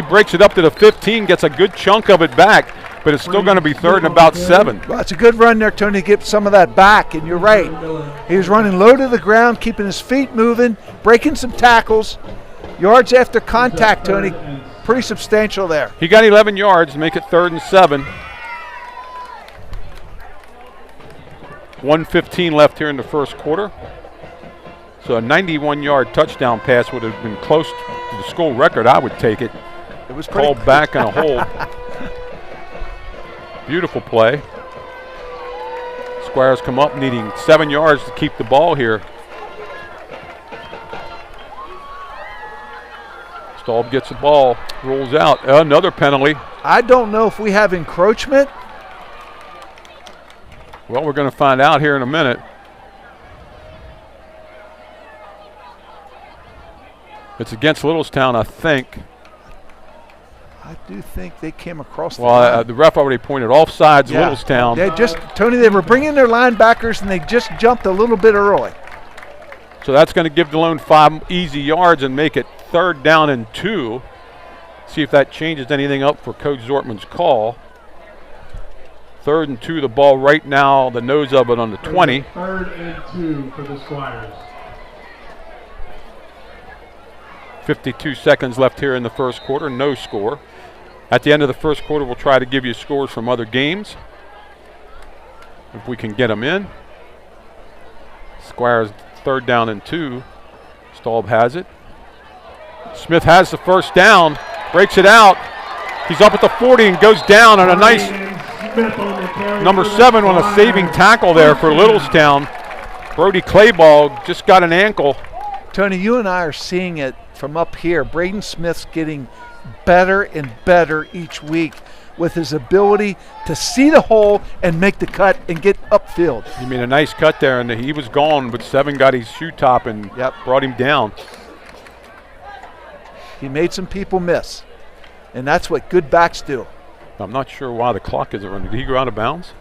breaks it up to the 15, gets a good chunk of it back, but it's still going to be 3rd and about 7. Well, it's a good run there, Tony, to get some of that back, and you're right. He was running low to the ground, keeping his feet moving, breaking some tackles. Yards after contact, Tony, pretty substantial there. He got 11 yards to make it 3rd and 7. 1:15 left here in the first quarter. So a 91-yard touchdown pass would have been close to the school record. I would take it. It was called back and a hold. Beautiful play. Squires come up needing 7 yards to keep the ball here. Staub gets the ball, rolls out. Another penalty. I don't know if we have encroachment. Well, we're going to find out here in a minute. It's against Littlestown, I think. I do think they came across the line. Well, the ref already pointed offsides, Yeah. Littlestown. They were bringing their linebackers, and they just jumped a little bit early. So that's going to give Delone 5 easy yards and make it 3rd down and 2. See if that changes anything up for Coach Zortman's call. 3rd and 2, the ball right now, the nose of it on the 20. 3rd and 2 for the Squires. 52 seconds left here in the first quarter, no score. At the end of the first quarter, we'll try to give you scores from other games, if we can get them in. Squires 3rd down and 2. Staub has it. Smith has the first down, breaks it out. He's up at the 40 and goes down on a nice number 7 on a saving tackle there for Littlestown. Brody Clayball just got an ankle. Tony, you and I are seeing it from up here. Braden Smith's getting better and better each week with his ability to see the hole and make the cut and get upfield. He made a nice cut there, and he was gone, but 7 got his shoe top and brought him down. He made some people miss, and that's what good backs do. I'm not sure why the clock isn't running. Did he go out of bounds?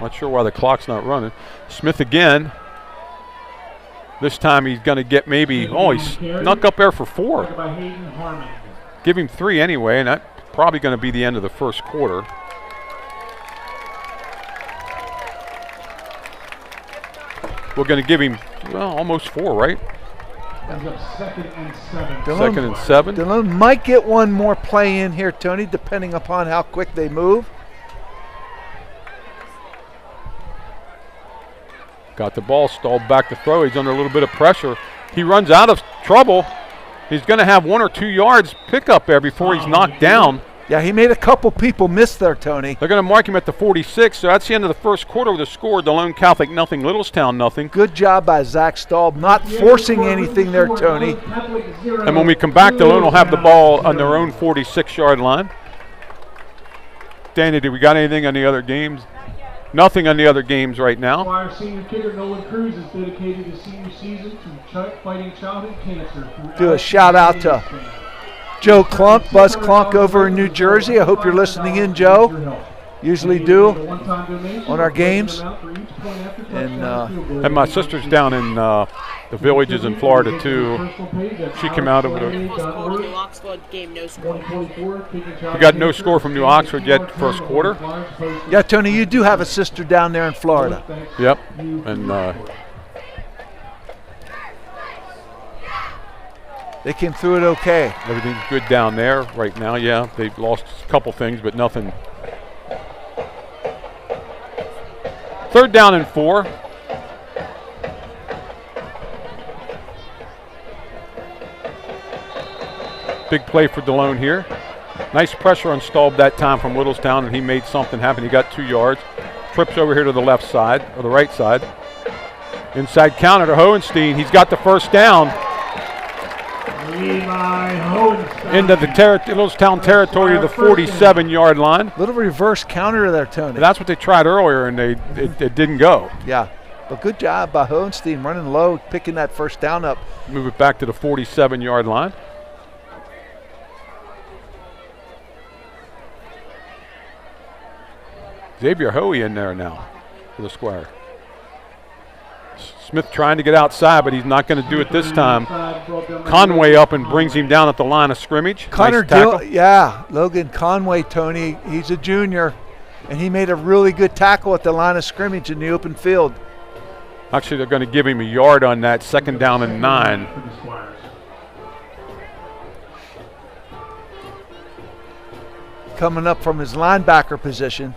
Not sure why the clock's not running. Smith again. This time he's going to get maybe, he's snuck up there for 4. Give him 3 anyway, and that's probably going to be the end of the first quarter. We're going to give him, almost 4, right? Second and 7. Second and 7. Delone might get one more play in here, Tony, depending upon how quick they move. Got the ball, stalled back to throw. He's under a little bit of pressure. He runs out of trouble. He's going to have 1 or 2 yards pickup there before he's knocked down. Yeah, he made a couple people miss there, Tony. They're going to mark him at the 46, so that's the end of the first quarter with a score. Delone Catholic nothing, Littlestown nothing. Good job by Zach Staub, not forcing anything there, Tony. And when we come back, Delone will have the ball on their own 46-yard line. Danny, did we got anything on the other games? Nothing on the other games right now. Squire senior kicker Nolan Cruz is dedicated his senior season to fighting childhood cancer. Do a shout out to Joe Clunk, Buzz Clunk over in New Jersey. I hope you're listening in, Joe. Usually do on our games. And my sister's down in the Villages in Florida too. She came out over there. We got no score from New Oxford yet first quarter. Yeah, Tony, you do have a sister down there in Florida. Yep, and they came through it okay. Everything's good down there right now. Yeah, they've lost a couple things, but nothing. 3rd down and 4. Big play for Delone here. Nice pressure on Staub that time from Littlestown, and he made something happen. He got 2 yards. Trips over here to the left side, or the right side. Inside counter to Hohenstein. He's got the first down. Into the Littlestown territory to the 47-yard line. Little reverse counter there, Tony. That's what they tried earlier, and it didn't go. Yeah, but good job by Hohenstein running low, picking that first down up. Move it back to the 47-yard line. Xavier Hoey in there now for the Squire. Smith trying to get outside, but he's not going to do it this time. Conway up and brings him down at the line of scrimmage. Connor Nice Logan Conway, Tony, he's a junior, and he made a really good tackle at the line of scrimmage in the open field. Actually, they're going to give him a yard on that, 2nd down and 9. Coming up from his linebacker position.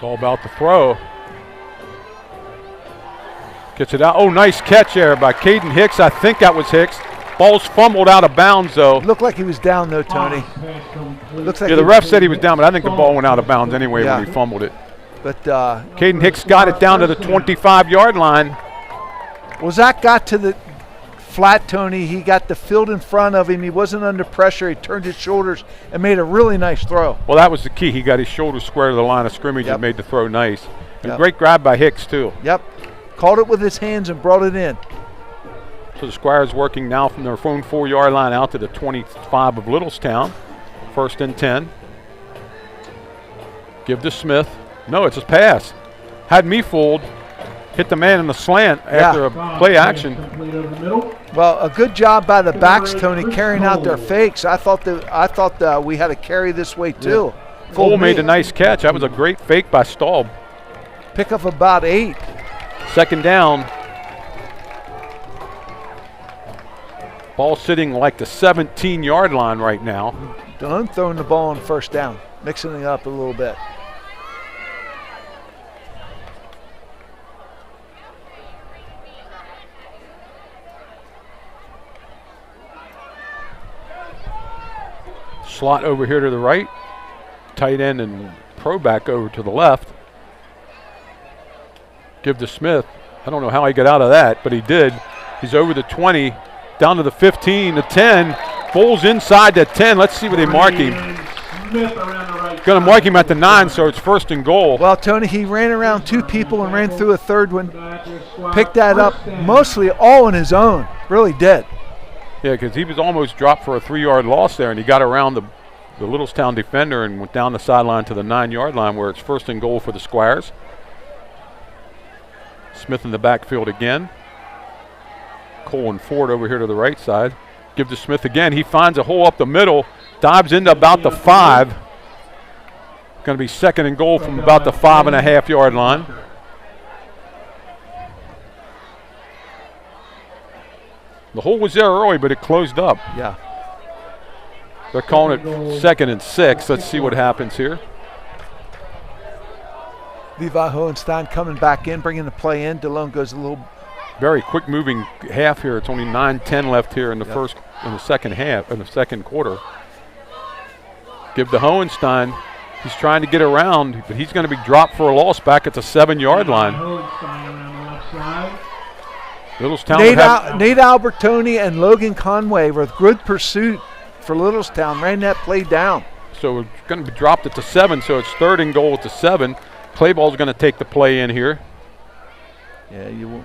All about to throw. Gets it out. Oh, nice catch there by Caden Hicks. I think that was Hicks. Ball's fumbled out of bounds, though. Looked like he was down, though, Tony. Looks like yeah, the ref said he was down, but I think the ball went out of bounds anyway when he fumbled it. But Caden Hicks got it down to the 25-yard line. Well, Zach got to the flat, Tony. He got the field in front of him. He wasn't under pressure. He turned his shoulders and made a really nice throw. Well, that was the key. He got his shoulders square to the line of scrimmage and made the throw nice. And great grab by Hicks, too. Yep. Called it with his hands and brought it in. So the Squires working now from their own 4-yard line out to the 25 of Littlestown. 1st and 10. Give to Smith. No, it's a pass. Had me fooled. Hit the man in the slant after a play action. Well, a good job by the backs, Tony, carrying out their fakes. I thought we had to carry this way too. Cole made a nice catch. That was a great fake by Staub. Pick up about 8. 2nd down. Ball sitting like the 17-yard line right now. Delone throwing the ball on 1st down, mixing it up a little bit. Slot over here to the right. Tight end and pro back over to the left. Give to Smith. I don't know how he got out of that, but he did. He's over the 20, down to the 15, the 10. Bowles inside the 10. Let's see where they mark him. Going to mark him at the 9, so it's 1st and goal. Well, Tony, he ran around 2 people and ran through a 3rd one. Picked that up mostly all on his own. Really did. Yeah, because he was almost dropped for a 3-yard loss there, and he got around the Littlestown defender and went down the sideline to the 9-yard line where it's 1st and goal for the Squires. Smith in the backfield again. Cole and Ford over here to the right side. Give to Smith again. He finds a hole up the middle, dives into about the 5. Going to be 2nd and goal from about the 5.5-yard line. The hole was there early, but it closed up. Yeah. They're calling it 2nd and 6. Let's see what happens here. Levi Hohenstein coming back in, bringing the play in. Delone goes a little. Very quick moving half here. It's only 9:10 left here in the second quarter. Give to Hohenstein. He's trying to get around, but he's going to be dropped for a loss back at the 7-yard line. Littlestown Nate Albertoni and Logan Conway with good pursuit for Littlestown, ran that play down. So it's going to be dropped at the 7, so it's 3rd and goal at the 7. Clayball's going to take the play in here. Yeah, you will.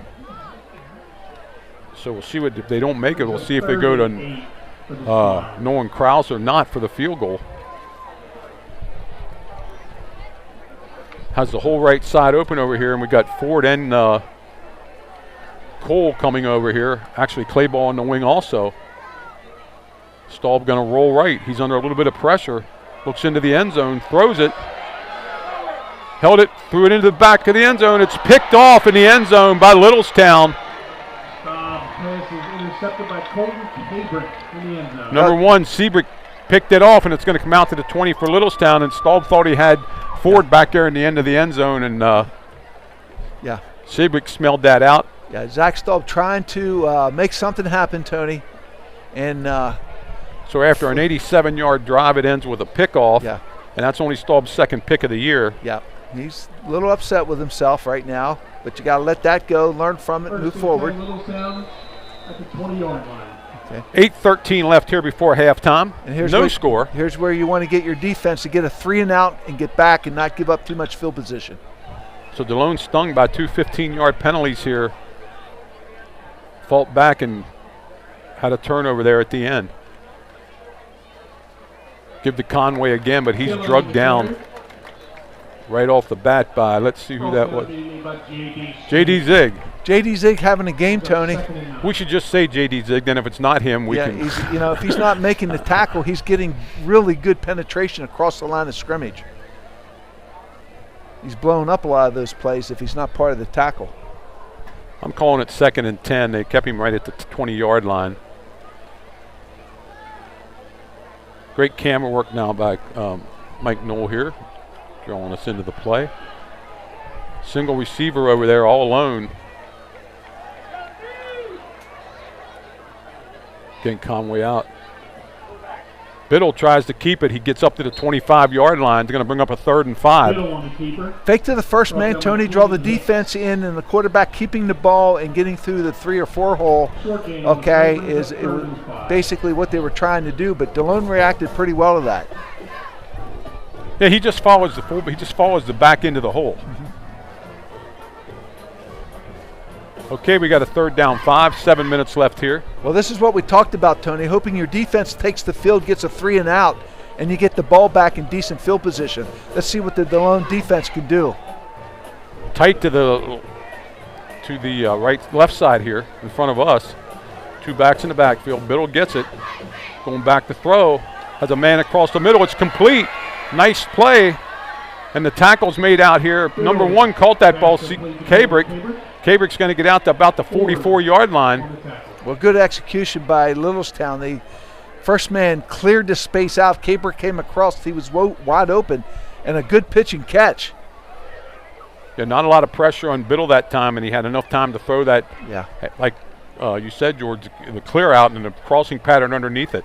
So we'll see what, if they don't make it, we'll see if they go to Nolan Krause or not for the field goal. Has the whole right side open over here, and we got Ford and Cole coming over here. Actually, Clayball on the wing also. Staub going to roll right. He's under a little bit of pressure. Looks into the end zone, throws it. Held it, threw it into the back of the end zone. It's picked off in the end zone by Littlestown. Pass is intercepted by Colton Seabrick in the end zone. Number 1, Seabrick picked it off, and it's going to come out to the 20 for Littlestown. And Staub thought he had Ford back there in the end of the end zone, and Seabrick smelled that out. Yeah, Zach Staub trying to make something happen, Tony. And so after an 87-yard drive, it ends with a pickoff. Yeah. And that's only Staub's 2nd pick of the year. Yeah. He's a little upset with himself right now, but you got to let that go, learn from it, move forward. At the 20-yard line. Okay. 8:13 left here before halftime. And here's no score. Here's where you want to get your defense to get a 3 and out and get back and not give up too much field position. So Delone stung by 2 15-yard penalties here. Fought back and had a turnover there at the end. Give to Conway again, but he's drugged down right off the bat by, let's see who that was. J.D. Zig. J.D. Zig having a game, Tony. We should just say J.D. Zig, then if it's not him, we can. He's, if he's not making the tackle, he's getting really good penetration across the line of scrimmage. He's blown up a lot of those plays if he's not part of the tackle. I'm calling it 2nd and 10. They kept him right at the 20-yard line. Great camera work now by Mike Knoll here, drawing us into the play. Single receiver over there all alone. Getting Conway out. Biddle tries to keep it. He gets up to the 25-yard line. They're going to bring up a 3rd and 5. Biddle on the keeper. Fake to the first man, Tony, draw the defense in, and the quarterback keeping the ball and getting through the 3 or 4 hole, okay, is basically what they were trying to do, but Delone reacted pretty well to that. Yeah, he just follows the full, he just follows the back end of the hole. Okay, we got a 3rd down 5, 7 minutes left here. Well, this is what we talked about, Tony, hoping your defense takes the field, gets a 3 and out, and you get the ball back in decent field position. Let's see what the Delone defense can do. Tight to the left side here in front of us. 2 backs in the backfield. Biddle gets it. Going back to throw. Has a man across the middle. It's complete. Nice play. And the tackle's made out here. Number 1 caught that ball. Cabrick. Cabrick's going to get out to about the 44-yard line. Well, good execution by Littlestown. The first man cleared the space out. Cabrick came across. He was wide open. And a good pitch and catch. Yeah, not a lot of pressure on Biddle that time, and he had enough time to throw that, yeah, like you said, George, the clear out and the crossing pattern underneath it.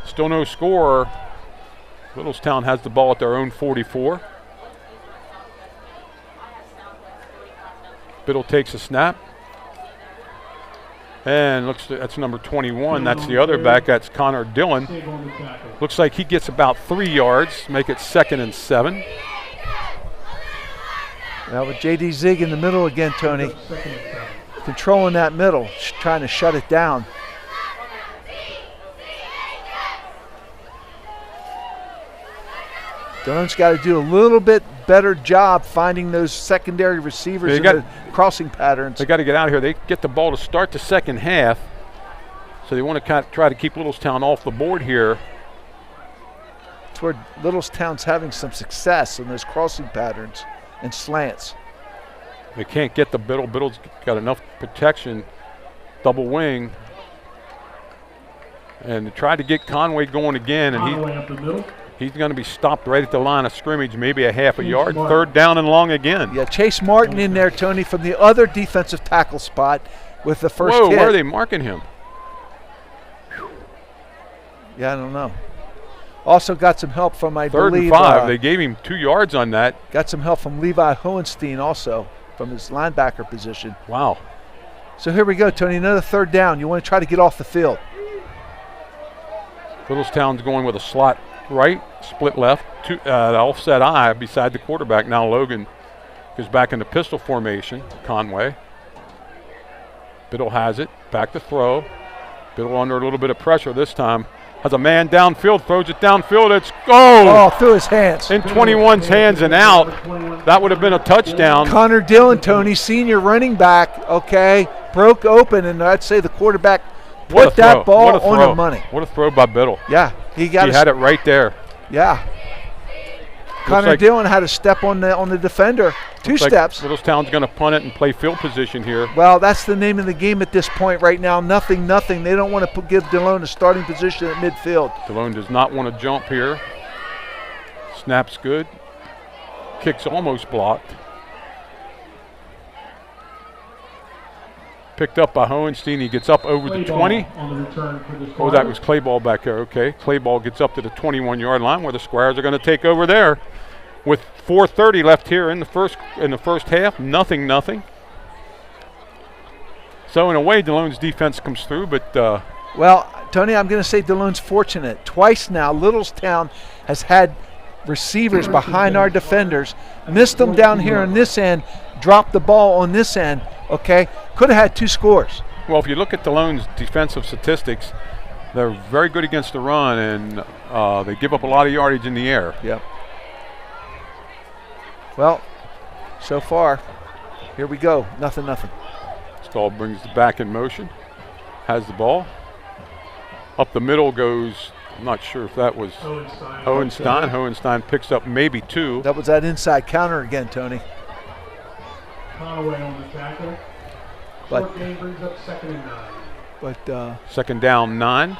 Still no score. Littlestown has the ball at their own 44. Biddle takes a snap. And that's number 21. That's the other back. That's Connor Dillon. Looks like he gets about 3 yards. Make it 2nd and 7. Now with J.D. Zig in the middle again, Tony. Controlling that middle, trying to shut it down. Dillon's got to do a little bit better job finding those secondary receivers in the crossing patterns. They got to get out of here. They get the ball to start the second half. So they want to kind of try to keep Littlestown off the board here. It's where Littlestown's having some success in those crossing patterns and slants. They can't get the Biddle. Biddle's got enough protection. Double wing. And they tried to get Conway going again. And Conway up the middle. He's going to be stopped right at the line of scrimmage, maybe a half a yard. 3rd down and long again. Yeah, Chase Martin in there, Tony, from the other defensive tackle spot with the first hit. Where are they marking him? Yeah, I don't know. Also got some help from, I 3rd believe. and 5. They gave him 2 yards on that. Got some help from Levi Hohenstein also from his linebacker position. Wow. So here we go, Tony, another 3rd down. You want to try to get off the field. Littlestown's going with a slot right, split left, the offset eye beside the quarterback. Now Logan goes back into pistol formation. Conway. Biddle has it. Back to throw. Biddle under a little bit of pressure this time. Has a man downfield, throws it downfield. It's through his hands. In 21's hands and out. That would have been a touchdown. Connor Dillon, Tony, senior running back, okay, broke open, and I'd say the quarterback put that ball on the money. What a throw by Biddle. Yeah, he had it right there. Yeah. Connor Dillon had a step on the defender. 2 steps. Littlestown's going to punt it and play field position here. Well, that's the name of the game at this point right now. Nothing. They don't want to give Delone a starting position at midfield. Delone does not want to jump here. Snap's good. Kick's almost blocked. Picked up by Hohenstein. He gets up over the 20. That was Clayball back there. Okay. Clayball gets up to the 21-yard line where the Squires are going to take over there. With 4:30 left here in the first half, nothing. So in a way, Delone's defense comes through, but well, Tony, I'm going to say Delone's fortunate. Twice now, Littlestown has had receivers behind our defenders, missed them down here on this end, dropped the ball on this end. Okay, could have had 2 scores. Well, if you look at Delone's defensive statistics, they're very good against the run, and they give up a lot of yardage in the air. Yep. Well, so far, here we go. Nothing. Stahl brings the back in motion, has the ball. Up the middle goes, I'm not sure if that was Hohenstein. Hohenstein picks up maybe 2. That was that inside counter again, Tony. Conway on the tackle. Short game brings up 2nd and 9. But 2nd down 9.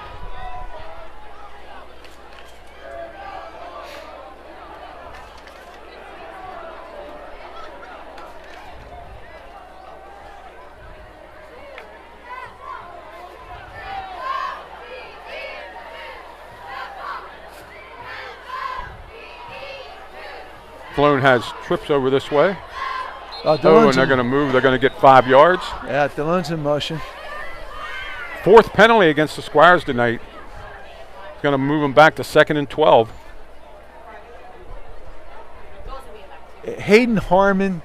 Delone has trips over this way. And they're going to move. They're going to get 5 yards. Yeah, Delone's in motion. 4th penalty against the Squires tonight. It's going to move them back to 2nd and 12. Hayden Harmon,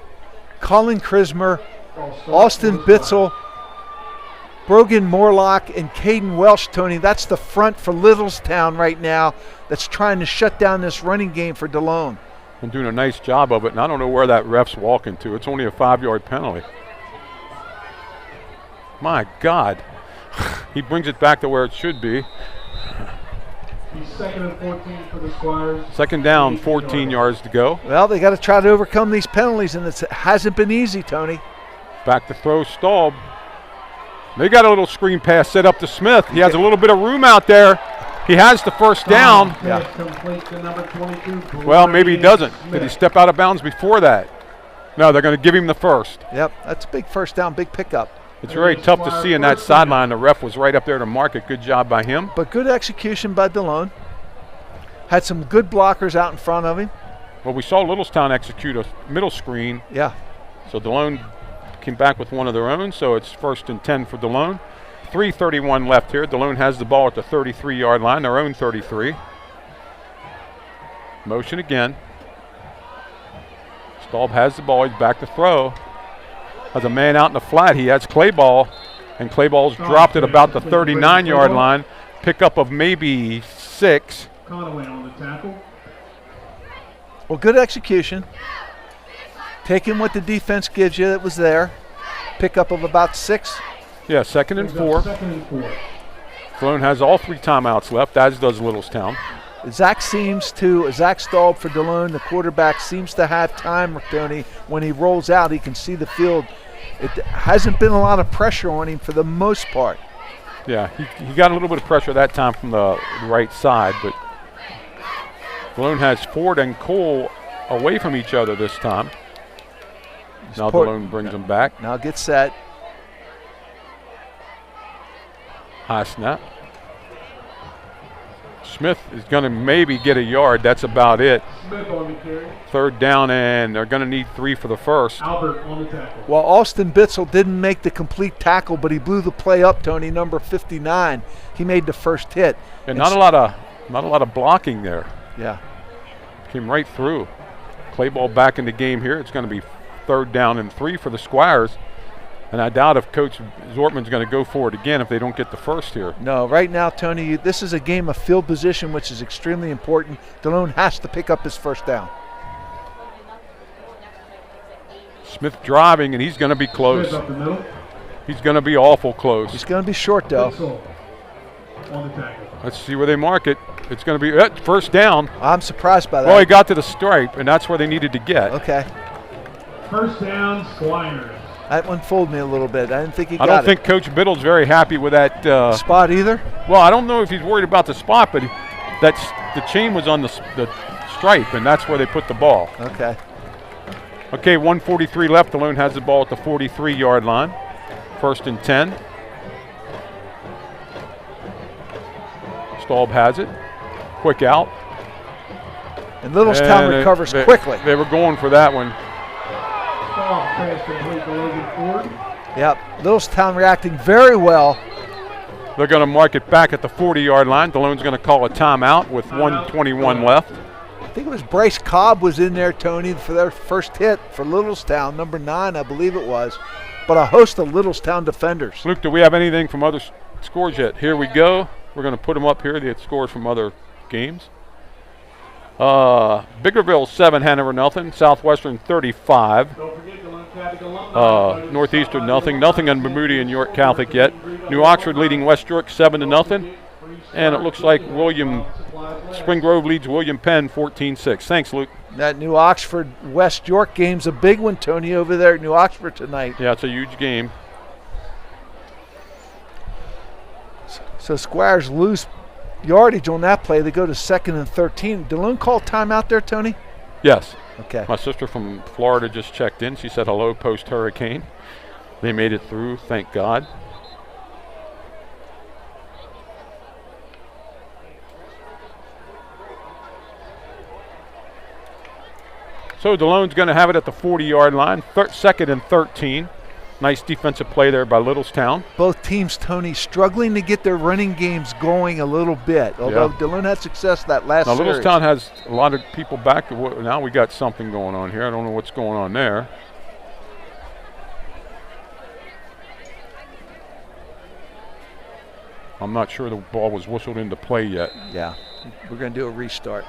Colin Krismer, Austin Bitzel, Brogan Morlock, and Caden Welsh, Tony. That's the front for Littlestown right now that's trying to shut down this running game for Delone. And doing a nice job of it, and I don't know where that ref's walking to. It's only a 5-yard penalty. My God. He brings it back to where it should be. He's 2nd and 14 for the Squires. 2nd down, 14 yards to go. Well, they got to try to overcome these penalties, and it hasn't been easy, Tony. Back to throw, Staub. They got a little screen pass set up to Smith. He has a little bit of room out there. He has the first down. Well, maybe he doesn't. Did he step out of bounds before that? No, they're going to give him the first. Yep, that's a big first down, big pickup. It's very tough to see in that sideline. The ref was right up there to mark it. Good job by him. But good execution by Delone. Had some good blockers out in front of him. Well, we saw Littlestown execute a middle screen. Yeah. So Delone came back with one of their own, so it's 1st and 10 for Delone. 3:31 left here. Delone has the ball at the 33-yard line, their own 33. Motion again. Staub has the ball. He's back to throw. Has a man out in the flat. He has Clayball, and Clayball's dropped at about the 39-yard line. Pickup of maybe 6. Conaway on the tackle. Well, good execution. Taking what the defense gives you that was there. Pickup of about 6. Yeah, 2nd and 4. Delone has all 3 timeouts left, as does Littlestown. Zach Staub for Delone, the quarterback, seems to have time, Tony. When he rolls out, he can see the field. It hasn't been a lot of pressure on him for the most part. Yeah, he got a little bit of pressure that time from the right side, but Delone has Ford and Cole away from each other this time. Now Delone brings them back. Now get set. High snap. Smith is going to maybe get a yard. That's about it. Smith on the carry. 3rd down, and they're going to need 3 for the first. Albert on the tackle. Well, Austin Bitzel didn't make the complete tackle, but he blew the play up, Tony, number 59. He made the first hit. And not a lot of blocking there. Yeah. Came right through. Clayball back in the game here. It's going to be 3rd down and 3 for the Squires. And I doubt if Coach Zortman's going to go for it again if they don't get the first here. No, right now, Tony, this is a game of field position, which is extremely important. Delone has to pick up his first down. Smith driving, and he's going to be close. Smith up the middle. He's going to be awful close. He's going to be short, though. On the tackle. Let's see where they mark it. It's going to be first down. I'm surprised by that. Well, he got to the stripe, and that's where they needed to get. Okay. First down, Squires. That one fooled me a little bit. I didn't think he got it. I don't think Coach Biddle's very happy with that spot either. Well, I don't know if he's worried about the spot, but the chain was on the stripe, and that's where they put the ball. Okay. Okay, 1:43 left. Delone has the ball at the 43-yard line. 1st and 10. Staub has it. Quick out. And Littlestown recovers quickly. They were going for that one. Yep, Littlestown reacting very well. They're going to mark it back at the 40-yard line. Delone's going to call a timeout with 1:21 left. I think it was Bryce Cobb was in there, Tony, for their first hit for Littlestown, number 9, I believe it was. But a host of Littlestown defenders. Luke, do we have anything from other scores yet? Here we go. We're going to put them up here. They had scores from other games. Biggerville 7, Hanover nothing. Southwestern 35. Northeastern nothing. Nothing on Bermuda and York Catholic yet. New Oxford leading West York 7-0. And it looks like Spring Grove leads William Penn 14-6. Thanks, Luke. That New Oxford West York game's a big one, Tony, over there at New Oxford tonight. Yeah, it's a huge game. So Squires lose yardage on that play. They go to 2nd and 13. Delone called timeout there, Tony? Yes. Okay. My sister from Florida just checked in. She said hello post-hurricane. They made it through, thank God. So Delone's going to have it at the 40-yard line, second and 13. Nice defensive play there by Littlestown. Both teams, Tony, struggling to get their running games going a little bit, although Delone had success that last series. Littlestown has a lot of people back. Now we got something going on here. I don't know what's going on there. I'm not sure the ball was whistled into play yet. Yeah, we're going to do a restart.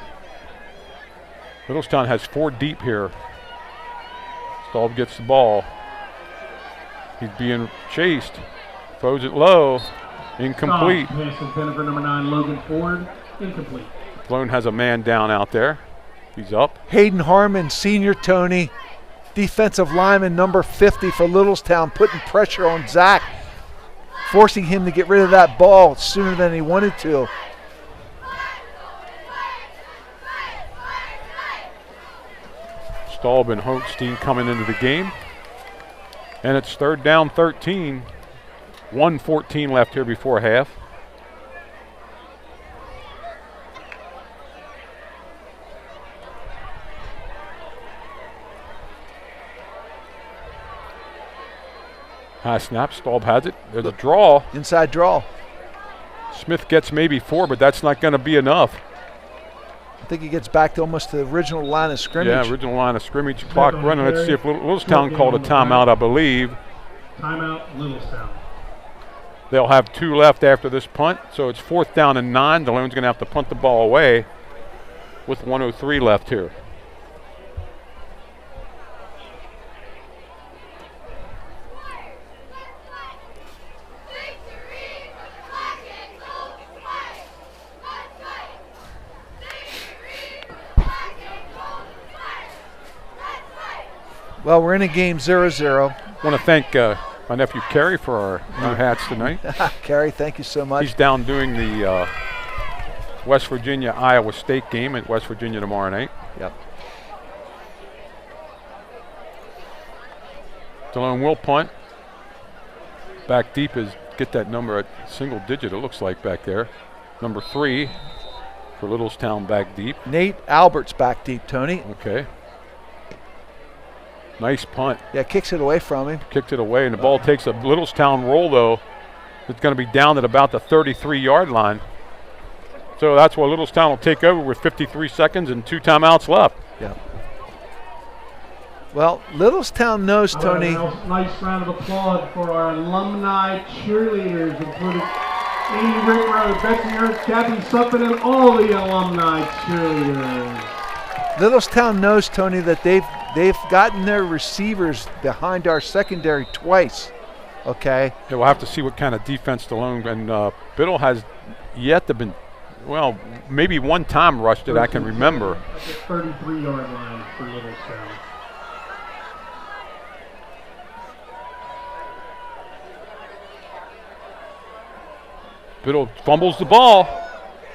Littlestown has 4 deep here. Staub gets the ball. He's being chased. Throws it low. Incomplete. Pass intended for number 9, Logan Ford. Incomplete. Delone has a man down out there. He's up. Hayden Harmon, senior, Tony. Defensive lineman number 50 for Littlestown, putting pressure on Zach, forcing him to get rid of that ball sooner than he wanted to. Staub and Holstein coming into the game. And it's third down 13. 1:14 left here before half. High snap, Staub has it. There's a draw. Inside draw. Smith gets maybe 4, but that's not going to be enough. I think he gets back to almost the original line of scrimmage. Yeah, original line of scrimmage. Clock running. Let's see if Littlestown called a timeout, I believe. Timeout, Littlestown. They'll have 2 left after this punt, so it's 4th down and 9. Delone's going to have to punt the ball away with 1:03 left here. Well, we're in a game 0-0. I want to thank my nephew Kerry for our new hats tonight. Kerry, thank you so much. He's down doing the West Virginia-Iowa State game at West Virginia tomorrow night. Yep. Delone will punt. Back deep is, get that number at single digit, it looks like back there. Number 3 for Littlestown back deep. Nate Albert's back deep, Tony. Okay. Nice punt. Yeah, kicks it away from him. Kicked it away, and the ball takes a Littlestown roll, though. It's going to be down at about the 33-yard line. So that's why Littlestown will take over with 53 seconds and 2 timeouts left. Yeah. Well, Littlestown knows, Tony. Nice round of applause for our alumni cheerleaders, including Amy Rickrow, Betsy Ernst, Kathy Suffin, and all the alumni cheerleaders. Littlestown knows, Tony, that they've gotten their receivers behind our secondary twice. Okay. Yeah, we'll have to see what kind of defense Delone and Biddle has yet to been. Well, maybe one time rushed that I can remember. At the 33-yard line for Littlestown. Biddle fumbles the ball,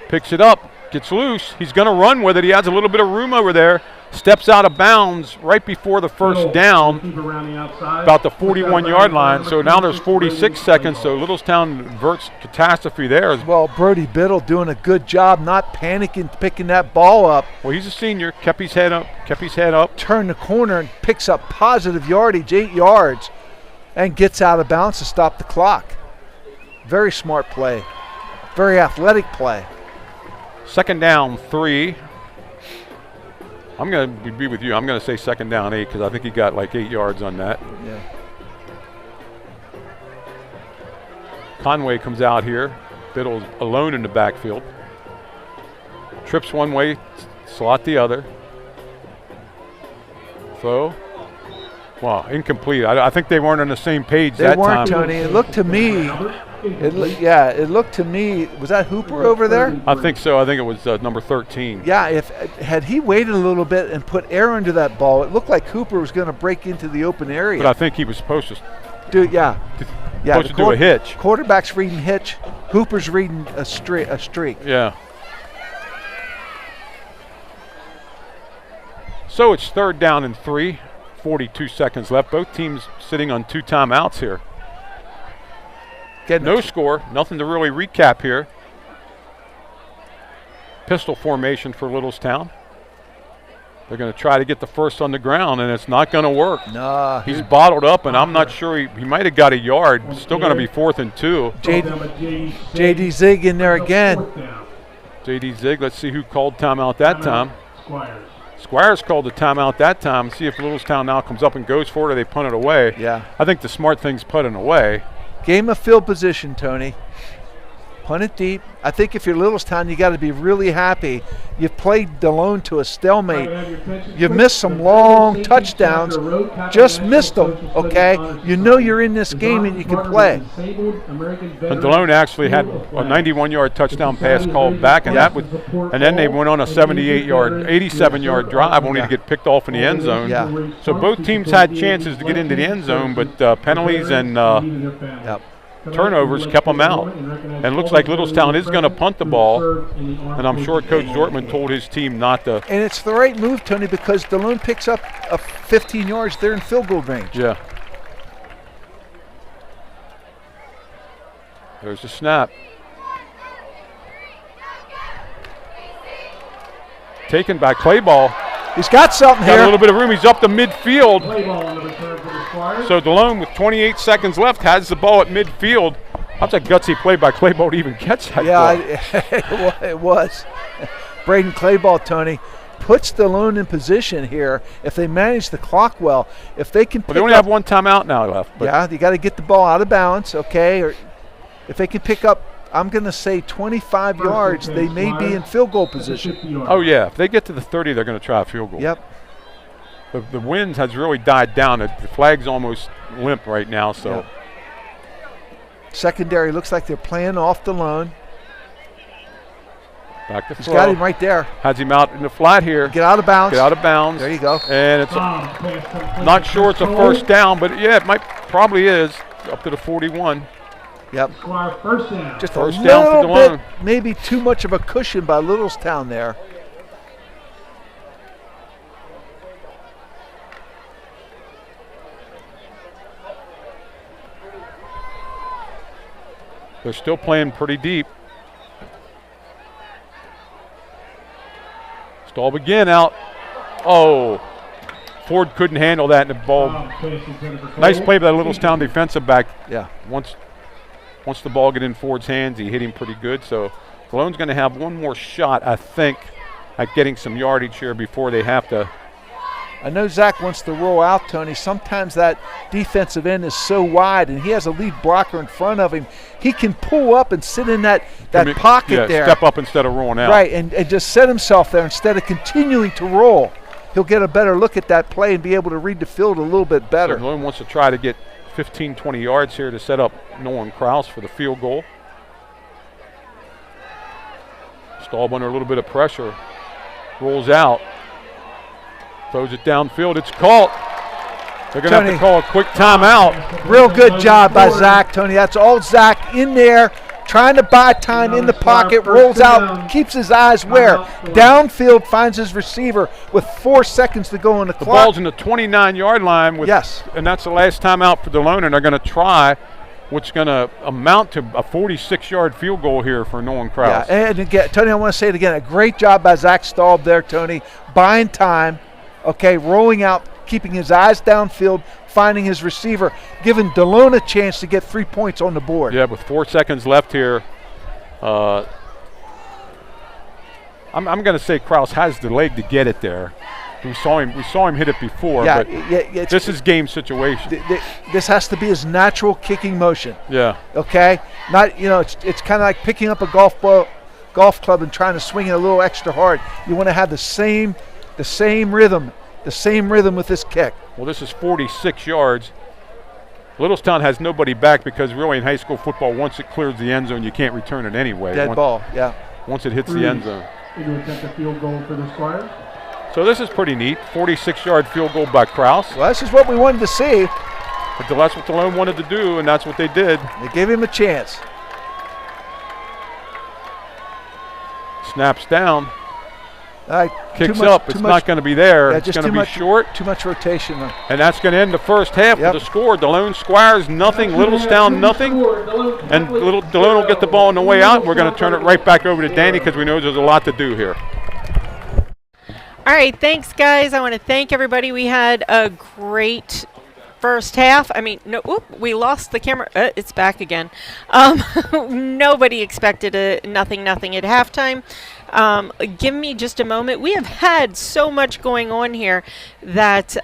picks it up, gets loose. He's going to run with it. He has a little bit of room over there. Steps out of bounds right before the first down, about the 41-yard line. So now there's 46 seconds, so Littlestown averts catastrophe there. Well, Brody Biddle doing a good job not panicking, picking that ball up. Well, he's a senior, kept his head up. Turned the corner and picks up positive yardage, 8 yards, and gets out of bounds to stop the clock. Very smart play, very athletic play. Second down, 3. I'm going to be with you. I'm going to say second down 8 because I think he got like 8 yards on that. Yeah. Conway comes out here. Biddle's alone in the backfield. Trips one way, slot the other. Throw. Wow, incomplete. I think they weren't on the same page that time. They weren't, Tony. It looked to me. It looked to me. Was that Hooper over there? I think so. I think it was number 13. Yeah. Had he waited a little bit and put air into that ball, it looked like Hooper was going to break into the open area. But I think he was supposed to. Do a hitch. Quarterback's reading hitch. Hooper's reading a streak. Yeah. So it's third down and 3. 42 seconds left. Both teams sitting on 2 timeouts here. No score. Nothing to really recap here. Pistol formation for Littlestown. They're going to try to get the first on the ground, and it's not going to work. No. He's bottled up, and I'm not sure he might have got a yard. Still going to be 4th and 2. J.D. Zig in there again. J.D. Zig, let's see who called timeout that time. Squires called the timeout that time. See if Littlestown now comes up and goes for it, or they punt it away. Yeah. I think the smart thing's putting away. Game of field position, Tony. Punt it deep. I think if you're Littlestown, you got to be really happy. You've played Delone to a stalemate. You've missed some long touchdowns. Just missed them, okay? You know you're in this game and you can play. And Delone actually had a 91-yard touchdown pass called back, and and then they went on a 87-yard drive, only to get picked off in the end zone. Yeah. So both teams had chances to get into the end zone, but penalties and turnovers kept them out. And it looks like Littlestown is going to punt the ball, and I'm sure Coach Zortman told his team not to. And it's the right move, Tony, because Delone picks up 15 yards there in field goal range. Yeah. There's the snap. Taken by Clayball. He's got something here. Got a little bit of room. He's up to midfield. So Delone, with 28 seconds left, has the ball at midfield. That's a gutsy play by Clayball to even catch that ball. It was. Braden Clayball, Tony, puts Delone in position here. If they manage the clock well, if they can. Well, they only have one timeout now left. But yeah, you got to get the ball out of bounds, okay? Or if they can pick up, I'm going to say 25 yards, they may be in field goal position. Oh, yeah. If they get to the 30, they're going to try a field goal. Yep. The wind has really died down. The flag's almost limp right now. So yep. Secondary looks like they're playing off Delone. Back to He's throw. got him right there. Has him out in the flat here. Get out of bounds. Get out of bounds. There you go. And it's not sure it's a first down, but yeah, it probably is up to the 41. Yep. First down. Just first a down little for Delone. bit, maybe too much of a cushion by Littlestown there. They're still playing pretty deep. Staub again out. Oh, Ford couldn't handle that, and the ball. Nice play by the Littlestown defensive back. Yeah. Once the ball get in Ford's hands, he hit him pretty good. So Dalone's going to have one more shot, I think, at getting some yardage here before they have to. I know Zach wants to roll out, Tony. Sometimes that defensive end is so wide, and he has a lead blocker in front of him. He can pull up and sit in that pocket there. Step up instead of rolling out. Right, and just set himself there instead of continuing to roll. He'll get a better look at that play and be able to read the field a little bit better. So Delone wants to try to get 15, 20 yards here to set up Nolan Krause for the field goal. Staub under a little bit of pressure. Rolls out. Throws it downfield. It's caught. They're going to have to call a quick timeout. Real good job by Zach, Tony. That's all Zach in there, trying to buy time in the pocket, rolls out, keeps his eyes where? Downfield, finds his receiver with 4 seconds to go on the clock. The ball's in the 29-yard line. Yes. And that's the last timeout for Delone, and they're going to try what's going to amount to a 46-yard field goal here for Nolan Krause. Yeah, and again, Tony, I want to say it again. A great job by Zach Staub there, Tony, buying time. Okay, rolling out, keeping his eyes downfield, finding his receiver, giving Delone a chance to get 3 points on the board. Yeah, with 4 seconds left here, I'm going to say Krause has the leg to get it there. We saw him hit it before, but this is game situation. This has to be his natural kicking motion. Yeah. Okay, not it's kind of like picking up a golf club and trying to swing it a little extra hard. You want to have the same rhythm with this kick. Well, this is 46 yards. Littlestown has nobody back because really in high school football, once it clears the end zone, you can't return it anyway. Dead ball, yeah. Once it hits the end zone. You're going to attempt a field goal for the Squires? So this is pretty neat. 46-yard field goal by Krause. Well, this is what we wanted to see. But that's what Delone wanted to do, and that's what they did. They gave him a chance. Snaps down. Kicks much, up. It's not going to be there. Yeah, it's going to be short. Too much rotation. And that's going to end the first half with the score. Delone Squires nothing, Littlestown nothing. And Delone will get the ball on the way out. We're going to turn it right back over to Danny because we know there's a lot to do here. All right, thanks, guys. I want to thank everybody. We had a great first half. I mean, we lost the camera. It's back again. Nobody expected nothing at halftime. Give me just a moment. We have had so much going on here that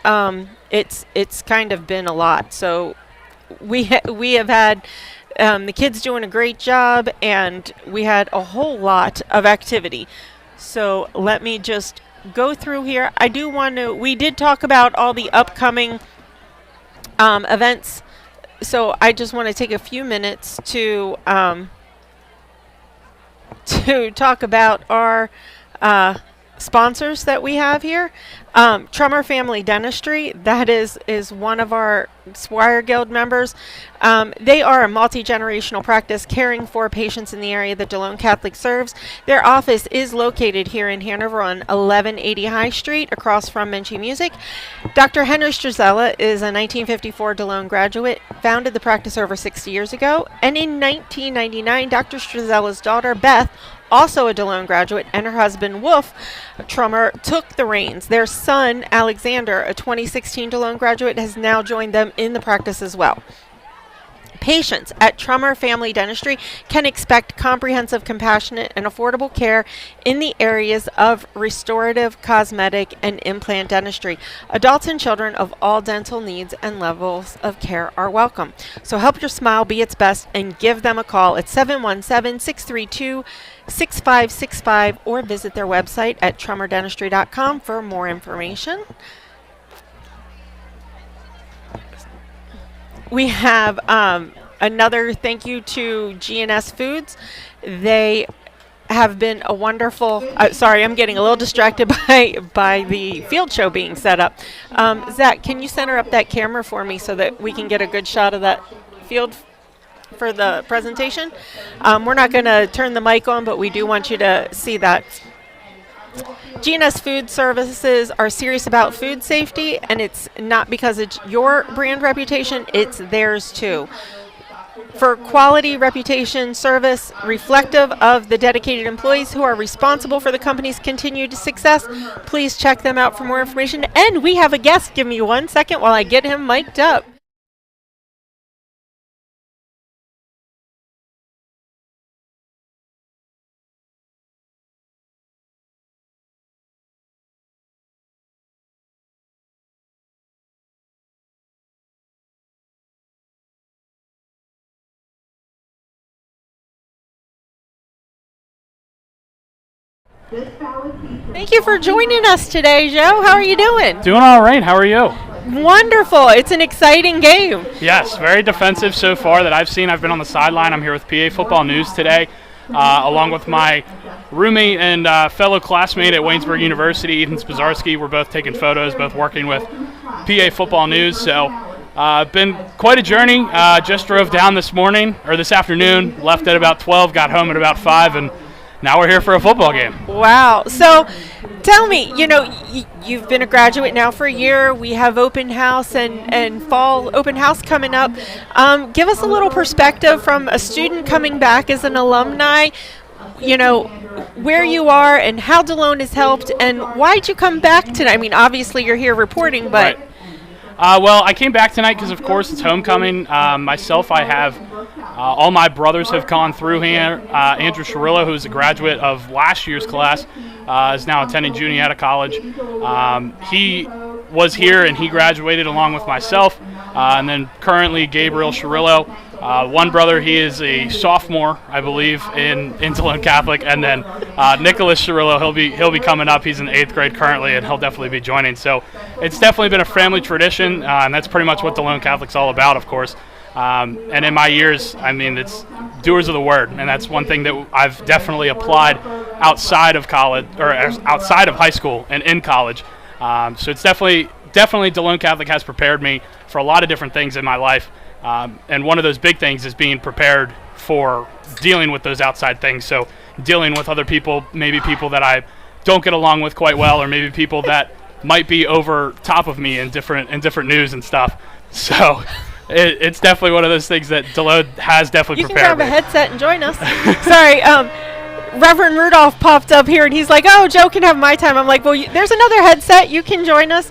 it's kind of been a lot. So we have had the kids doing a great job, and we had a whole lot of activity. So let me just go through here. We did talk about all the upcoming events, so I just want to take a few minutes to talk about our sponsors that we have here. Trummer Family Dentistry, that is one of our Squire Guild members. They are a multi-generational practice caring for patients in the area that Delone Catholic serves. Their office is located here in Hanover on 1180 High Street, across from Menchie Music. Dr. Henry Strazella is a 1954 Delone graduate, founded the practice over 60 years ago, and in 1999, Dr. Strazella's daughter, Beth, also a Delone graduate, and her husband, Wolf Trummer, took the reins. Their son, Alexander, a 2016 Delone graduate, has now joined them in the practice as well. Patients at Trummer Family Dentistry can expect comprehensive, compassionate, and affordable care in the areas of restorative, cosmetic, and implant dentistry. Adults and children of all dental needs and levels of care are welcome. So help your smile be its best and give them a call at 717-632-6565 or visit their website at trummerdentistry.com for more information. We have another thank you to G&S Foods. They have been a wonderful, sorry, I'm getting a little distracted by the field show being set up. Zach, can you center up that camera for me so that we can get a good shot of that field for the presentation? We're not going to turn the mic on, but we do want you to see that. G&S Food Services are serious about food safety, and it's not because it's your brand reputation, it's theirs too. For quality, reputation, service, reflective of the dedicated employees who are responsible for the company's continued success, please check them out for more information. And we have a guest. Give me 1 second while I get him mic'd up. Thank you for joining us today, Joe. How are you doing? Doing all right. How are you? Wonderful. It's an exciting game. Yes, very defensive so far that I've seen. I've been on the sideline. I'm here with PA Football News today, along with my roommate and fellow classmate at Waynesburg University, Ethan Spazarski. We're both taking photos, both working with PA Football News. So been quite a journey. Just drove down this afternoon, left at about 12, got home at about 5, and now we're here for a football game. Wow. So tell me, you've been a graduate now for a year. We have open house and fall open house coming up. Give us a little perspective from a student coming back as an alumni, where you are and how Delone has helped, and why'd you come back tonight? I mean, obviously you're here reporting, but... Right. Well, I came back tonight because, of course, it's homecoming. Myself, I have all my brothers have gone through here. Andrew Cirillo, who's a graduate of last year's class, is now attending Juniata College. He was here and he graduated along with myself. And then currently Gabriel Cirillo. One brother, he is a sophomore, I believe, in Delone Catholic, and then Nicholas Cirillo, he'll be coming up. He's in 8th grade currently, and he'll definitely be joining. So it's definitely been a family tradition, and that's pretty much what Delone Catholic's all about, of course. And in my years, I mean, it's doers of the word, and that's one thing that I've definitely applied outside of college or outside of high school and in college. So it's definitely Delone Catholic has prepared me for a lot of different things in my life. And one of those big things is being prepared for dealing with those outside things. So dealing with other people, maybe people that I don't get along with quite well, or maybe people that might be over top of me in different news and stuff. So it's definitely one of those things that Delone has definitely prepared me. You can grab a headset and join us. Sorry. Reverend Rudolph popped up here, and he's like, "Oh, Joe can have my time." I'm like, "Well, there's another headset. You can join us."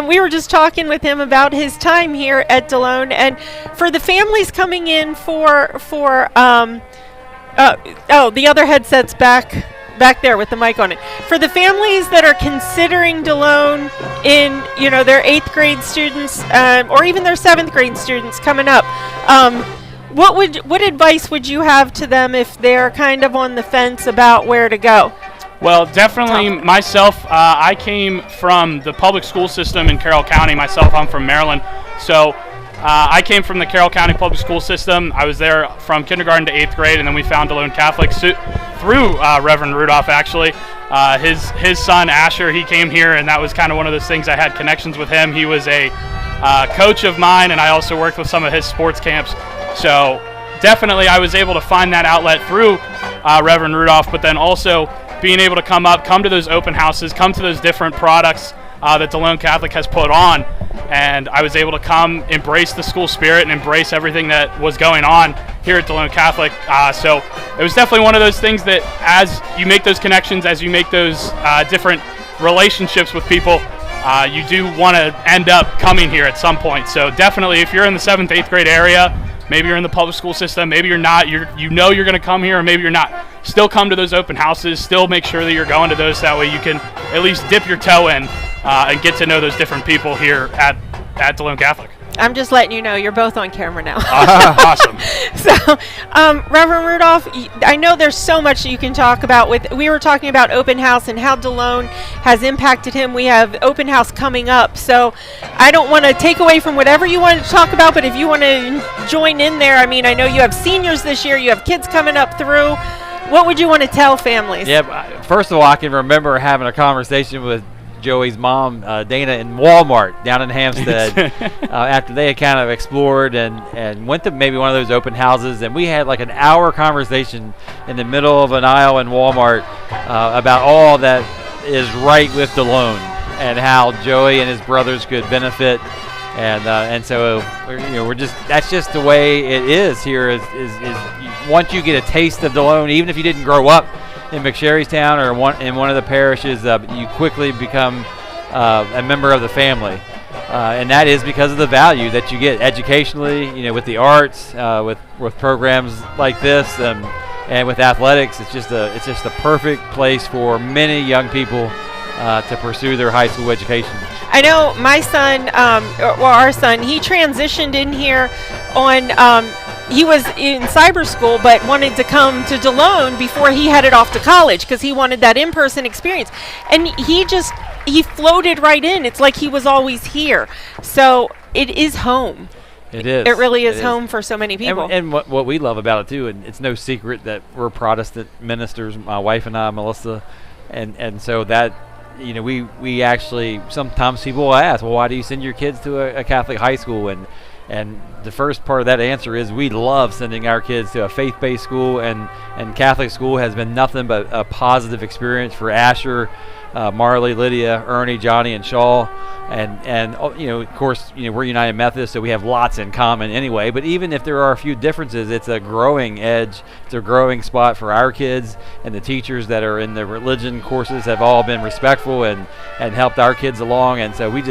We were just talking with him about his time here at Delone, and for the families coming in for the other headset's back there with the mic on it. For the families that are considering Delone in, their 8th grade students, or even their 7th grade students coming up, what advice would you have to them if they're kind of on the fence about where to go? Well, definitely myself, I came from the public school system in Carroll County. Myself, I'm from Maryland. So I came from the Carroll County public school system. I was there from kindergarten to 8th grade, and then we found Delone Catholic through Reverend Rudolph, actually. His son, Asher, he came here, and that was kind of one of those things. I had connections with him. He was a coach of mine, and I also worked with some of his sports camps. So definitely I was able to find that outlet through Reverend Rudolph, but then also being able to come to those open houses, come to those different products that Delone Catholic has put on, and I was able to come embrace the school spirit and embrace everything that was going on here at Delone Catholic. So it was definitely one of those things that as you make those connections, as you make those different relationships with people, you do want to end up coming here at some point. So definitely if you're in the 7th, 8th grade area, maybe you're in the public school system, maybe you're not, you're going to come here, or maybe you're not, still come to those open houses, still make sure that you're going to those, that way you can at least dip your toe in and get to know those different people here at Delone Catholic. I'm just letting you know you're both on camera now. Awesome. So, Reverend Rudolph, I know there's so much you can talk about. We were talking about open house and how Delone has impacted him. We have open house coming up, so I don't want to take away from whatever you want to talk about, but if you want to join in there, I mean, I know you have seniors this year, you have kids coming up through. What would you want to tell families? Yeah, first of all, I can remember having a conversation with Joey's mom, Dana, in Walmart down in Hampstead after they had kind of explored and went to maybe one of those open houses, and we had like an hour conversation in the middle of an aisle in Walmart about all that is right with Delone and how Joey and his brothers could benefit, and so that's just the way it is here. Is once you get a taste of Delone, even if you didn't grow up in McSherrystown or in one of the parishes, you quickly become a member of the family, and that is because of the value that you get educationally, with the arts, with programs like this, and with athletics. It's just a perfect place for many young people to pursue their high school education. I know my son, our son, he transitioned in here on. He was in cyber school, but wanted to come to Delone before he headed off to college because he wanted that in-person experience. And he floated right in. It's like he was always here. So it is home. It is. It really is home for so many people. And what we love about it, too, and it's no secret that we're Protestant ministers, my wife and I, Melissa, and so that, we actually, sometimes people will ask, well, why do you send your kids to a Catholic high school? And the first part of that answer is we love sending our kids to a faith-based school, and Catholic school has been nothing but a positive experience for Asher, Marley, Lydia, Ernie, Johnny, and Shaw. And of course, we're United Methodist, so we have lots in common anyway. But even if there are a few differences, it's a growing edge. It's a growing spot for our kids, and the teachers that are in the religion courses have all been respectful and helped our kids along. And so we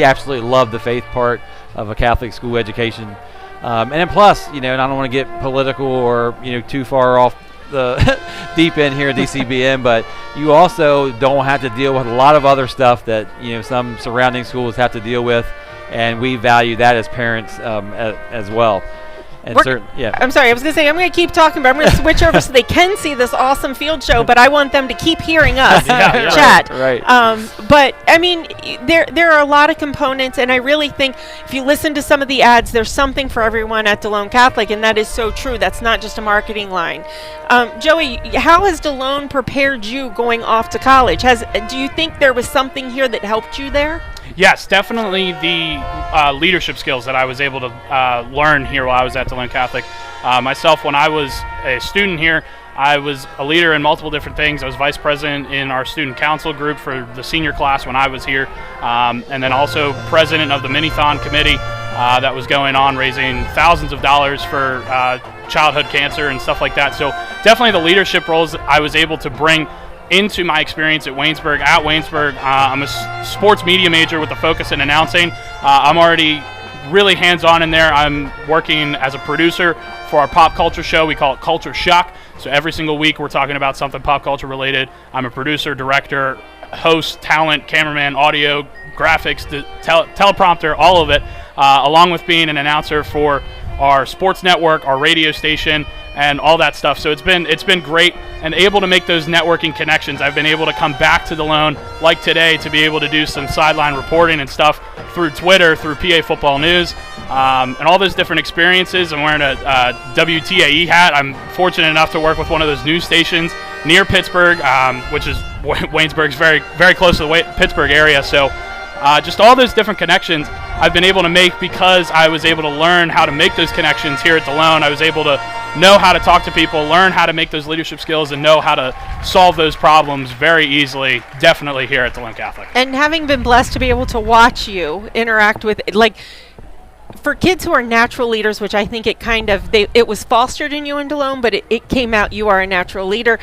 absolutely love the faith part of a Catholic school education. And then plus, and I don't want to get political or, too far off the deep end here at DCBM, but you also don't have to deal with a lot of other stuff that, some surrounding schools have to deal with, and we value that as parents as well. And I'm sorry, I was going to say, I'm going to keep talking, but I'm going to switch over so they can see this awesome field show, but I want them to keep hearing us chat. Right. But, I mean, there are a lot of components, and I really think if you listen to some of the ads, there's something for everyone at Delone Catholic, and that is so true. That's not just a marketing line. Joey, how has Delone prepared you going off to college? Do you think there was something here that helped you there? Yes, definitely the leadership skills that I was able to learn here while I was at Delone Catholic. Myself, when I was a student here, I was a leader in multiple different things. I was vice president in our student council group for the senior class when I was here, and then also president of the Minithon committee that was going on, raising thousands of dollars for childhood cancer and stuff like that. So definitely the leadership roles I was able to bring into my experience at Waynesburg. I'm a sports media major with a focus in announcing. I'm already really hands-on in there. I'm working as a producer for our pop culture show. We call it Culture Shock. So every single week we're talking about something pop culture related. I'm a producer, director, host, talent, cameraman, audio, graphics, teleprompter, all of it, along with being an announcer for our sports network, our radio station, and all that stuff. So it's been great and able to make those networking connections. I've been able to come back to Delone like today to be able to do some sideline reporting and stuff through Twitter, through PA Football News, and all those different experiences. I'm wearing a WTAE hat. I'm fortunate enough to work with one of those news stations near Pittsburgh, which is Waynesburg's very, very close to the Pittsburgh area. So just all those different connections I've been able to make because I was able to learn how to make those connections here at Delone. I was able to know how to talk to people, learn how to make those leadership skills, and know how to solve those problems very easily, definitely here at Delone Catholic. And having been blessed to be able to watch you interact with, like, for kids who are natural leaders, which I think it was fostered in you in Delone, but it came out, you are a natural leader.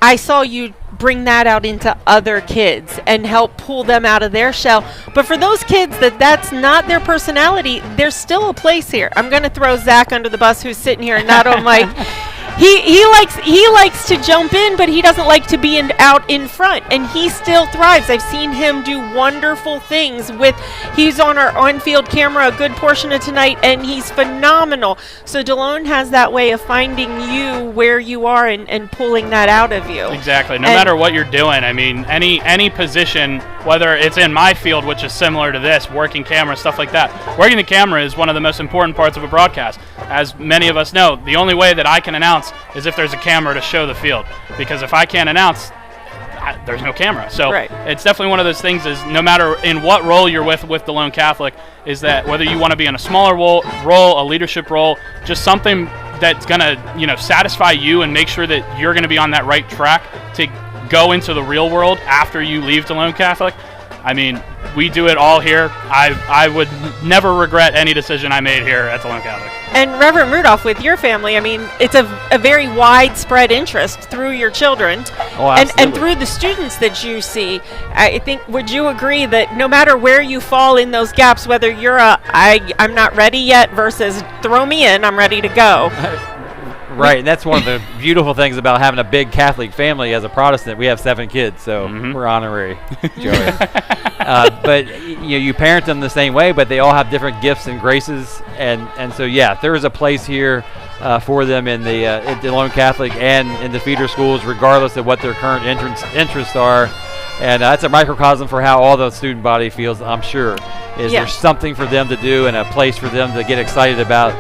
I saw you bring that out into other kids and help pull them out of their shell. But for those kids that's not their personality, there's still a place here. I'm going to throw Zach under the bus, who's sitting here and not on mic. He likes to jump in, but he doesn't like to be out in front, and he still thrives. I've seen him do wonderful things he's on our on-field camera a good portion of tonight, and he's phenomenal. So Delone has that way of finding you where you are and pulling that out of you. Exactly. No matter what you're doing, I mean, any position, whether it's in my field, which is similar to this, working camera, stuff like that. Working the camera is one of the most important parts of a broadcast. As many of us know, the only way that I can announce is if there's a camera to show the field, because if I can't announce, there's no camera. So It's definitely one of those things, is no matter in what role you're with Delone Catholic, is that whether you want to be in a smaller role, a leadership role, just something that's going to satisfy you and make sure that you're going to be on that right track to go into the real world after you leave Delone Catholic. I mean, we do it all here. I would never regret any decision I made here at Delone Catholic. And Reverend Rudolph, with your family, I mean, it's a very widespread interest through your children and through the students that you see. I think, would you agree that no matter where you fall in those gaps, whether you're I'm not ready yet versus throw me in, I'm ready to go. Right, and that's one of the beautiful things about having a big Catholic family. As a Protestant, we have 7 kids, so we're honorary, Joey. But you parent them the same way, but they all have different gifts and graces, and so there is a place here for them in the Delone Catholic and in the feeder schools, regardless of what their current interests are. And that's a microcosm for how all the student body feels, I'm sure. There's something for them to do and a place for them to get excited about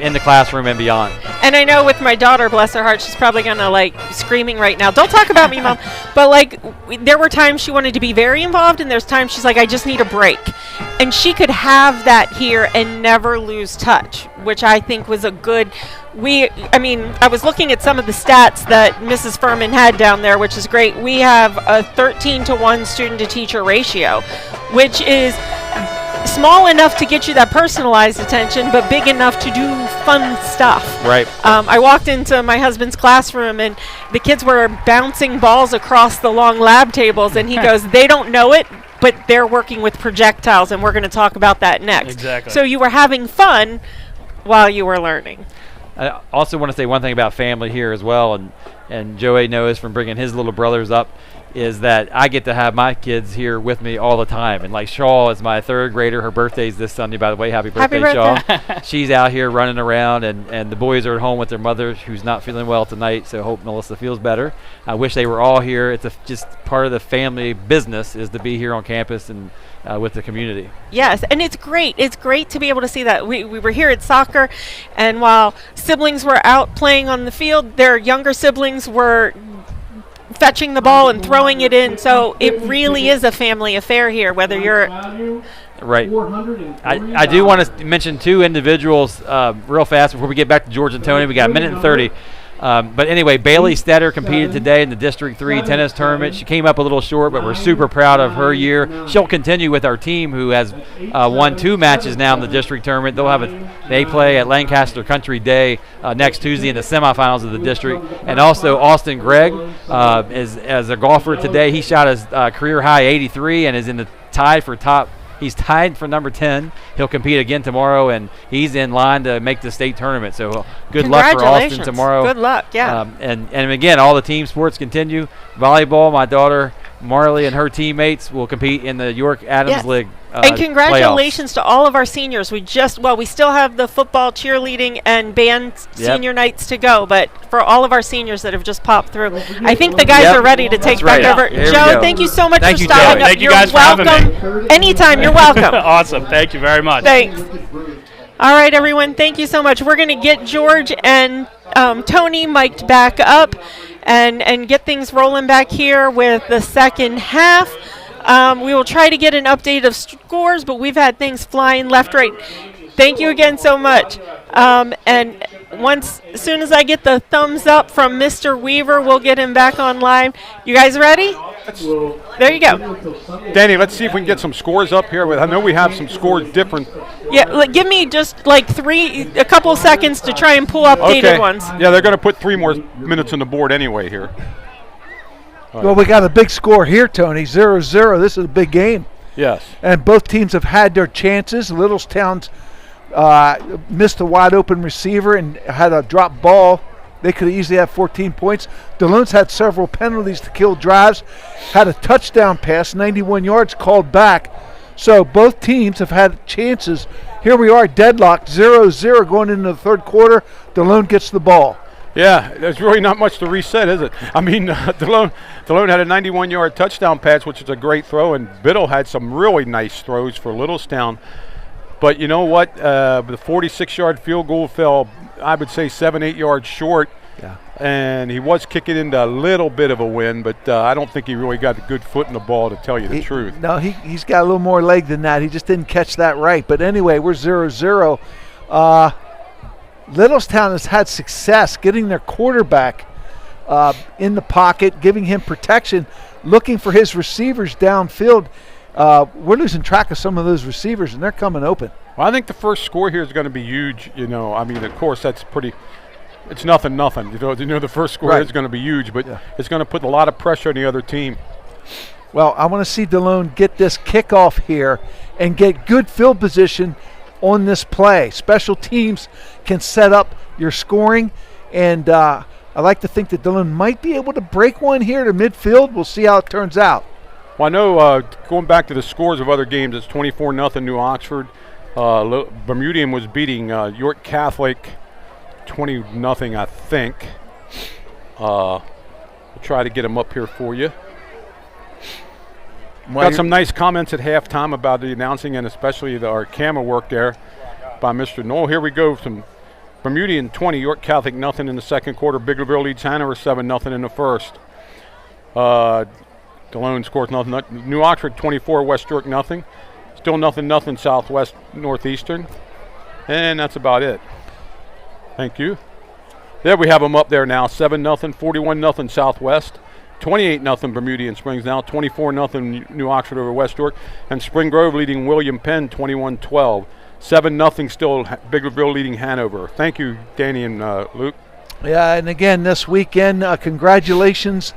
in the classroom and beyond. And I know with my daughter, bless her heart, she's probably going to screaming right now, don't talk about me, Mom. But there were times she wanted to be very involved, and there's times she's like, I just need a break. And she could have that here and never lose touch, which I think was a good... I was looking at some of the stats that Mrs. Furman had down there, which is great. We have a 13-to-1 student-to-teacher ratio, which is small enough to get you that personalized attention, but big enough to do fun stuff. Right. I walked into my husband's classroom, and the kids were bouncing balls across the long lab tables, and he goes, they don't know it, but they're working with projectiles, and we're going to talk about that next. Exactly. So you were having fun while you were learning. I also want to say one thing about family here as well, and Joey knows from bringing his little brothers up, is that I get to have my kids here with me all the time. And like Shaw is my 3rd grader. Her birthday's this Sunday, by the way. Happy birthday, Shaw. She's out here running around, and the boys are at home with their mother, who's not feeling well tonight, so hope Melissa feels better. I wish they were all here. It's just part of the family business is to be here on campus and with the community. Yes, and it's great. It's great to be able to see that. We were here at soccer, and while siblings were out playing on the field, their younger siblings were fetching the ball and throwing it in. So it really is a family affair here, whether you're... Right. I do want to mention 2 individuals real fast before we get back to George and Tony. We got a minute and 30. But anyway, Bailey Stetter competed today in the District 3 tennis tournament. She came up a little short, but we're super proud of her year. She'll continue with our team, who has won 2 matches now in the district tournament. They play at Lancaster Country Day next Tuesday in the semifinals of the district. And also Austin Gregg is as a golfer today. He shot his career high 83 and is in the He's tied for number 10. He'll compete again tomorrow, and he's in line to make the state tournament. So good luck for Austin tomorrow. Good luck, yeah. And again, all the team sports continue. Volleyball, my daughter Marley and her teammates will compete in the York Adams League and congratulations to all of our seniors. We still have the football, cheerleading, and band senior nights to go, but for all of our seniors that have just popped through, I think the guys are ready to take back over. Joe, thank you so much for stopping up. Thank you guys for having me. Anytime, you're welcome. Awesome. Thank you very much. Thanks. All right, everyone, thank you so much. We're going to get George and Tony mic'd back up and get things rolling back here with the second half. We will try to get an update of scores, but we've had things flying left, right. Thank you again so much. And as soon as I get the thumbs up from Mr. Weaver, we'll get him back on live. You guys ready? There you go. Danny, let's see if we can get some scores up here. I know we have some scores different. Yeah, give me just like a couple of seconds to try and pull updated ones. Yeah, they're going to put 3 more minutes on the board anyway here. Well, we got a big score here, Tony. 0-0. This is a big game. Yes. And both teams have had their chances. Littlestown's missed a wide open receiver and had a drop ball. They could easily have 14 points. Delone's had several penalties to kill drives, had a touchdown pass, 91 yards called back. So both teams have had chances. Here we are, deadlocked, 0-0 going into the third quarter. Delone gets the ball. Yeah, there's really not much to reset, is it? I mean, Delone had a 91-yard touchdown pass, which is a great throw, and Biddle had some really nice throws for Littlestown. But you know what? The 46-yard field goal fell, I would say, 7-8 yards short. Yeah. And he was kicking into a little bit of a wind, but I don't think he really got a good foot in the ball, to tell you the truth. No, he's got a little more leg than that. He just didn't catch that right. But anyway, we're 0-0. Littlestown has had success getting their quarterback in the pocket, giving him protection, looking for his receivers downfield. We're losing track of some of those receivers, and they're coming open. Well, I think the first score here is going to be huge. You know, I mean, of course, it's 0-0. You know, the first score is going to be huge, but it's going to put a lot of pressure on the other team. Well, I want to see Delone get this kickoff here and get good field position on this play. Special teams can set up your scoring, and I like to think that Delone might be able to break one here to midfield. We'll see how it turns out. Well, I know going back to the scores of other games, it's 24-0 New Oxford. Bermudian was beating York Catholic 20-0, I think. We'll try to get them up here for you. Got some nice comments at halftime about the announcing and especially our camera work there by Mr. Knoll. Here we go from Bermudian 20, York Catholic nothing in the second quarter. Biglerville leads Hanover 7-0 in the first. Delone scores nothing. New Oxford 24, West York nothing. Still nothing Southwest Northeastern. And that's about it. Thank you. There we have them up there now. 7-0, 41-0 Southwest. 28-0 Bermudian Springs now. 24-0 New Oxford over West York. And Spring Grove leading William Penn 21-12. 7-0 still Biglerville leading Hanover. Thank you, Danny and Luke. Yeah, and again this weekend, congratulations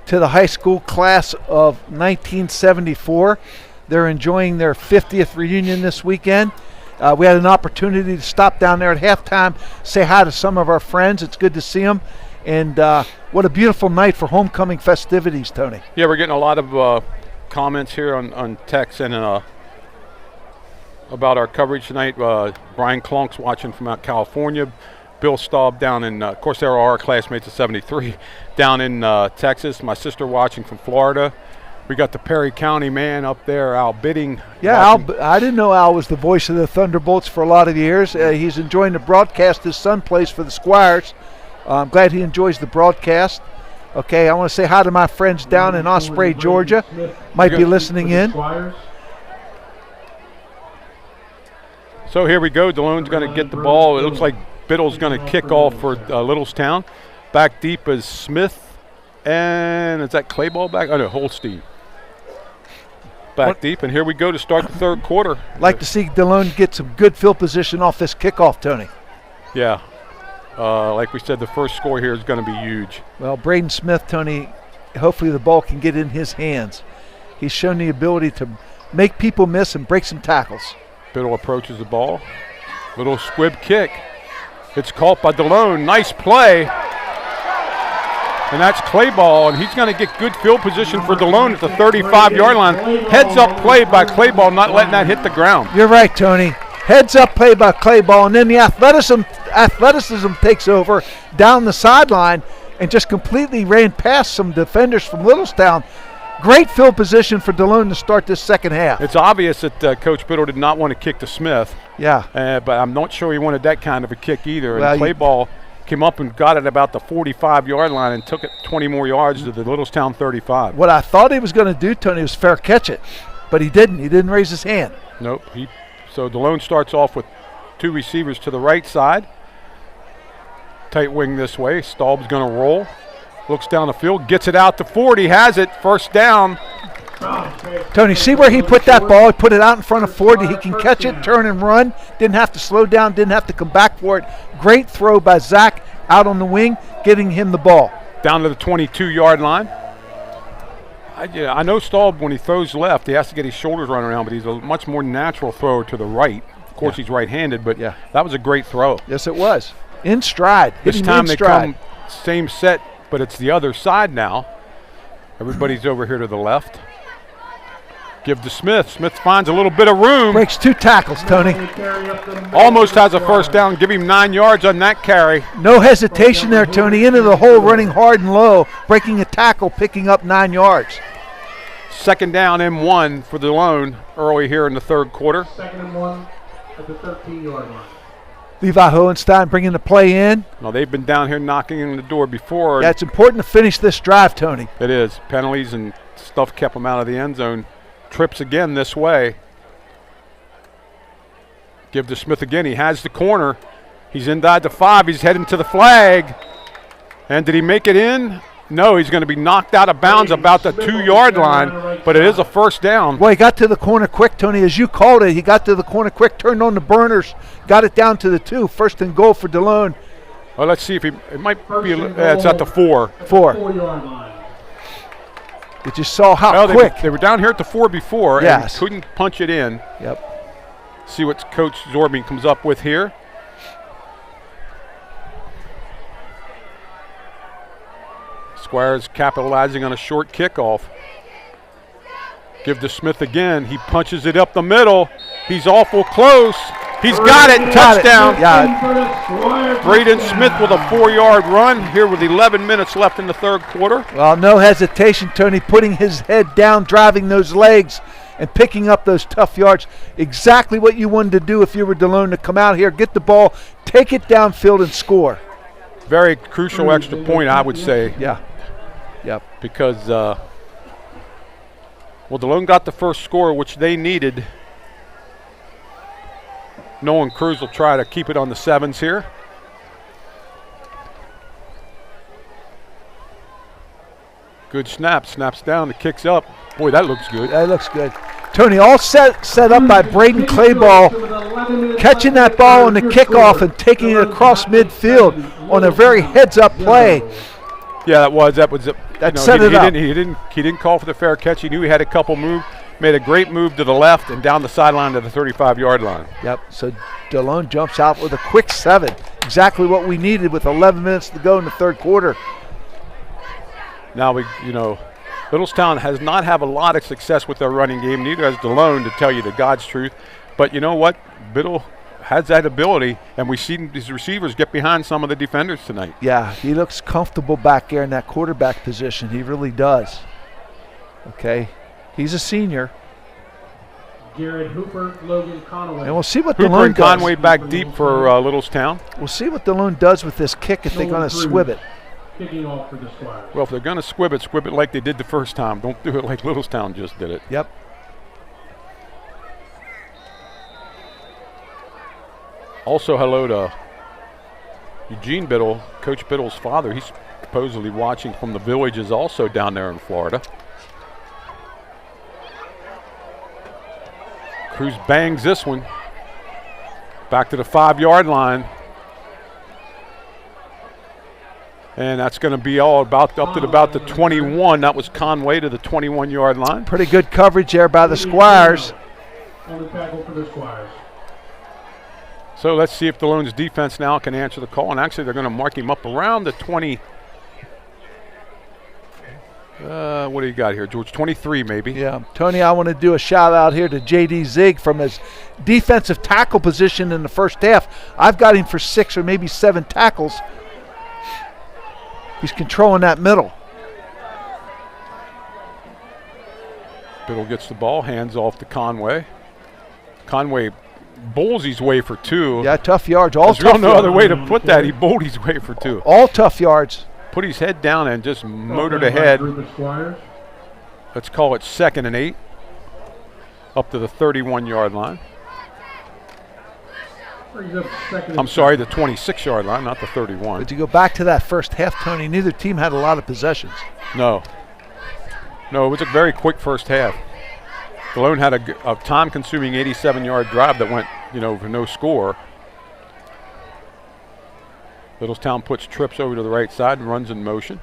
to the high school class of 1974. They're enjoying their 50th reunion this weekend. We had an opportunity to stop down there at halftime, say hi to some of our friends. It's good to see them. And what a beautiful night for homecoming festivities, Tony. Yeah, we're getting a lot of comments here on text and about our coverage tonight. Brian Klonk's watching from out California. Bill Staub down in, of course, there are our classmates of 73 down in Texas. My sister watching from Florida. We got the Perry County man up there, Al Bidding. Yeah, I didn't know Al was the voice of the Thunderbolts for a lot of years. He's enjoying the broadcast his son plays for the Squires. I'm glad he enjoys the broadcast. Okay, I want to say hi to my friends down in Osprey, Georgia. Might be listening in. So here we go. Delone's going to get the ball. It looks like Biddle's going to kick off for Littlestown. Back deep is Smith, and is that clay ball back? Oh, no, Holstein. Back deep, and here we go to start the third quarter. Like to see Delone get some good field position off this kickoff, Tony. Yeah. Like we said, the first score here is going to be huge. Well, Braden Smith, Tony, hopefully the ball can get in his hands. He's shown the ability to make people miss and break some tackles. Biddle approaches the ball. Little squib kick. It's caught by Delone. Nice play. And that's clay ball, and he's going to get good field position for Delone at the 35-yard line. Heads up play by clay ball, not letting that hit the ground. You're right, Tony. Heads up play by clay ball, and then the athleticism takes over down the sideline and just completely ran past some defenders from Littlestown. Great field position for Delone to start this second half. It's obvious that Coach Biddle did not want to kick to Smith. Yeah. But I'm not sure he wanted that kind of a kick either. Well, and clay ball came up and got it about the 45-yard line and took it 20 more yards to the Littlestown 35. What I thought he was going to do, Tony, was fair catch it, but he didn't. He didn't raise his hand. Nope. So Delone starts off with two receivers to the right side. Tight wing this way. Staub's going to roll. Looks down the field, gets it out to 40, has it, first down. Tony, see where he put that ball? He put it out in front of 40. He can catch it, turn and run. Didn't have to slow down, didn't have to come back for it. Great throw by Zach out on the wing, getting him the ball. Down to the 22-yard line. I know Staub, when he throws left, he has to get his shoulders running around, but he's a much more natural thrower to the right. Of course, he's right-handed, but that was a great throw. Yes, it was. In stride. This time they come same set, but it's the other side now. Everybody's over here to the left. Give to Smith. Smith finds a little bit of room. Breaks two tackles, Tony. Almost has a first down. Give him 9 yards on that carry. No hesitation there, Tony. Into the hole, running hard and low. Breaking a tackle, picking up 9 yards. Second down and 1 for Delone early here in the third quarter. Second and 1 at the 13-yard line. Levi Hohenstein bringing the play in. Well, they've been down here knocking on the door before. Yeah, it's important to finish this drive, Tony. It is. Penalties and stuff kept them out of the end zone. Trips again this way. Give to Smith again. He has the corner. He's inside the 5. He's heading to the flag. And did he make it in? No, he's going to be knocked out of bounds about the 2-yard line, but it is a first down. Well, he got to the corner quick, Tony, as you called it. He got to the corner quick, turned on the burners, got it down to the 2. First and goal for Delone. Well, let's see if it might be, it's at the 4. 4. 4-yard line. But you saw how quick. They were down here at the 4 before and couldn't punch it in. Yep. See what Coach Zorby comes up with here. Squires capitalizing on a short kickoff. Give to Smith again. He punches it up the middle. He's awful close. He's got it. Touchdown. Braden Smith with a 4-yard run here with 11 minutes left in the third quarter. Well, no hesitation, Tony, putting his head down, driving those legs, and picking up those tough yards. Exactly what you wanted to do if you were Delone, to come out here, get the ball, take it downfield, and score. Very crucial extra point, I would say. Yeah. Yep. Because, Delone got the first score, which they needed. Nolan Cruz will try to keep it on the 7s here. Good snap. Snaps down. The kick's up. Boy, that looks good. That looks good. Tony, all set up by Braden Clayball, catching that ball on the kickoff and taking it across midfield on a very heads-up play. Yeah, that was it. That set it up. He didn't call for the fair catch. He knew he had a couple move. Made a great move to the left and down the sideline to the 35-yard line. Yep. So Delone jumps out with a quick 7. Exactly what we needed with 11 minutes to go in the third quarter. Now Littlestown has not had a lot of success with their running game. Neither has Delone, to tell you the God's truth. But you know what? Biddle has that ability, and we've seen these receivers get behind some of the defenders tonight. Yeah, he looks comfortable back there in that quarterback position. He really does. Okay, he's a senior. Jared Hooper, Logan Conway. And we'll see what Hooper Delone and does. Conway back deep for Littlestown. We'll see what Delone does with this kick if they're going to swib it. Kicking off for the Squires. Well, if they're going to squib it like they did the first time. Don't do it like Littlestown just did it. Yep. Also, hello to Eugene Biddle, Coach Biddle's father, he's supposedly watching from the villages also down there in Florida. Cruz bangs this one. Back to the 5-yard line. And that's going to be all about up to about the 21. That was Conway to the 21-yard line. Pretty good coverage there by the Squires. On the tackle for the Squires. So let's see if Delone's defense now can answer the call. And actually, they're going to mark him up around the 20. What do you got here, George? 23 maybe. Yeah. Tony, I want to do a shout out here to J.D. Zig from his defensive tackle position in the first half. I've got him for 6 or maybe 7 tackles. He's controlling that middle. Biddle gets the ball, hands off to Conway. Conway bowls his way for 2. Yeah, tough yards. All There's no other way to put that. He bowled his way for 2. All tough yards. Put his head down and just motored ahead. Let's call it 2nd and 8. Up to the 31-yard line. I'm sorry, the 26-yard line, not the 31. But to go back to that first half, Tony, neither team had a lot of possessions. No, it was a very quick first half. Delone had a time-consuming 87-yard drive that went, for no score. Littlestown puts trips over to the right side and runs in motion.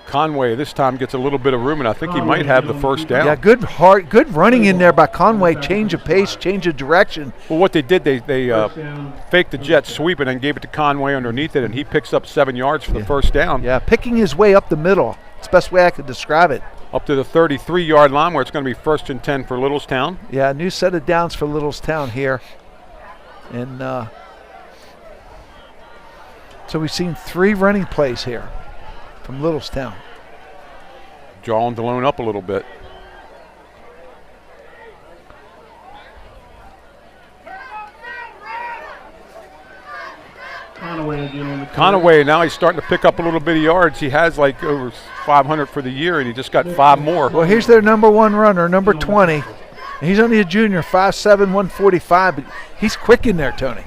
Conway this time gets a little bit of room, and I think he might have the first down. Yeah, good running in there by Conway. Change of pace, change of direction. Well, what they did, they faked the jet sweep and then gave it to Conway underneath it, and he picks up 7 yards for the first down. Yeah, picking his way up the middle. It's the best way I could describe it. Up to the 33-yard line where it's going to be 1st and 10 for Littlestown. Yeah, new set of downs for Littlestown here. And so we've seen 3 running plays here from Littlestown. Drawing Delone up a little bit. Conway, now he's starting to pick up a little bit of yards. He has like over 500 for the year, and he just got 5 more. Well, here's their number 1 runner, number 20. And he's only a junior, 5'7", 145, but he's quick in there, Tony.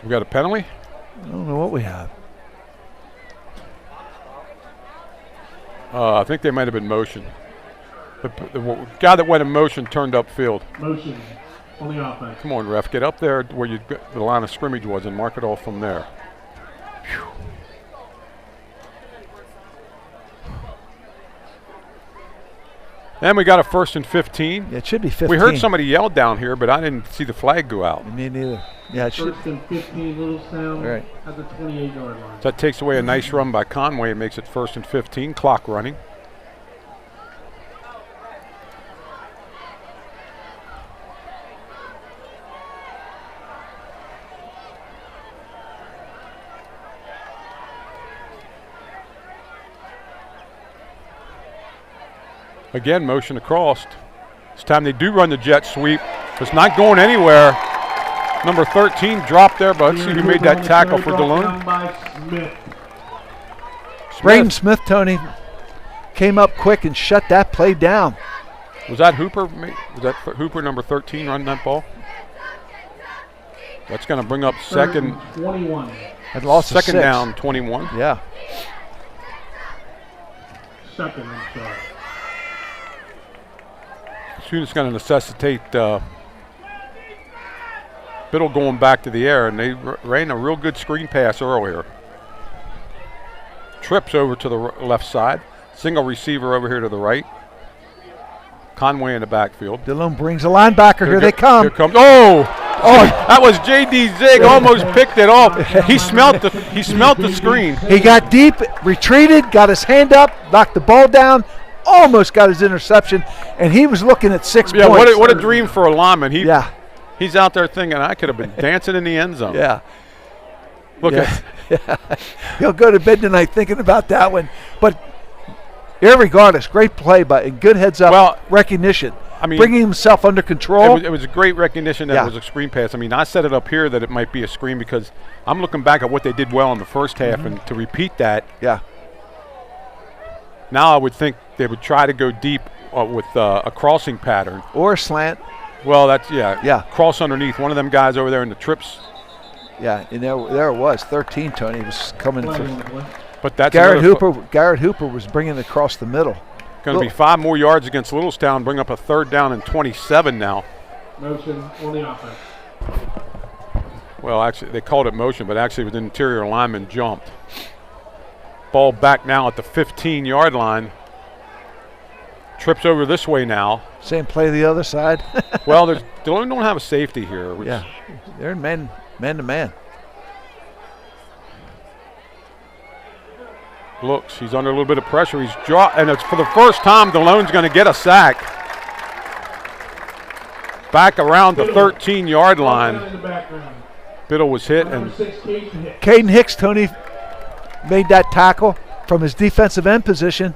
We got a penalty? I don't know what we have. I think they might have been motion. The guy that went in motion turned upfield. Motion on the offense. Come on, ref. Get up there where the line of scrimmage was and mark it off from there. Whew. And we got a 1st and 15. Yeah, it should be 15. We heard somebody yell down here, but I didn't see the flag go out. Me neither. Yeah, it should. 1st and 15, Littlestown at the 28-yard line. So that takes away a nice run by Conway and makes it 1st and 15. Clock running. Again, motion across. This time they do run the jet sweep. It's not going anywhere. Number 13 dropped there, but let's see who made that tackle for Delone. Braden Smith, Tony, came up quick and shut that play down. Was that Hooper? Was that Hooper, number 13, running that ball? That's going to bring up 2nd. 21. Had lost 2nd down, 21. Yeah. 2nd, I'm sorry. Soon it's going to necessitate Biddle going back to the air, and they ran a real good screen pass earlier. Trips over to the left side. Single receiver over here to the right. Conway in the backfield. Delone brings a linebacker. Here they come. Here comes. Oh, that was J.D. Zig. Almost picked it off. He smelt the screen. He got deep, retreated, got his hand up, knocked the ball down. Almost got his interception, and he was looking at 6 points. Yeah, what a dream for a lineman. He's out there thinking, I could have been dancing in the end zone. Yeah. Look at He'll go to bed tonight thinking about that one. But irregardless, great play and good heads-up recognition. I mean, bringing himself under control. It was a great recognition that it was a screen pass. I mean, I set it up here that it might be a screen because I'm looking back at what they did well in the first half, and to repeat that. Yeah. Now I would think they would try to go deep with a crossing pattern. Or a slant. Well, that's, cross underneath. One of them guys over there in the trips. Yeah, and there it was, 13, Tony. Was coming through. But that's Garrett Hooper was bringing it across the middle. Going to be 5 more yards against Littlestown, bring up a 3rd down and 27 now. Motion on the offense. Well, actually, they called it motion, but actually it was the interior lineman jumped. Ball back now at the 15-yard line. Trips over this way now. Same play the other side. Well, Delone don't have a safety here. Yeah, they're man to man. Looks, he's under a little bit of pressure. He's dropped, and it's for the first time Delone's going to get a sack. Back around the 13-yard line. Biddle was hit, and Caden Hicks, Tony, made that tackle from his defensive end position.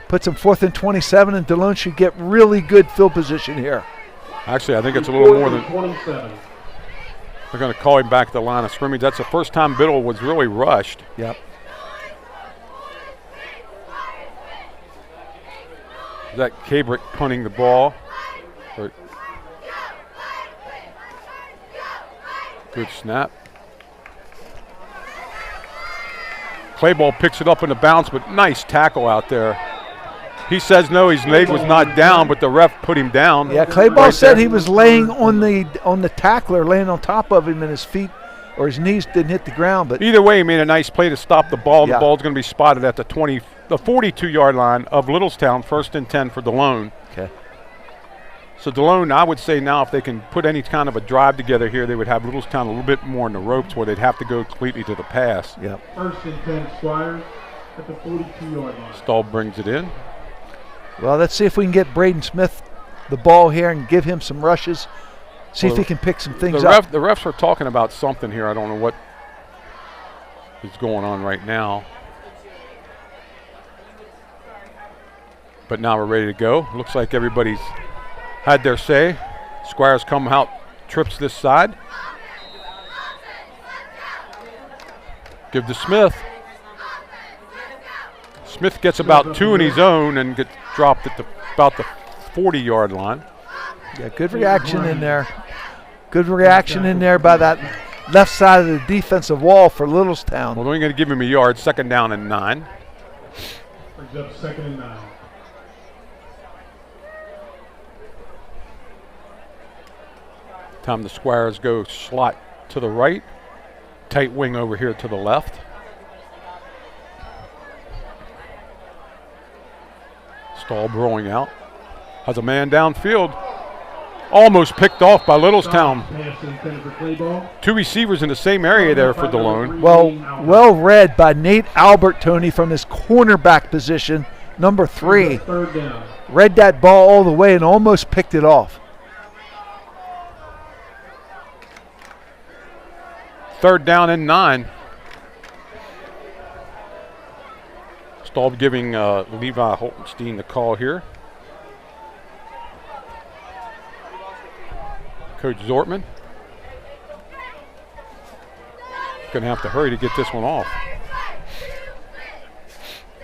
Puts him 4th and 27, and Delone should get really good field position here. Actually, I think it's a little more than 27. They're going to call him back to the line of scrimmage. That's the first time Biddle was really rushed. Yep. Is that Cabrick punting the ball? Good snap. Clayball picks it up in the bounce, but nice tackle out there. He says no, his leg was not down, but the ref put him down. Yeah, Clayball said he was laying on the tackler, laying on top of him, and his feet or his knees didn't hit the ground. But either way, he made a nice play to stop the ball. Yeah. The ball's going to be spotted at the 42-yard line of Littlestown, 1st and 10 for Delone. Okay. So Delone, I would say now if they can put any kind of a drive together here, they would have Littlestown a little bit more in the ropes where they'd have to go completely to the pass. Yep. 1st and 10 Squires at the 42-yard line. Stahl brings it in. Well, let's see if we can get Braden Smith the ball here and give him some rushes. See if he can pick some things up. The refs are talking about something here. I don't know what is going on right now. But now we're ready to go. Looks like everybody's had their say. Squires come out, trips this side. Give to Smith. Smith gets about 2 in his own and gets dropped at about the 40-yard line. Yeah, good reaction in there. Good reaction in there by that left side of the defensive wall for Littlestown. Well, they're going to give him a yard, 2nd down and 9. Brings up 2nd and 9. Time the Squires go slot to the right. Tight wing over here to the left. Stahl rolling out. Has a man downfield. Almost picked off by Littlestown. 2 receivers in the same area there for Delone. Well read by Nate Albert, Tony, from his cornerback position, number 3. Read that ball all the way and almost picked it off. 3rd down and 9. Staub giving Levi Holtenstein the call here. Coach Zortman going to have to hurry to get this one off.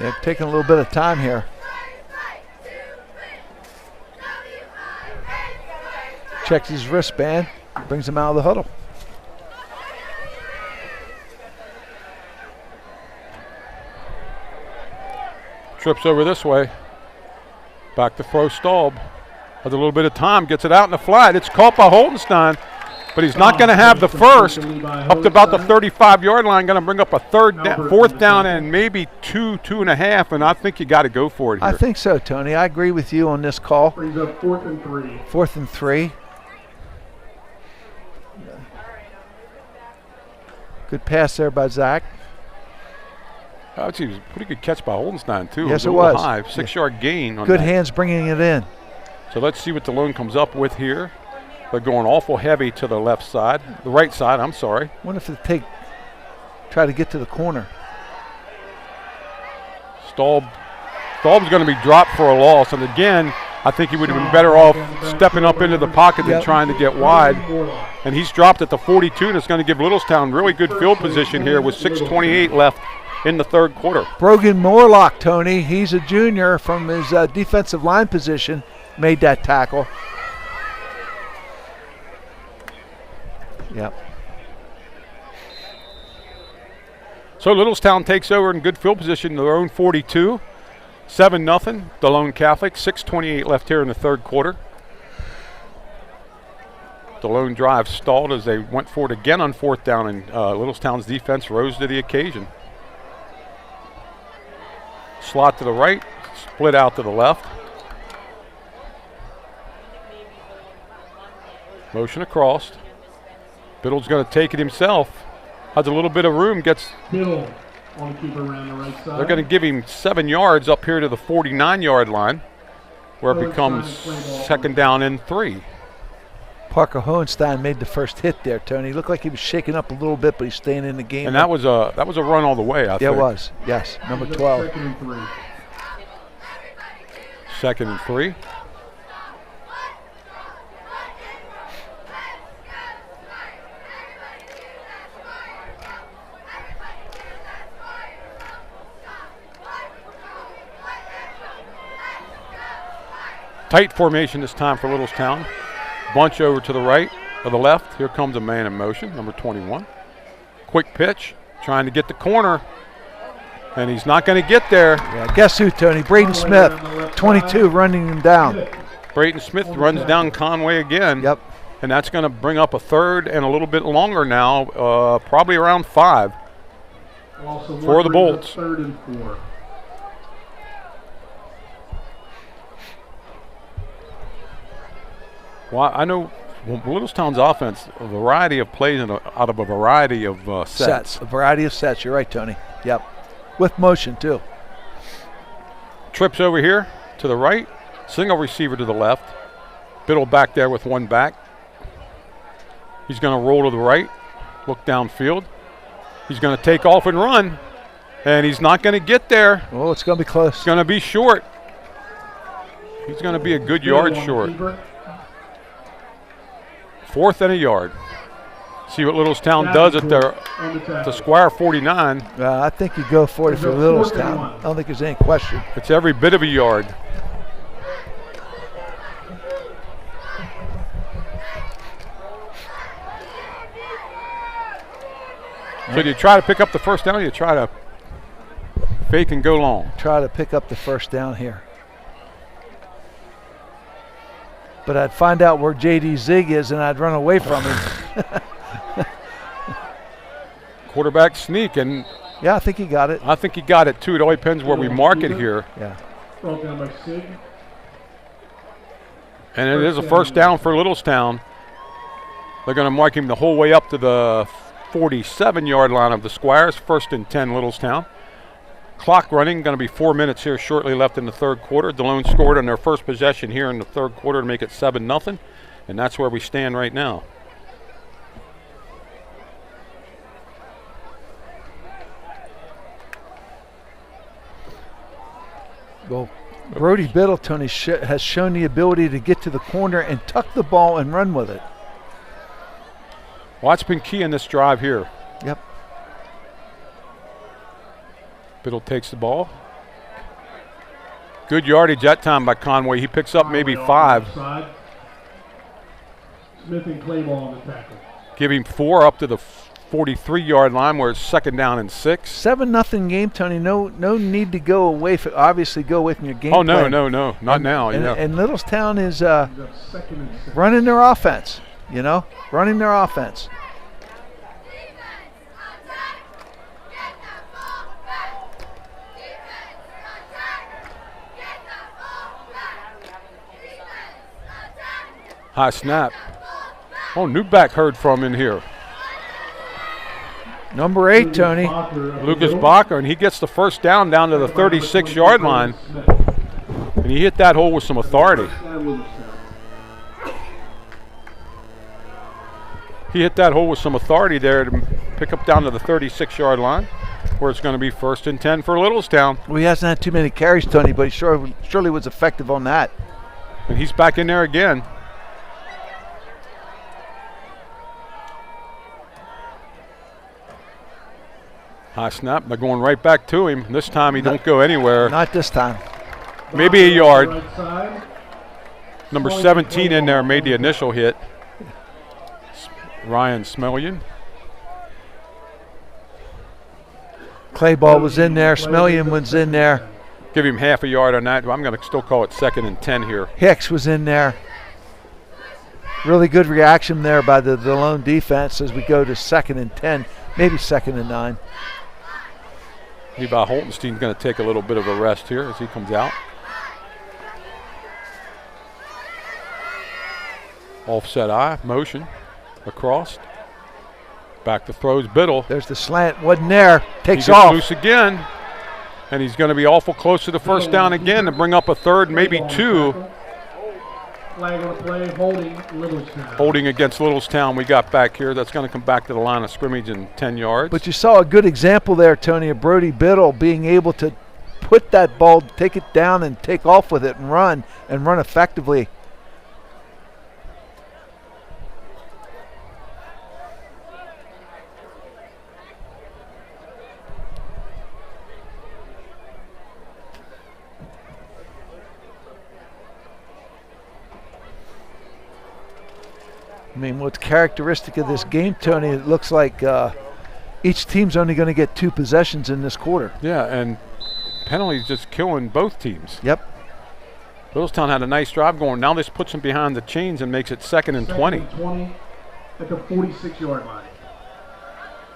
Yeah, taking a little bit of time here. Checks his wristband, brings him out of the huddle. Trips over this way. Back to throw Staub. Has a little bit of time, gets it out in the flat. It's caught by Holtenstein, but he's not going to have the first. Up to about the 35-yard line, going to bring up a 4th down and maybe 2.5, and I think you got to go for it here. I think so, Tony. I agree with you on this call. Brings up 4th and 3. 4th and 3. Good pass there by Zach. Actually, it was a pretty good catch by Holdenstein, too. Yes, it was. High, 6-yard gain. On good that. hands bringing it in. So let's see what Delone comes up with here. They're going awful heavy to the left side. The right side, I'm sorry. Wonder if they try to get to the corner. Staub's going to be dropped for a loss. And again, I think he would have been better off stepping up into the pocket than trying to get wide. And he's dropped at the 42, and it's going to give Littlestown really good field position here with 6:28 left in the third quarter. Brogan Morlock, Tony, he's a junior from his defensive line position, made that tackle. Yep. So Littlestown takes over in good field position, their own 42. 7-0, Delone Catholic, 6:28 left here in the third quarter. Delone drive stalled as they went for it again on fourth down, and Littlestown's defense rose to the occasion. Slot to the right, split out to the left. Motion across. Biddle's going to take it himself. Has a little bit of room, gets. Biddle on the keeper around the right side. They're going to give him 7 yards up here to the 49-yard line, where it becomes second down and 3. Parker Hohenstein made the first hit there, Tony. Looked like he was shaking up a little bit, but he's staying in the game. And that was a run all the way, I think. Yeah, it was. Yes, number 12. Second and 3. Second and 3. Tight formation this time for Littlestown. Bunch over to the right or the left. Here comes a man in motion, number 21. Quick pitch, trying to get the corner, and he's not going to get there. Yeah, guess who, Tony? Braden Smith, 22, running him down. Braden Smith runs down Conway again. Yep. And that's going to bring up a third and a little bit longer now, probably around 5 for the Bolts. Third and 4. Well, I know Littlestown's offense, a variety of plays and out of a variety of sets. A variety of sets. You're right, Tony. Yep. With motion, too. Trips over here to the right. Single receiver to the left. Biddle back there with one back. He's going to roll to the right. Look downfield. He's going to take off and run. And he's not going to get there. Oh, it's going to be close. It's going to be short. He's going to be a good yard short. 4th and a yard. See what Littlestown does at the Squire 49. I think you go for it for Littlestown. I don't think there's any question. It's every bit of a yard. So do you try to pick up the first down or you try to fake and go long? Try to pick up the first down here. But I'd find out where J.D. Zig is and I'd run away from him. Quarterback sneak, and yeah, I think he got it. I think he got it too. It all depends where we mark it here. Yeah. And it is a first down for Littlestown. They're going to mark him the whole way up to the 47-yard line of the Squires. 1st and 10, Littlestown. Clock running, going to be 4 minutes here shortly left in the third quarter. Delone scored on their first possession here in the third quarter to make it 7-0, and that's where we stand right now. Well, Brody Biddle, Tony, has shown the ability to get to the corner and tuck the ball and run with it. Well, that's been key in this drive here. Yep. Biddle takes the ball. Good yardage that time by Conway. He picks up maybe 5. Smith and Clayball on the tackle. Give him 4 up to the 43-yard line where it's second down and 6. 7-0 game, Tony. No need to go away. Obviously, go away from your game. Oh no, plan. no, not now. And Littlestown is running their offense. Running their offense. High snap. Oh, new back heard from in here. Number 8, Tony. Lucas Bacher, and he gets the first down to the 36-yard line. And he hit that hole with some authority. He hit that hole with some authority there to pick up down to the 36-yard line, where it's going to be 1st and 10 for Littlestown. Well, he hasn't had too many carries, Tony, but he surely was effective on that. And he's back in there again. High snap. They're going right back to him. This time he don't go anywhere. Not this time. Maybe a yard. Number 17 in there made the initial hit. Ryan Smellion. Clay ball was in there. Smellion was in there. Give him half a yard on that. I'm going to still call it 2nd and 10 here. Hicks was in there. Really good reaction there by the Delone defense as we go to 2nd and 10, maybe 2nd and 9. Levi Holtenstein's going to take a little bit of a rest here as he comes out. Offset eye, motion, across. Back to throws, Biddle. There's the slant, wasn't there, takes he gets off. Loose again, and he's going to be awful close to the first down again to bring up a 3rd, maybe 2. Flag on the play, holding Littlestown. Holding against Littlestown we got back here. That's going to come back to the line of scrimmage in 10 yards. But you saw a good example there, Tony, of Brody Biddle being able to put that ball, take it down and take off with it and run effectively. I mean, what's characteristic of this game, Tony, it looks like each team's only going to get 2 possessions in this quarter. Yeah, and penalties just killing both teams. Yep. Littlestown had a nice drive going. Now this puts them behind the chains and makes it 2nd and 20. 20 at the 46-yard line.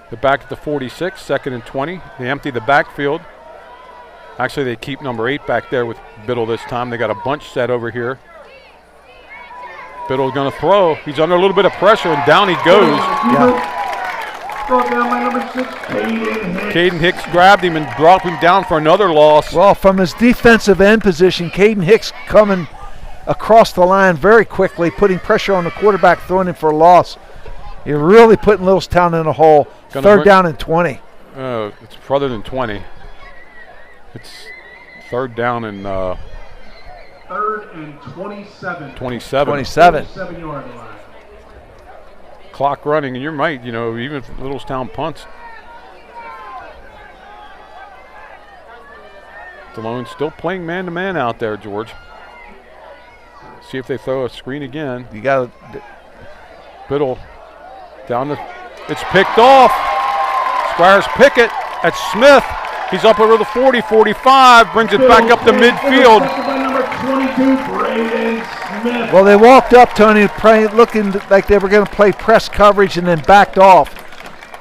They're back at the 46, 2nd and 20. They empty the backfield. Actually, they keep number 8 back there with Biddle this time. They got a bunch set over here. Biddle's going to throw. He's under a little bit of pressure, and down he goes. Yeah. Brought down by number 6, Caden Hicks grabbed him and dropped him down for another loss. Well, from his defensive end position, Caden Hicks coming across the line very quickly, putting pressure on the quarterback, throwing him for a loss. You're really putting Littlestown in a hole. 3rd down and 20. It's further than 20. It's 3rd down and 3rd and 27. 27. 27-yard line. Clock running, and you're right, you know, even if Littlestown punts. Delone still playing man-to-man out there, George. See if they throw a screen again. You got Biddle down the, it's picked off. Squires pick it at Smith. He's up over the 40, 45, brings it back up to midfield. Well, they walked up, Tony, looking like they were going to play press coverage and then backed off.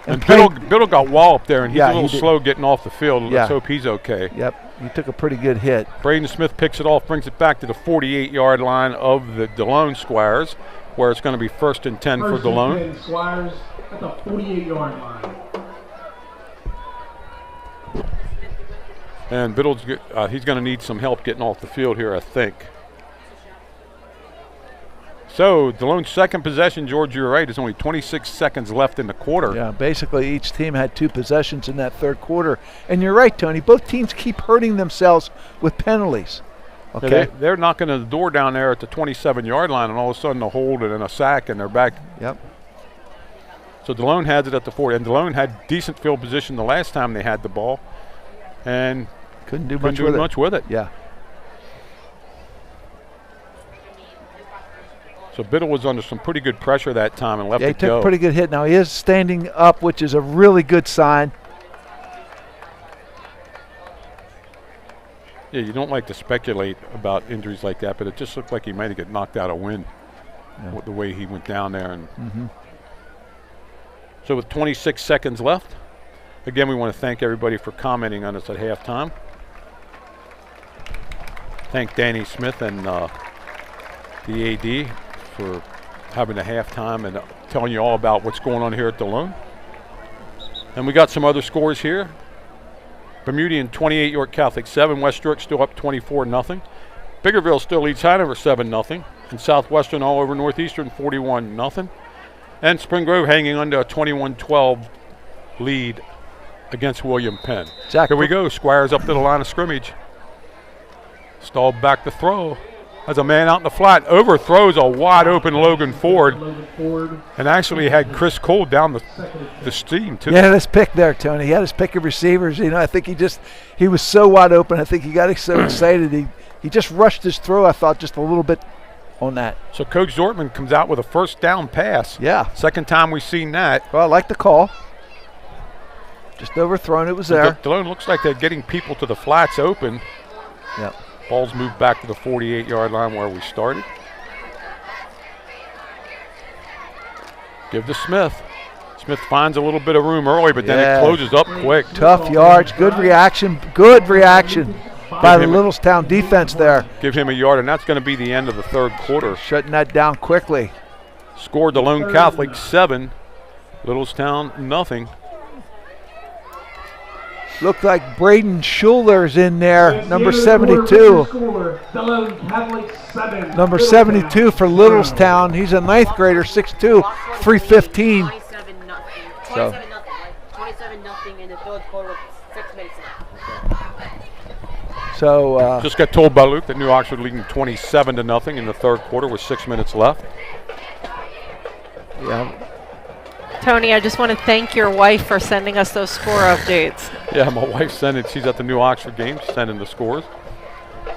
And Biddle got walloped there, and he's a little slow getting off the field. Let's hope he's okay. Yep, he took a pretty good hit. Braden Smith picks it off, brings it back to the 48-yard line of the Delone Squires, where it's going to be 1st and 10 for Delone. Squires at the 48-yard line. And Biddle's he's going to need some help getting off the field here, I think. So Delone's 2nd possession, George, you're right. There's only 26 seconds left in the quarter. Yeah, basically each team had 2 possessions in that 3rd quarter. And you're right, Tony. Both teams keep hurting themselves with penalties. Okay, yeah, they're knocking the door down there at the 27-yard line, and all of a sudden a hold and a sack, and they're back. Yep. So Delone has it at the 40, and Delone had decent field position the last time they had the ball, and couldn't do much with it. Yeah. So Biddle was under some pretty good pressure that time and left he it go. took a pretty good hit. Now he is standing up, which is a really good sign. Yeah, you don't like to speculate about injuries like that, but it just looked like he might have got knocked out of wind with the way he went down there. And so with 26 seconds left, again, we want to thank everybody for commenting on us at halftime. Thank Danny Smith and the AD for having a halftime and telling you all about what's going on here at Delone. And we got some other scores here. Bermudian 28, York Catholic 7. West York still up 24-0. Biggerville still leads Hanover 7-0. And Southwestern all over Northeastern 41-0. And Spring Grove hanging under a 21-12 lead against William Penn. Here we go. Squires up to the line of scrimmage. Stalled back to throw. has a man out in the flat, overthrows a wide open Logan Ford, and actually had Chris Cole down the steam too. Yeah, his pick there, Tony. He had his pick of receivers. You know, I think he was so wide open. I think he got so excited. He just rushed his throw, I thought, just a little bit on that. So Coach Zortman comes out with a first down pass. Yeah. Second time we've seen that. Well, I like the call. Just overthrown. It was there. Delone looks like they're getting people to the flats open. Yep. Ball's moved back to the 48-yard line where we started. Give to Smith. Smith finds a little bit of room early, but then it closes up quick. Tough yards. Good reaction. Good reaction by the Littlestown defense there. Give him a yard, and that's going to be the end of the third quarter. Shutting that down quickly. Scored Delone Catholic 7, Littlestown nothing. Looked like Braden Schuler's in there, number 72. Number 72 for Littlestown. He's a ninth grader, 6'2", 315. 27-0. So. 27-0 in the third quarter with 6 minutes left. So just got told by Luke that New Oxford leading 27-0 in the third quarter with 6 minutes left. Yeah. Tony, I just want to thank your wife for sending us those score updates. Yeah, my wife sent it. She's at the New Oxford game. She's sending the scores.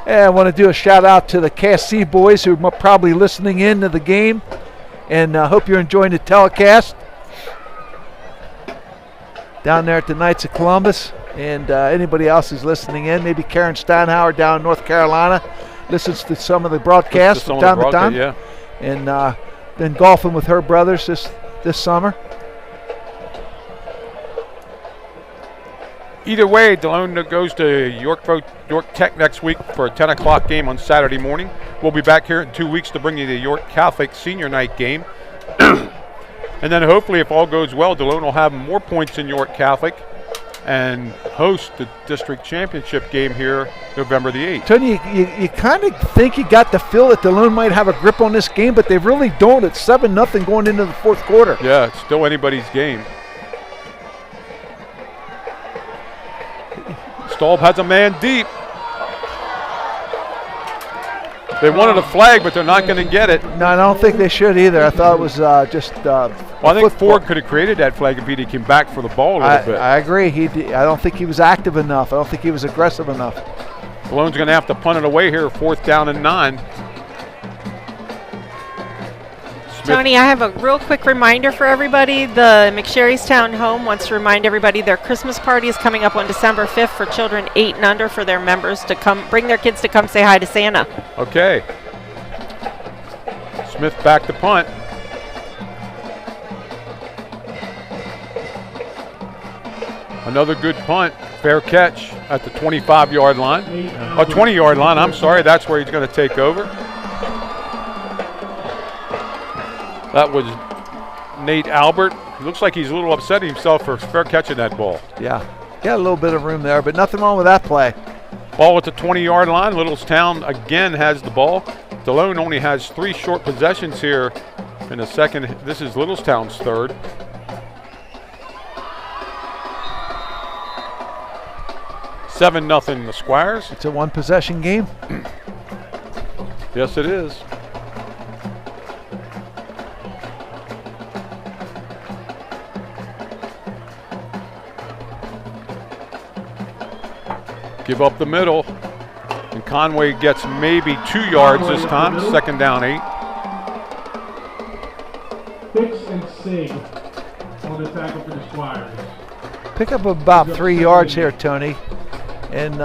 And I want to do a shout out to the KSC boys who are probably listening in to the game, and I hope you're enjoying the telecast down there at the Knights of Columbus. And anybody else who's listening in, maybe Karen Steinhauer down in North Carolina listens to some of the broadcasts from time to time. Yeah. And been golfing with her brothers this summer. Either way, Delone goes to York Tech next week for a 10 o'clock game on Saturday morning. We'll be back here in 2 weeks to bring you the York Catholic senior night game. And then hopefully, if all goes well, Delone will have more points in York Catholic and host the district championship game here November the 8th. Tony, you kind of think you got the feel that Delone might have a grip on this game, but they really don't. It's 7-0 going into the fourth quarter. Yeah, it's still anybody's game. Staub has a man deep. They wanted a flag, but they're not going to get it. No, I don't think they should either. I thought it was just well, I think Ford could have created that flag if he came back for the ball a little bit. I agree. I don't think he was active enough. I don't think he was aggressive enough. Dalone's going to have to punt it away here, 4th down and 9. Tony, I have a real quick reminder for everybody. The McSherrystown home wants to remind everybody their Christmas party is coming up on December 5th for children 8 and under, for their members to come, bring their kids to come say hi to Santa. Okay. Smith back to punt. Another good punt. Fair catch at the 25-yard line. 20-yard line, I'm sorry. That's where he's going to take over. That was Nate Albert. He looks like he's a little upset himself for fair catching that ball. Yeah, got a little bit of room there, but nothing wrong with that play. Ball at the 20-yard line. Littlestown again has the ball. Delone only has 3 short possessions here in the second. This is Littlestown's third. 7-0 the Squires. It's a one-possession game. Yes, it is. Give up the middle, and Conway gets maybe 2 yards this time. 2nd down 8. Fix and Sig on the tackle for the Squires. Pick up about 3 yards here, Tony. And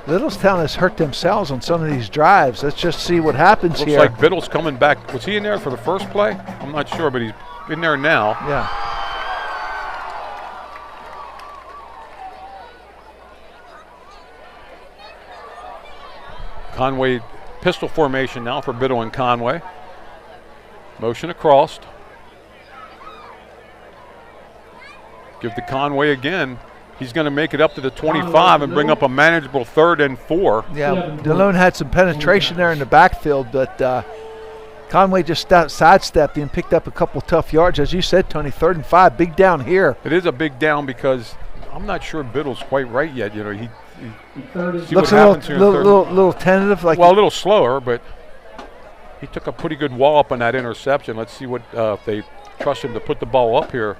Littlestown has hurt themselves on some of these drives. Let's just see what happens here. Looks like Biddle's coming back. Was he in there for the first play? I'm not sure, but he's in there now. Yeah. Conway, pistol formation now for Biddle and Conway. Motion across. Give to Conway again. He's going to make it up to the 25 and bring up a manageable 3rd and 4. Yeah, Delone had some penetration there in the backfield, but Conway just sidestepped and picked up a couple tough yards. As you said, Tony, 3rd and 5, big down here. It is a big down because I'm not sure Biddle's quite right yet. You know, See Looks what a little tentative. Like well, a little slower, but he took a pretty good wallop on that interception. Let's see what if they trust him to put the ball up here.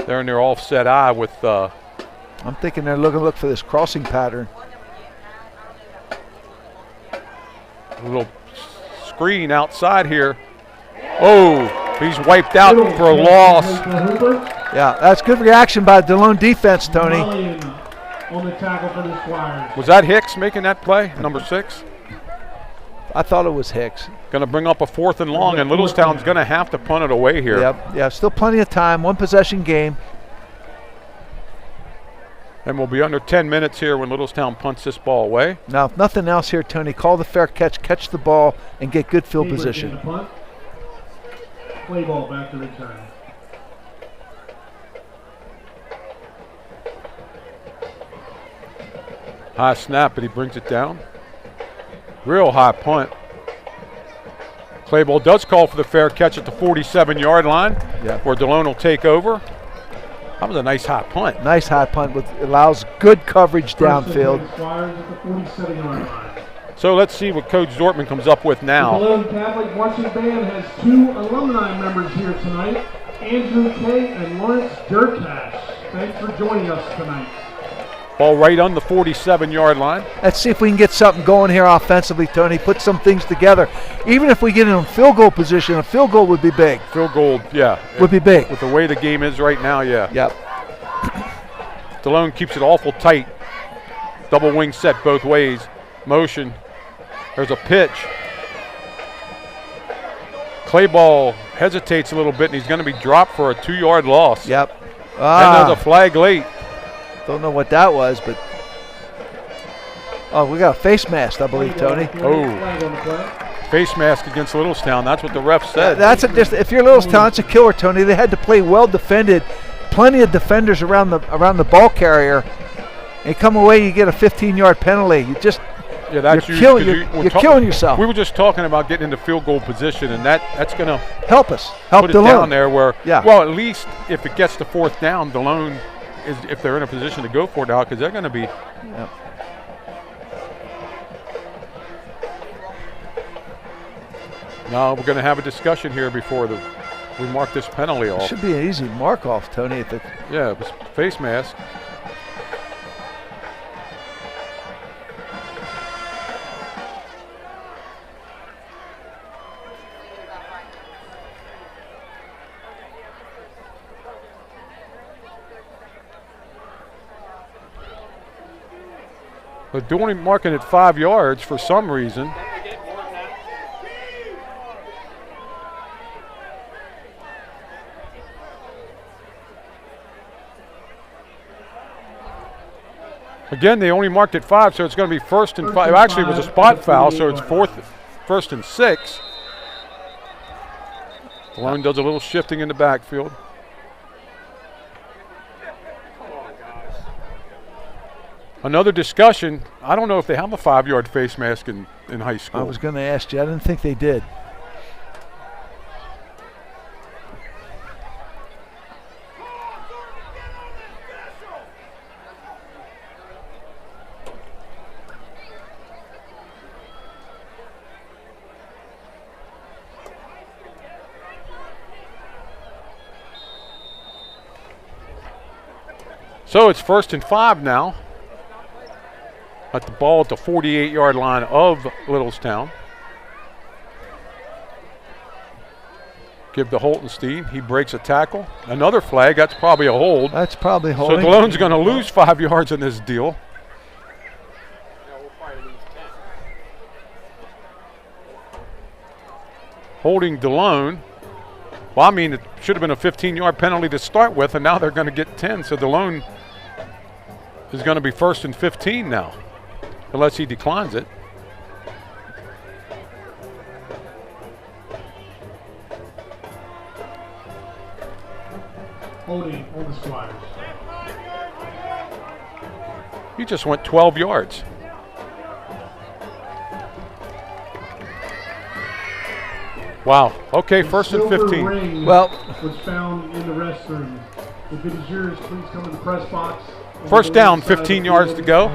They're in their offset eye with. I'm thinking they're look for this crossing pattern. A little screen outside here. Oh, he's wiped out for a loss. Yeah, that's good reaction by Delone defense, Tony. On the tackle for the Squires. Was that Hicks making that play, number 6? I thought it was Hicks. Going to bring up a 4th and long, and Littlestown's going to have to punt it away here. Yep, yeah, still plenty of time, 1 possession game. And we'll be under 10 minutes here when Littlestown punts this ball away. Now, if nothing else here, Tony, call the fair catch the ball, and get good field position. Play ball back to return. High snap, but he brings it down. Real high punt. Clayball does call for the fair catch at the 47-yard line, where Delone will take over. That was a nice high punt. Nice high punt, with allows good coverage downfield. So let's see what Coach Dortmund comes up with now. The Delone Catholic Marching Band has 2 alumni members here tonight, Andrew Kay and Lawrence Durkash. Thanks for joining us tonight. Ball right on the 47-yard line. Let's see if we can get something going here offensively, Tony. Put some things together. Even if we get in field goal position, a field goal would be big. Field goal, yeah. Would be big. With the way the game is right now, yeah. Yep. Delone keeps it awful tight. Double wing set both ways. Motion. There's a pitch. Clayball hesitates a little bit, and he's going to be dropped for a 2-yard loss. Yep. And there's a flag late. Don't know what that was, but we got a face mask, I believe, Tony. Oh, face mask against Littlestown. That's what the ref said. If you're Littlestown, it's a killer, Tony. They had to play well defended, plenty of defenders around the ball carrier. And come away, you get a 15-yard penalty. You're killing yourself. We were just talking about getting into field goal position, and that's going to help us. Put it Delone down there where, yeah. Well, at least if it gets to 4th down, Delone is, if they're in a position to go for it now, because they're going to be. Yep. Now we're going to have a discussion here before we mark this penalty off. Should be an easy mark off, Tony. Yeah, it was face mask. But doing marking it 5 yards for some reason. Again, they only marked it 5, so it's going to be 1st and 5. Actually, it was a spot foul, so it's 1st and 6. Delone does a little shifting in the backfield. Another discussion. I don't know if they have a 5-yard face mask in high school. I was going to ask you. I didn't think they did. So it's 1st and 5 now. At the ball at the 48-yard line of Littlestown. Give to Holtenstein. He breaks a tackle. Another flag. That's probably a hold. That's probably holding. So Delone's going to lose 5 yards in this deal. Holding Delone. Well, I mean, it should have been a 15-yard penalty to start with, and now they're going to get 10. So Delone is going to be 1st and 15 now, unless he declines it. Holding on the Squires. He just went 12 yards. Wow. Okay, 1st and 15. Well, was found in the restroom. If it is yours, please come in the press box. First down, 15 yards to go.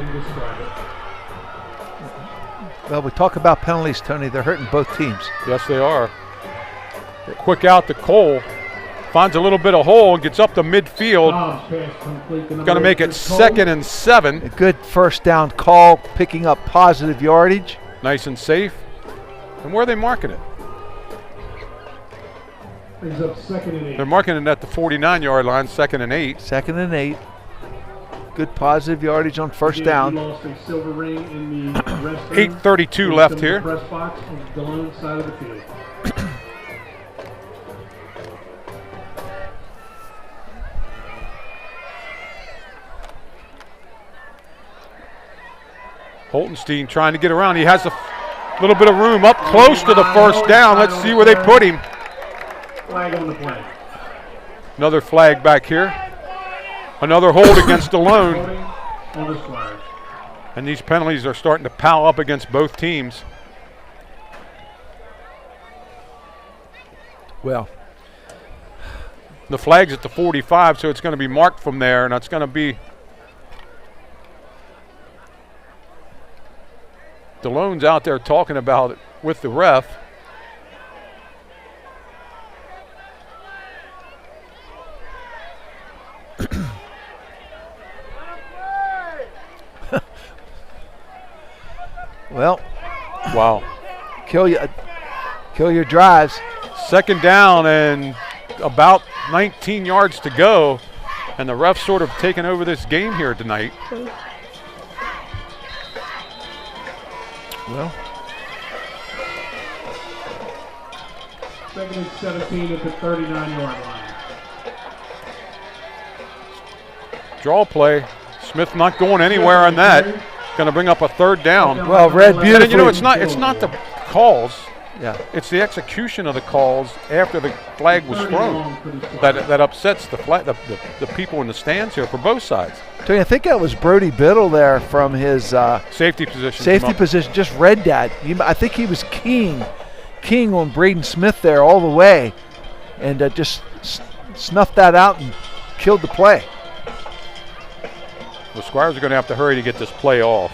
Well, we talk about penalties, Tony. They're hurting both teams. Yes, they are. Quick out to Cole. Finds a little bit of hole and gets up to midfield. Going to make it 2nd and 7. A good first down call, picking up positive yardage. Nice and safe. And where are they marking it? Brings up 2nd and 8. They're marking it at the 49-yard line, 2nd and 8. 2nd and 8. Good positive yardage on first down. Lost a silver ring in the rest 8:32 left here. Press box on the Delone side of the field. Holtenstein trying to get around. He has a little bit of room up close to the first down. Let's see where they put him. Flag on the play. Another flag back here. Another hold against Delone. And these penalties are starting to pile up against both teams. Well, the flag's at the 45, so it's going to be marked from there, and it's going to be Delone's out there talking about it with the ref. Well, wow. Kill your drives. 2nd down and about 19 yards to go, and the ref's sort of taking over this game here tonight. Well, 2nd and 17 at the 39-yard line. Draw play. Smith not going anywhere on that. Going to bring up a 3rd down. Well, read beautifully. And, you know, it's not the calls. Yeah. It's the execution of the calls after the flag was thrown that upsets the people in the stands here for both sides. Tony, I think that was Brody Biddle there from his safety position. Safety position. Just read that. I think he was keying on Braden Smith there all the way, and just snuffed that out and killed the play. The Squires are going to have to hurry to get this play off.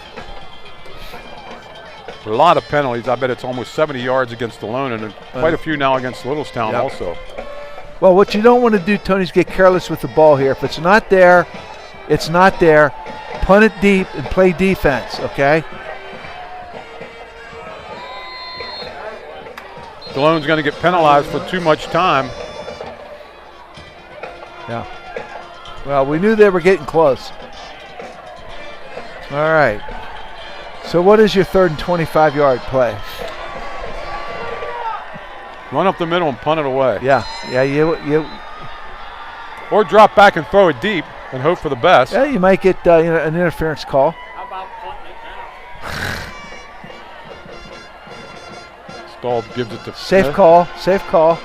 A lot of penalties. I bet it's almost 70 yards against Delone, and quite a few now against Littlestown also. Well, what you don't want to do, Tony, is get careless with the ball here. If it's not there, it's not there. Punt it deep and play defense, okay? Delone's going to get penalized for too much time. Yeah. Well, we knew they were getting close. All right. So what is your 3rd and 25-yard play? Run up the middle and punt it away. Yeah. You. Or drop back and throw it deep and hope for the best. Yeah, you might get an interference call. How about punting it now? Stahl gives it to Safe Smith. call.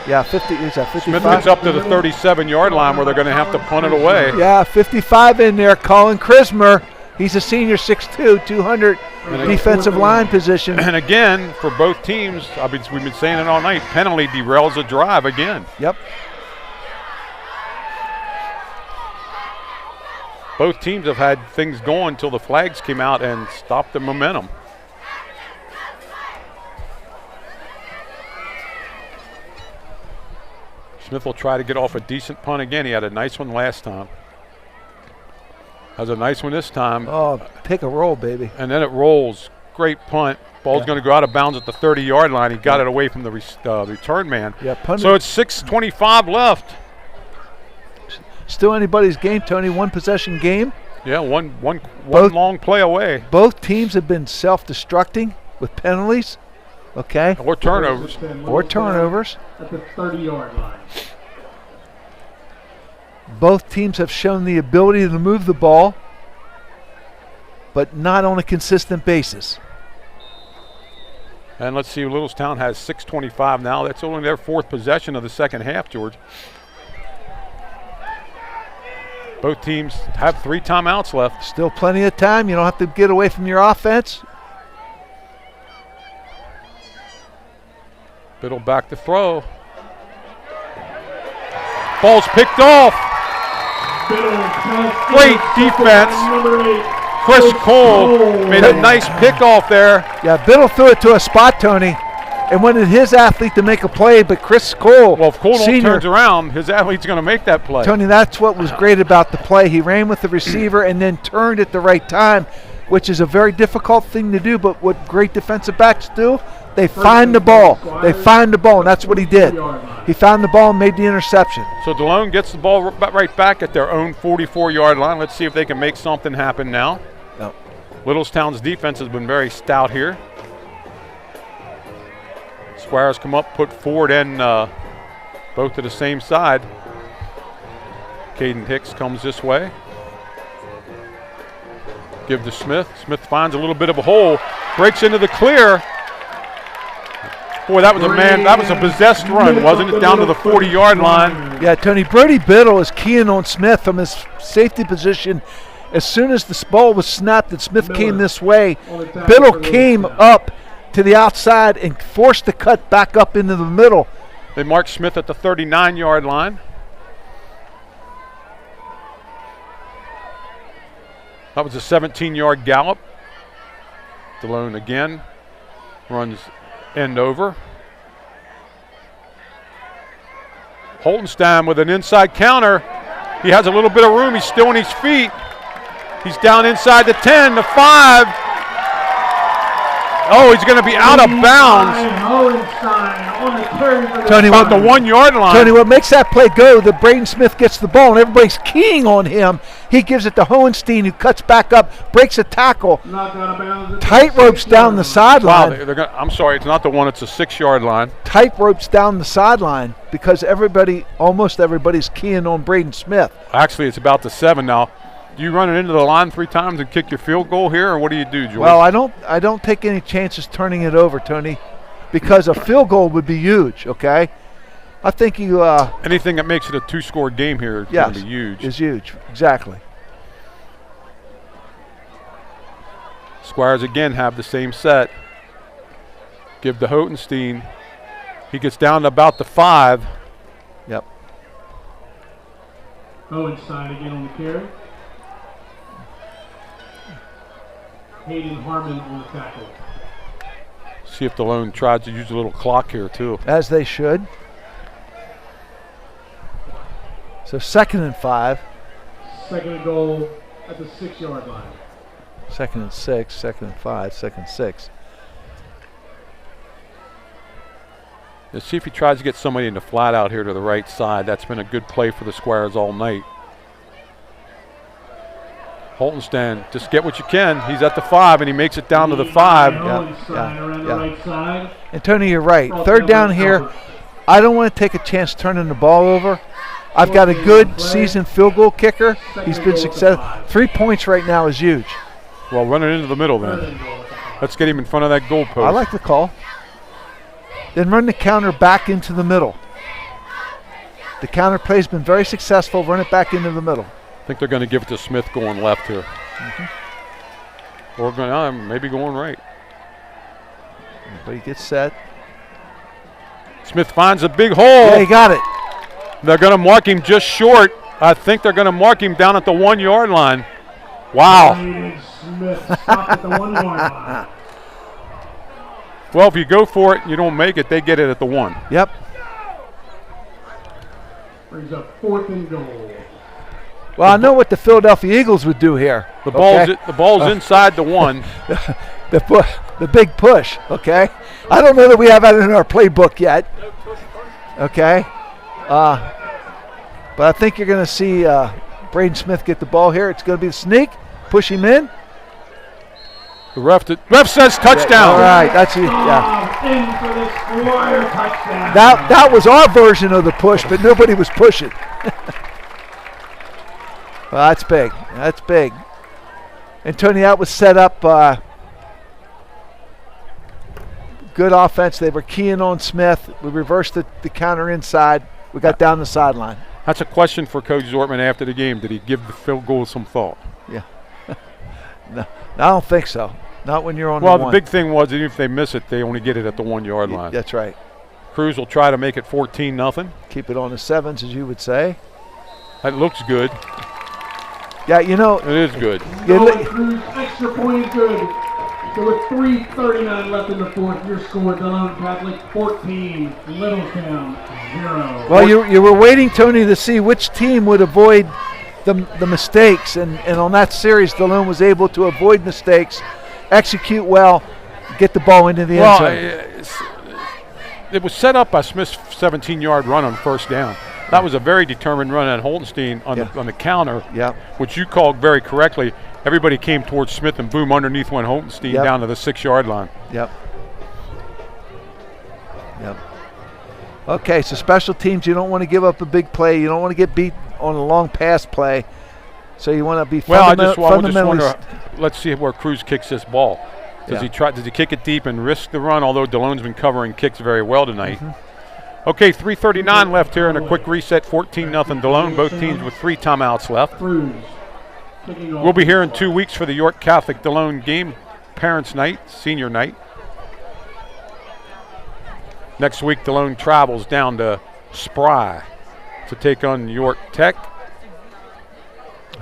Yeah, 50. Is that 55? Smith gets up to the 37-yard line where they're going to have to punt it away. Yeah, 55 in there. Colin Chrismer. He's a senior, 6'2", 200 defensive line position. And again, for both teams, we've been saying it all night, penalty derails a drive again. Yep. Both teams have had things going until the flags came out and stopped the momentum. Smith will try to get off a decent punt again. He had a nice one last time. Has a nice one this time. Oh, pick a roll, baby. And then it rolls. Great punt. Ball's going to go out of bounds at the 30-yard line. He got it away from the return man. Yeah, punt. So it's 6:25 left. Still anybody's game, Tony. One possession game. Yeah, one long play away. Both teams have been self-destructing with penalties. Okay. Or turnovers. Or turnovers. At the 30-yard line. Both teams have shown the ability to move the ball, but not on a consistent basis. And let's see, Littlestown has 6:25 now. That's only their 4th possession of the second half, George. Both teams have 3 timeouts left. Still plenty of time. You don't have to get away from your offense. Biddle back to throw. Ball's picked off. Great defense. Chris Cole made a nice pickoff there. Yeah, Biddle threw it to a spot, Tony, and wanted his athlete to make a play, but Chris Cole, well, if Cole senior, turns around, his athlete's going to make that play. Tony, that's what was great about the play. He ran with the receiver and then turned at the right time, which is a very difficult thing to do, but what great defensive backs do, they find the ball. They find the ball, and that's what he did. He found the ball and made the interception. So Delone gets the ball right back at their own 44-yard line. Let's see if they can make something happen now. Yep. Littlestown's defense has been very stout here. Squires come up, put Ford and both to the same side. Caden Hicks comes this way. Give to Smith. Smith finds a little bit of a hole, breaks into the clear. Boy, that was a possessed run, wasn't it? Down to the 40-yard line. Yeah, Tony, Brody Biddle is keying on Smith from his safety position. As soon as the ball was snapped and Smith came this way, Biddle came up to the outside and forced the cut back up into the middle. They marked Smith at the 39-yard line. That was a 17-yard gallop. Delone again runs end over. Holtenstein with an inside counter. He has a little bit of room. He's still on his feet. He's down inside the 10, the 5. Oh, he's going to be out of bounds. Tony, about the 1 yard line. Tony, what makes that play go, that Braden Smith gets the ball and everybody's keying on him. He gives it to Hohenstein, who cuts back up, breaks a tackle, tight ropes down the sideline. Wow, I'm sorry, it's not the one, it's a 6 yard line. Tight ropes down the sideline because almost everybody's keying on Braden Smith. Actually, it's about the 7 now. Do you run it into the line 3 times and kick your field goal here, or what do you do, George? Well, I don't take any chances turning it over, Tony, because a field goal would be huge, okay? I think you anything that makes it a 2-score game here is going to be huge. Is huge, exactly. Squires again have the same set. Give to Hohenstein. He gets down to about the 5. Yep. Hohenstein again on the carry. Hayden Harmon on the tackle. See if Delone tries to use a little clock here too. As they should. So 2nd and 5. Second and goal at the 6 yard line. 2nd and 6, 2nd and 5, 2nd and 6. Let's see if he tries to get somebody in the flat out here to the right side. That's been a good play for the Squires all night. Holtenstein, just get what you can. He's at the 5, and he makes it down to the 5. Yeah. And Tony, you're right. 3rd down here, I don't want to take a chance turning the ball over. I've got a good seasoned field goal kicker. He's been successful. 3 points right now is huge. Well, run it into the middle then. Let's get him in front of that goal post. I like the call. Then run the counter back into the middle. The counter play's been very successful. Run it back into the middle. I think they're going to give it to Smith going left here. Or maybe going right. But he gets set. Smith finds a big hole. Yeah, he got it. They're going to mark him just short. I think they're going to mark him down at the 1 yard line. Wow. Smith stopped at the 1 yard line. Well, if you go for it and you don't make it, they get it at the 1. Yep. Brings up 4th and goal. Well, I know what the Philadelphia Eagles would do here. The ball's inside the 1. The big push, okay? I don't know that we have that in our playbook yet. Okay? But I think you're going to see Braden Smith get the ball here. It's going to be the sneak. Push him in. The ref says touchdown. Yeah, all right, that's it. That was our version of the push, but nobody was pushing. Well, that's big. That's big. And Tony, that was set up. Good offense. They were keying on Smith. We reversed the counter inside. We got down the sideline. That's a question for Coach Zortman after the game. Did he give the field goal some thought? Yeah. No, I don't think so. Not when you're on the 1. Well, the big thing was even if they miss it, they only get it at the 1 yard line. That's right. Cruz will try to make it 14-0. Keep it on the 7s, as you would say. That looks good. Yeah, you know. It is good. Cruz, extra point is good. So with 3:39 left in the fourth, your score, Delone Catholic 14, Littlestown 0. Well, you were waiting, Tony, to see which team would avoid the mistakes, and on that series, Delone was able to avoid mistakes, execute well, get the ball into the end zone. It was set up by Smith's 17-yard run on first down. That was a very determined run at Holtenstein on the counter, which you called very correctly. Everybody came towards Smith, and boom, underneath went Holtenstein down to the 6-yard line. Yep. Okay, so special teams, you don't want to give up a big play. You don't want to get beat on a long pass play. So you want to be fundamentally. Let's see where Cruz kicks this ball. Does he kick it deep and risk the run, although Delone's been covering kicks very well tonight. Okay, 3:39 left here, and a quick reset, 14-0 Delone, both teams with 3 timeouts left. We'll be here in 2 weeks for the York Catholic Delone game, Parents' Night, Senior Night. Next week, Delone travels down to Spry to take on York Tech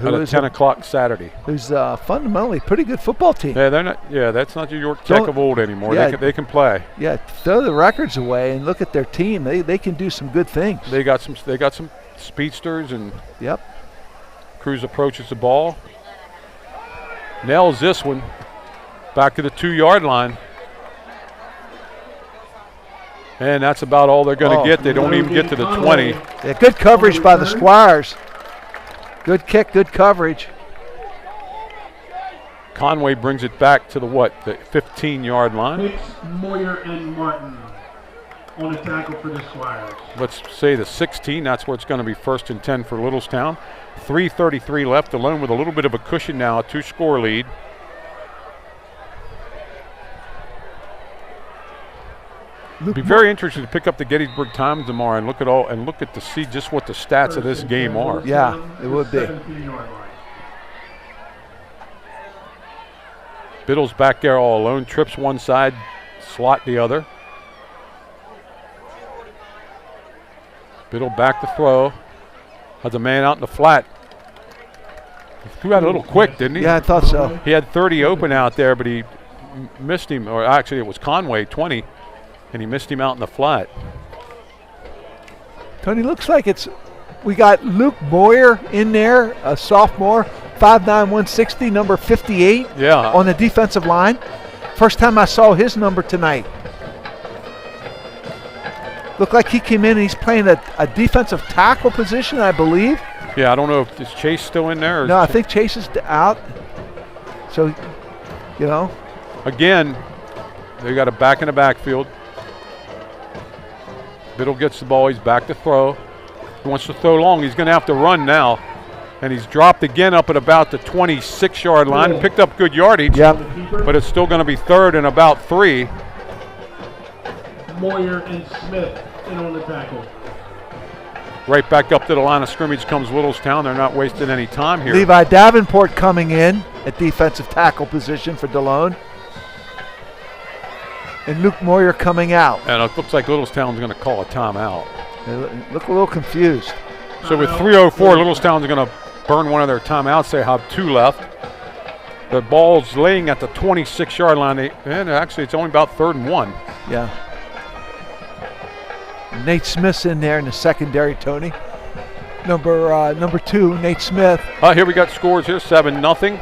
at 10 o'clock Saturday. Who's fundamentally a pretty good football team. Yeah, they're not. Yeah, that's not your York Tech of old anymore. They can play. Yeah, throw the records away and look at their team. They can do some good things. They got some speedsters and. Yep. Cruz approaches the ball. Nails this one. Back to the 2-yard line. And that's about all they're going to get. They don't even get to the 20. Yeah, good coverage by the Squires. Good kick, good coverage. Conway brings it back to the 15-yard line. Hicks, Moyer, and Martin on a tackle for the Squires. Let's say the 16. That's where it's going to be 1st and 10 for Littlestown. 3:33 left, Delone with a little bit of a cushion now, a 2-score lead. It'd be very interesting to pick up the Gettysburg Times tomorrow and look at to see just what the stats of this game are. Yeah, it would be. Biddle's back there all alone, trips one side, slot the other. Biddle back to throw. Has a man out in the flat. He threw out a little quick, didn't he? Yeah, I thought so. He had 30 open out there, but he missed him. Or actually, it was Conway, 20, and he missed him out in the flat. Tony, looks like we got Luke Moyer in there, a sophomore, 5'9", 160, number 58 on the defensive line. First time I saw his number tonight. Looked like he came in and he's playing a defensive tackle position, I believe. Yeah, I don't know if is Chase still in there. No, I think Chase is out. So, Again, they got a back in the backfield. Biddle gets the ball. He's back to throw. He wants to throw long. He's going to have to run now. And he's dropped again up at about the 26-yard line. And picked up good yardage. But it's still going to be 3rd and about 3. Moyer and Smith in on the tackle. Right back up to the line of scrimmage comes Littlestown. They're not wasting any time here. Levi Davenport coming in at defensive tackle position for Delone. And Luke Moyer coming out. And it looks like Littlestown's going to call a timeout. They look a little confused. So with 3:04, Littlestown's going to burn one of their timeouts. They have 2 left. The ball's laying at the 26-yard line. And actually, it's only about 3rd and 1. Yeah. Nate Smith's in there in the secondary, Tony. Number 2, Nate Smith. Here we got scores here, 7-0.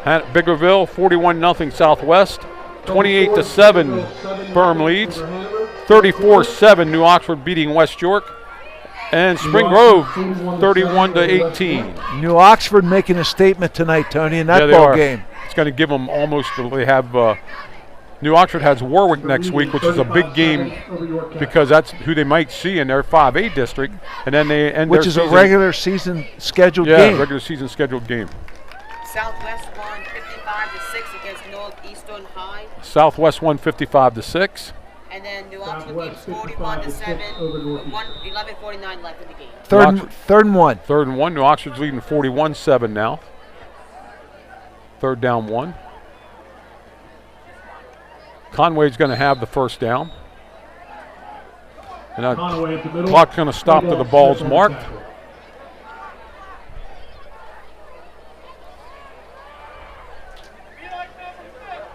Biggerville, 41-0 Southwest. 28-7 Berm leads. 34-7 New Oxford beating West York. And Spring Grove, 31-18. New Oxford making a statement tonight, Tony, in that ball game. It's going to give them almost, they have, New Oxford has Warwick next week, which is a big game because that's who they might see in their 5A district. And then they end which is a regular season scheduled game. Yeah, regular season scheduled game. Southwest won 55-6 against Northeastern High. Southwest won 55-6. And then New Oxford games 41-7. 11:49 left in the game. Third and 1. 3rd and 1. New Oxford's leading 41-7 now. 3rd down 1. Conway's going to have the first down. And that clock's going to stop to the ball's marked.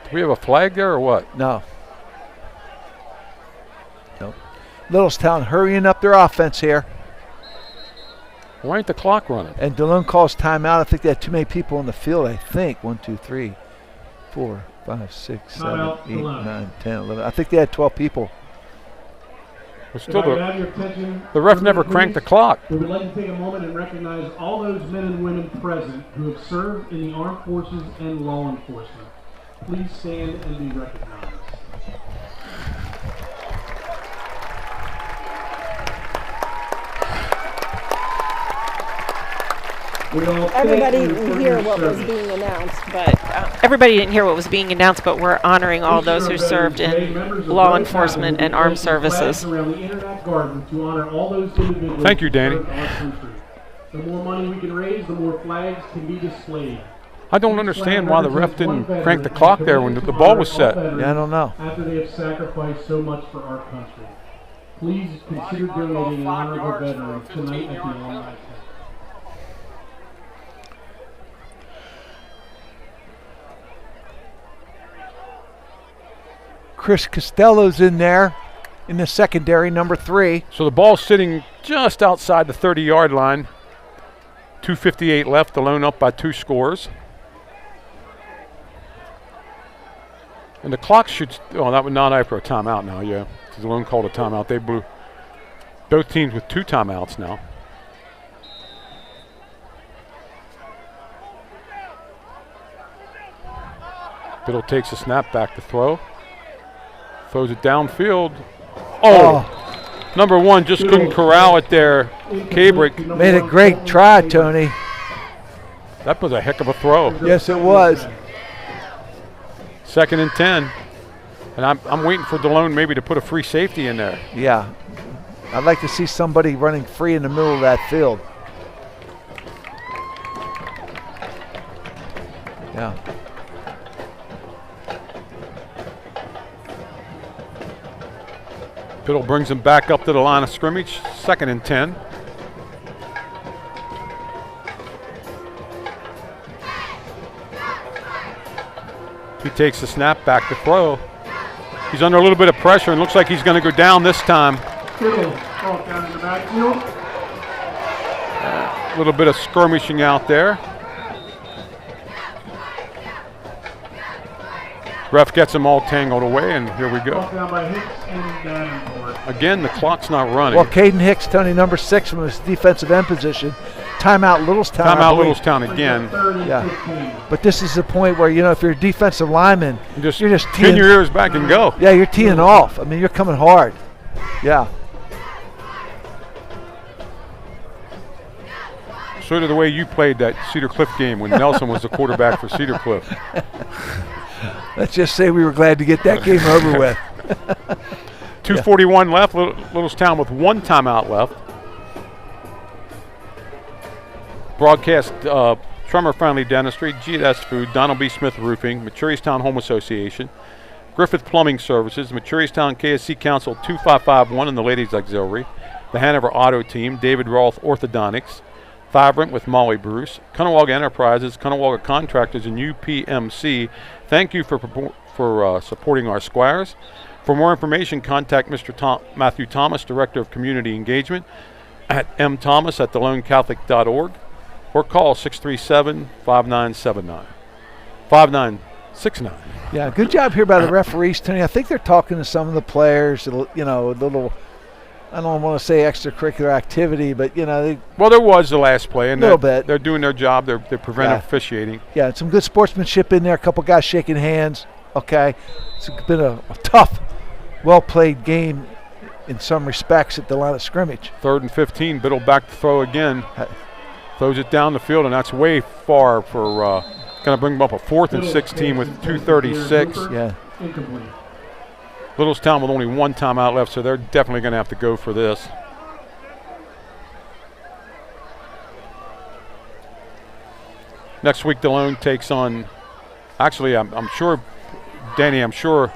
Do we have a flag there or what? No. Nope. Littlestown hurrying up their offense here. Why ain't the clock running? And Delone calls timeout. I think they had too many people on the field, I think. 1, 2, 3, 4, 5, 6, 7, 8, 9, 10, 11. I think they had 12 people. Well, still the ref never cranked the clock. We would like to take a moment and recognize all those men and women present who have served in the armed forces and law enforcement. Please stand and be recognized. Everybody didn't hear what was being announced, but we're honoring all those who served in law enforcement and armed services. Thank you, Danny. The more money we can raise, the more flags can be displayed. I don't understand why the ref didn't crank the clock there when the ball was set. Yeah, I don't know. After they have sacrificed so much for our country. Please consider donating in honor of our veterans tonight at the alumni tent. Chris Costello's in there in the secondary, number 3. So the ball's sitting just outside the 30-yard line. 2:58 left, Delone up by 2 scores. And the clock should, that would not after a timeout now, yeah. Delone called a timeout. They blew both teams with 2 timeouts now. Biddle takes a snap back to throw. Throws it downfield. Number 1 just couldn't corral it there. Cabrick. Made a great try, Tony. That was a heck of a throw. Yes, it was. 2nd and 10. And I'm waiting for Delone maybe to put a free safety in there. Yeah. I'd like to see somebody running free in the middle of that field. Yeah. Biddle brings him back up to the line of scrimmage. 2nd and 10. He takes the snap back to throw. He's under a little bit of pressure and looks like he's going to go down this time. Down in the backfield. A little bit of skirmishing out there. Ref gets them all tangled away, and here we go. Again, the clock's not running. Well, Caden Hicks, Tony, number 6 from his defensive end position. Timeout Littlestown. Timeout Littlestown again. Yeah. But this is the point where, if you're a defensive lineman, you're just pin your ears back and go. Yeah, you're teeing off. I mean, you're coming hard. Yeah. Sort of the way you played that Cedar Cliff game when Nelson was the quarterback for Cedar Cliff. Let's just say we were glad to get that game over with. 2:41 left. Littlestown with 1 timeout left. Broadcast Tremor Friendly Dentistry, G&S Food, Donald B. Smith Roofing, McSherrystown Home Association, Griffith Plumbing Services, McSherrystown KSC Council 2551 and the Ladies Auxiliary, the Hanover Auto Team, David Roth Orthodontics, Vibrant with Molly Bruce, Cunnawalla Enterprises, Cunnawalla Contractors, and UPMC. Thank you for supporting our Squires. For more information, contact Mr. Matthew Thomas, Director of Community Engagement, at mthomas@delonecatholic.org, or call 637-5979. 5969. Yeah, good job here by the referees, Tony. I think they're talking to some of the players, a little, I don't want to say extracurricular activity, but, well, there was the last play, and a little bit. They're doing their job. They're preventive officiating. Yeah, some good sportsmanship in there. A couple guys shaking hands. Okay. It's been a tough, well-played game in some respects at the line of scrimmage. 3rd and 15. Biddle back to throw again. Throws it down the field, and that's way far for going to bring them up a 4th and 16 with 2:36. Yeah. Incomplete. Littlestown with only 1 timeout left, so they're definitely going to have to go for this. Next week, Delone takes on, actually, I'm sure, Danny, I'm sure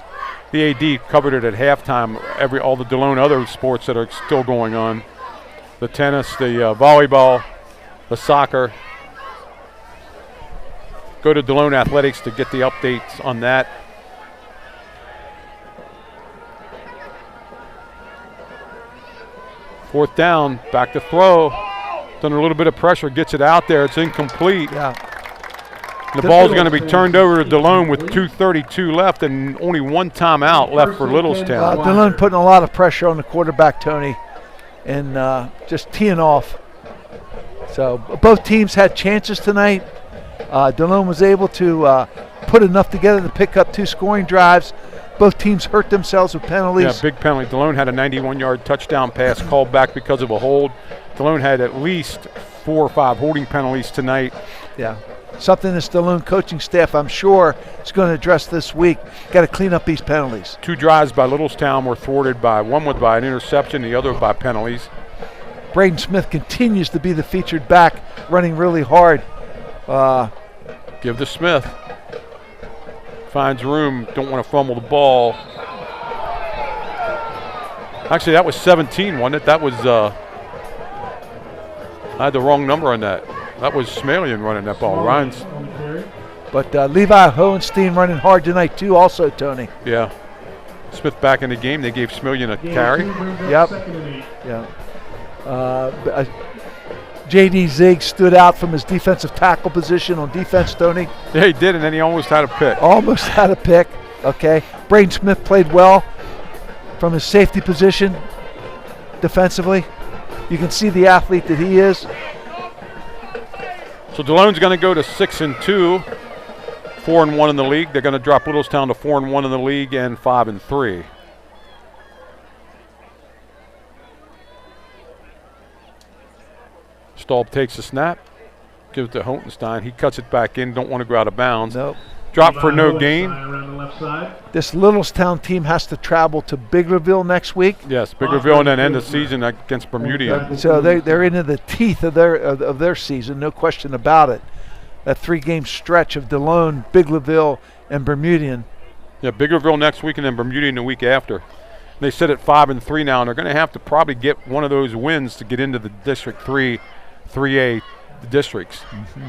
the AD covered it at halftime, all the Delone other sports that are still going on. The tennis, the volleyball, the soccer. Go to Delone Athletics to get the updates on that. 4th down, back to throw. Under a little bit of pressure, gets it out there. It's incomplete. Yeah. The ball's going to be turned over to Delone with 2:32 left and only one timeout left for Littlestown. Delone putting a lot of pressure on the quarterback, Tony, and just teeing off. So both teams had chances tonight. Delone was able to put enough together to pick up 2 scoring drives. Both teams hurt themselves with penalties. Yeah, big penalty. Delone had a 91-yard touchdown pass called back because of a hold. Delone had at least 4 or 5 holding penalties tonight. Yeah. Something this Delone coaching staff, I'm sure, is going to address this week. Got to clean up these penalties. 2 drives by Littlestown were thwarted by, one was by an interception, the other by penalties. Braden Smith continues to be the featured back, running really hard. Give to Smith. Finds room, don't want to fumble the ball. Actually, that was 17, wasn't it? That was, I had the wrong number on that. That was Smalian running that ball. Ryan's. But Levi Hohenstein running hard tonight too also, Tony. Yeah. Smith back in the game. They gave Smalian a carry. Yep. Yeah. J.D. Ziggs stood out from his defensive tackle position on defense, Tony. Yeah, he did, and then he almost had a pick. Almost had a pick, okay. Braden Smith played well from his safety position defensively. You can see the athlete that he is. So Delone's going to go to 6-2, 4-1 in the league. They're going to drop Littlestown to 4-1 in the league and 5-3. Staub takes the snap, gives it to Hohenstein. He cuts it back in. Don't want to go out of bounds. Nope. Drop for no gain. This Littlestown team has to travel to Biglerville next week. Yes, Biglerville, and then end the season against Bermudian. So they're into the teeth of their season, no question about it. That 3-game stretch of Delone, Biglerville, and Bermudian. Yeah, Biglerville next week and then Bermudian the week after. They sit at 5-3 now, and they're going to have to probably get one of those wins to get into the District 3A districts. Mm-hmm.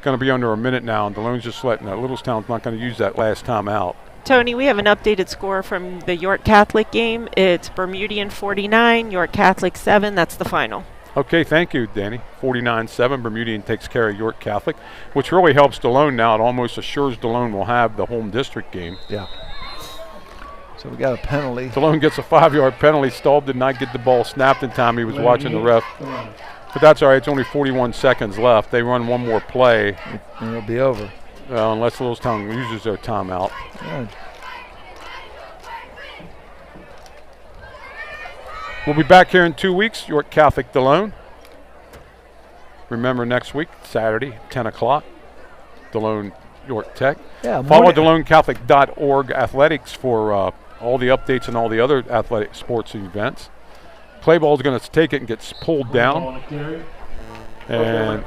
Going to be under a minute now, and Delone's just letting that. Littlestown's not going to use that last time out. Tony, we have an updated score from the York Catholic game. It's Bermudian 49, York Catholic 7. That's the final. Okay, thank you, Danny. 49-7, Bermudian takes care of York Catholic, which really helps Delone now. It almost assures Delone will have the home district game. Yeah. So we got a penalty. Delone gets a 5-yard penalty. Staub did not get the ball snapped in time. He was watching the ref. But that's all right. It's only 41 seconds left. They run one more play. And it'll be over. Unless Littlestown uses their timeout. Good. We'll be back here in 2 weeks. York Catholic Delone. Remember next week, Saturday, 10 o'clock. Delone York Tech. Yeah, follow DeloneCatholic.org athletics for all the updates and all the other athletic sports events. Play ball is going to take it and gets pulled down. And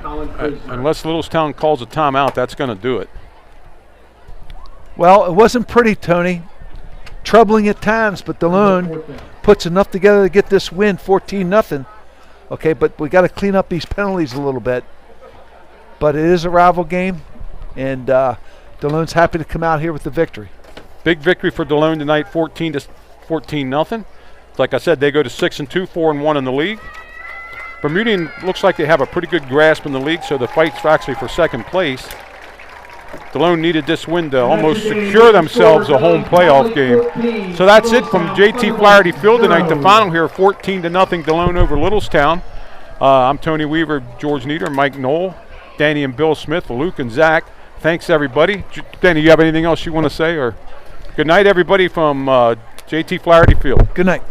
unless Littlestown calls a timeout, that's going to do it. Well, it wasn't pretty, Tony. Troubling at times, but Delone puts enough together to get this win, 14-0. Okay, but we got to clean up these penalties a little bit. But it is a rival game, and Delone's happy to come out here with the victory. Big victory for Delone tonight, 14-0. Like I said, they go to 6-2, 4-1 in the league. Bermudian looks like they have a pretty good grasp in the league, so the fight's actually for second place. Delone needed this win to almost secure themselves a home playoff game. So that's it from JT Flaherty Field tonight. The final here, 14-0 Delone over Littlestown. I'm Tony Weaver, George Nieder, Mike Knoll, Danny and Bill Smith, Luke and Zach. Thanks, everybody. Danny, you have anything else you want to say? Or good night, everybody, from JT Flaherty Field. Good night.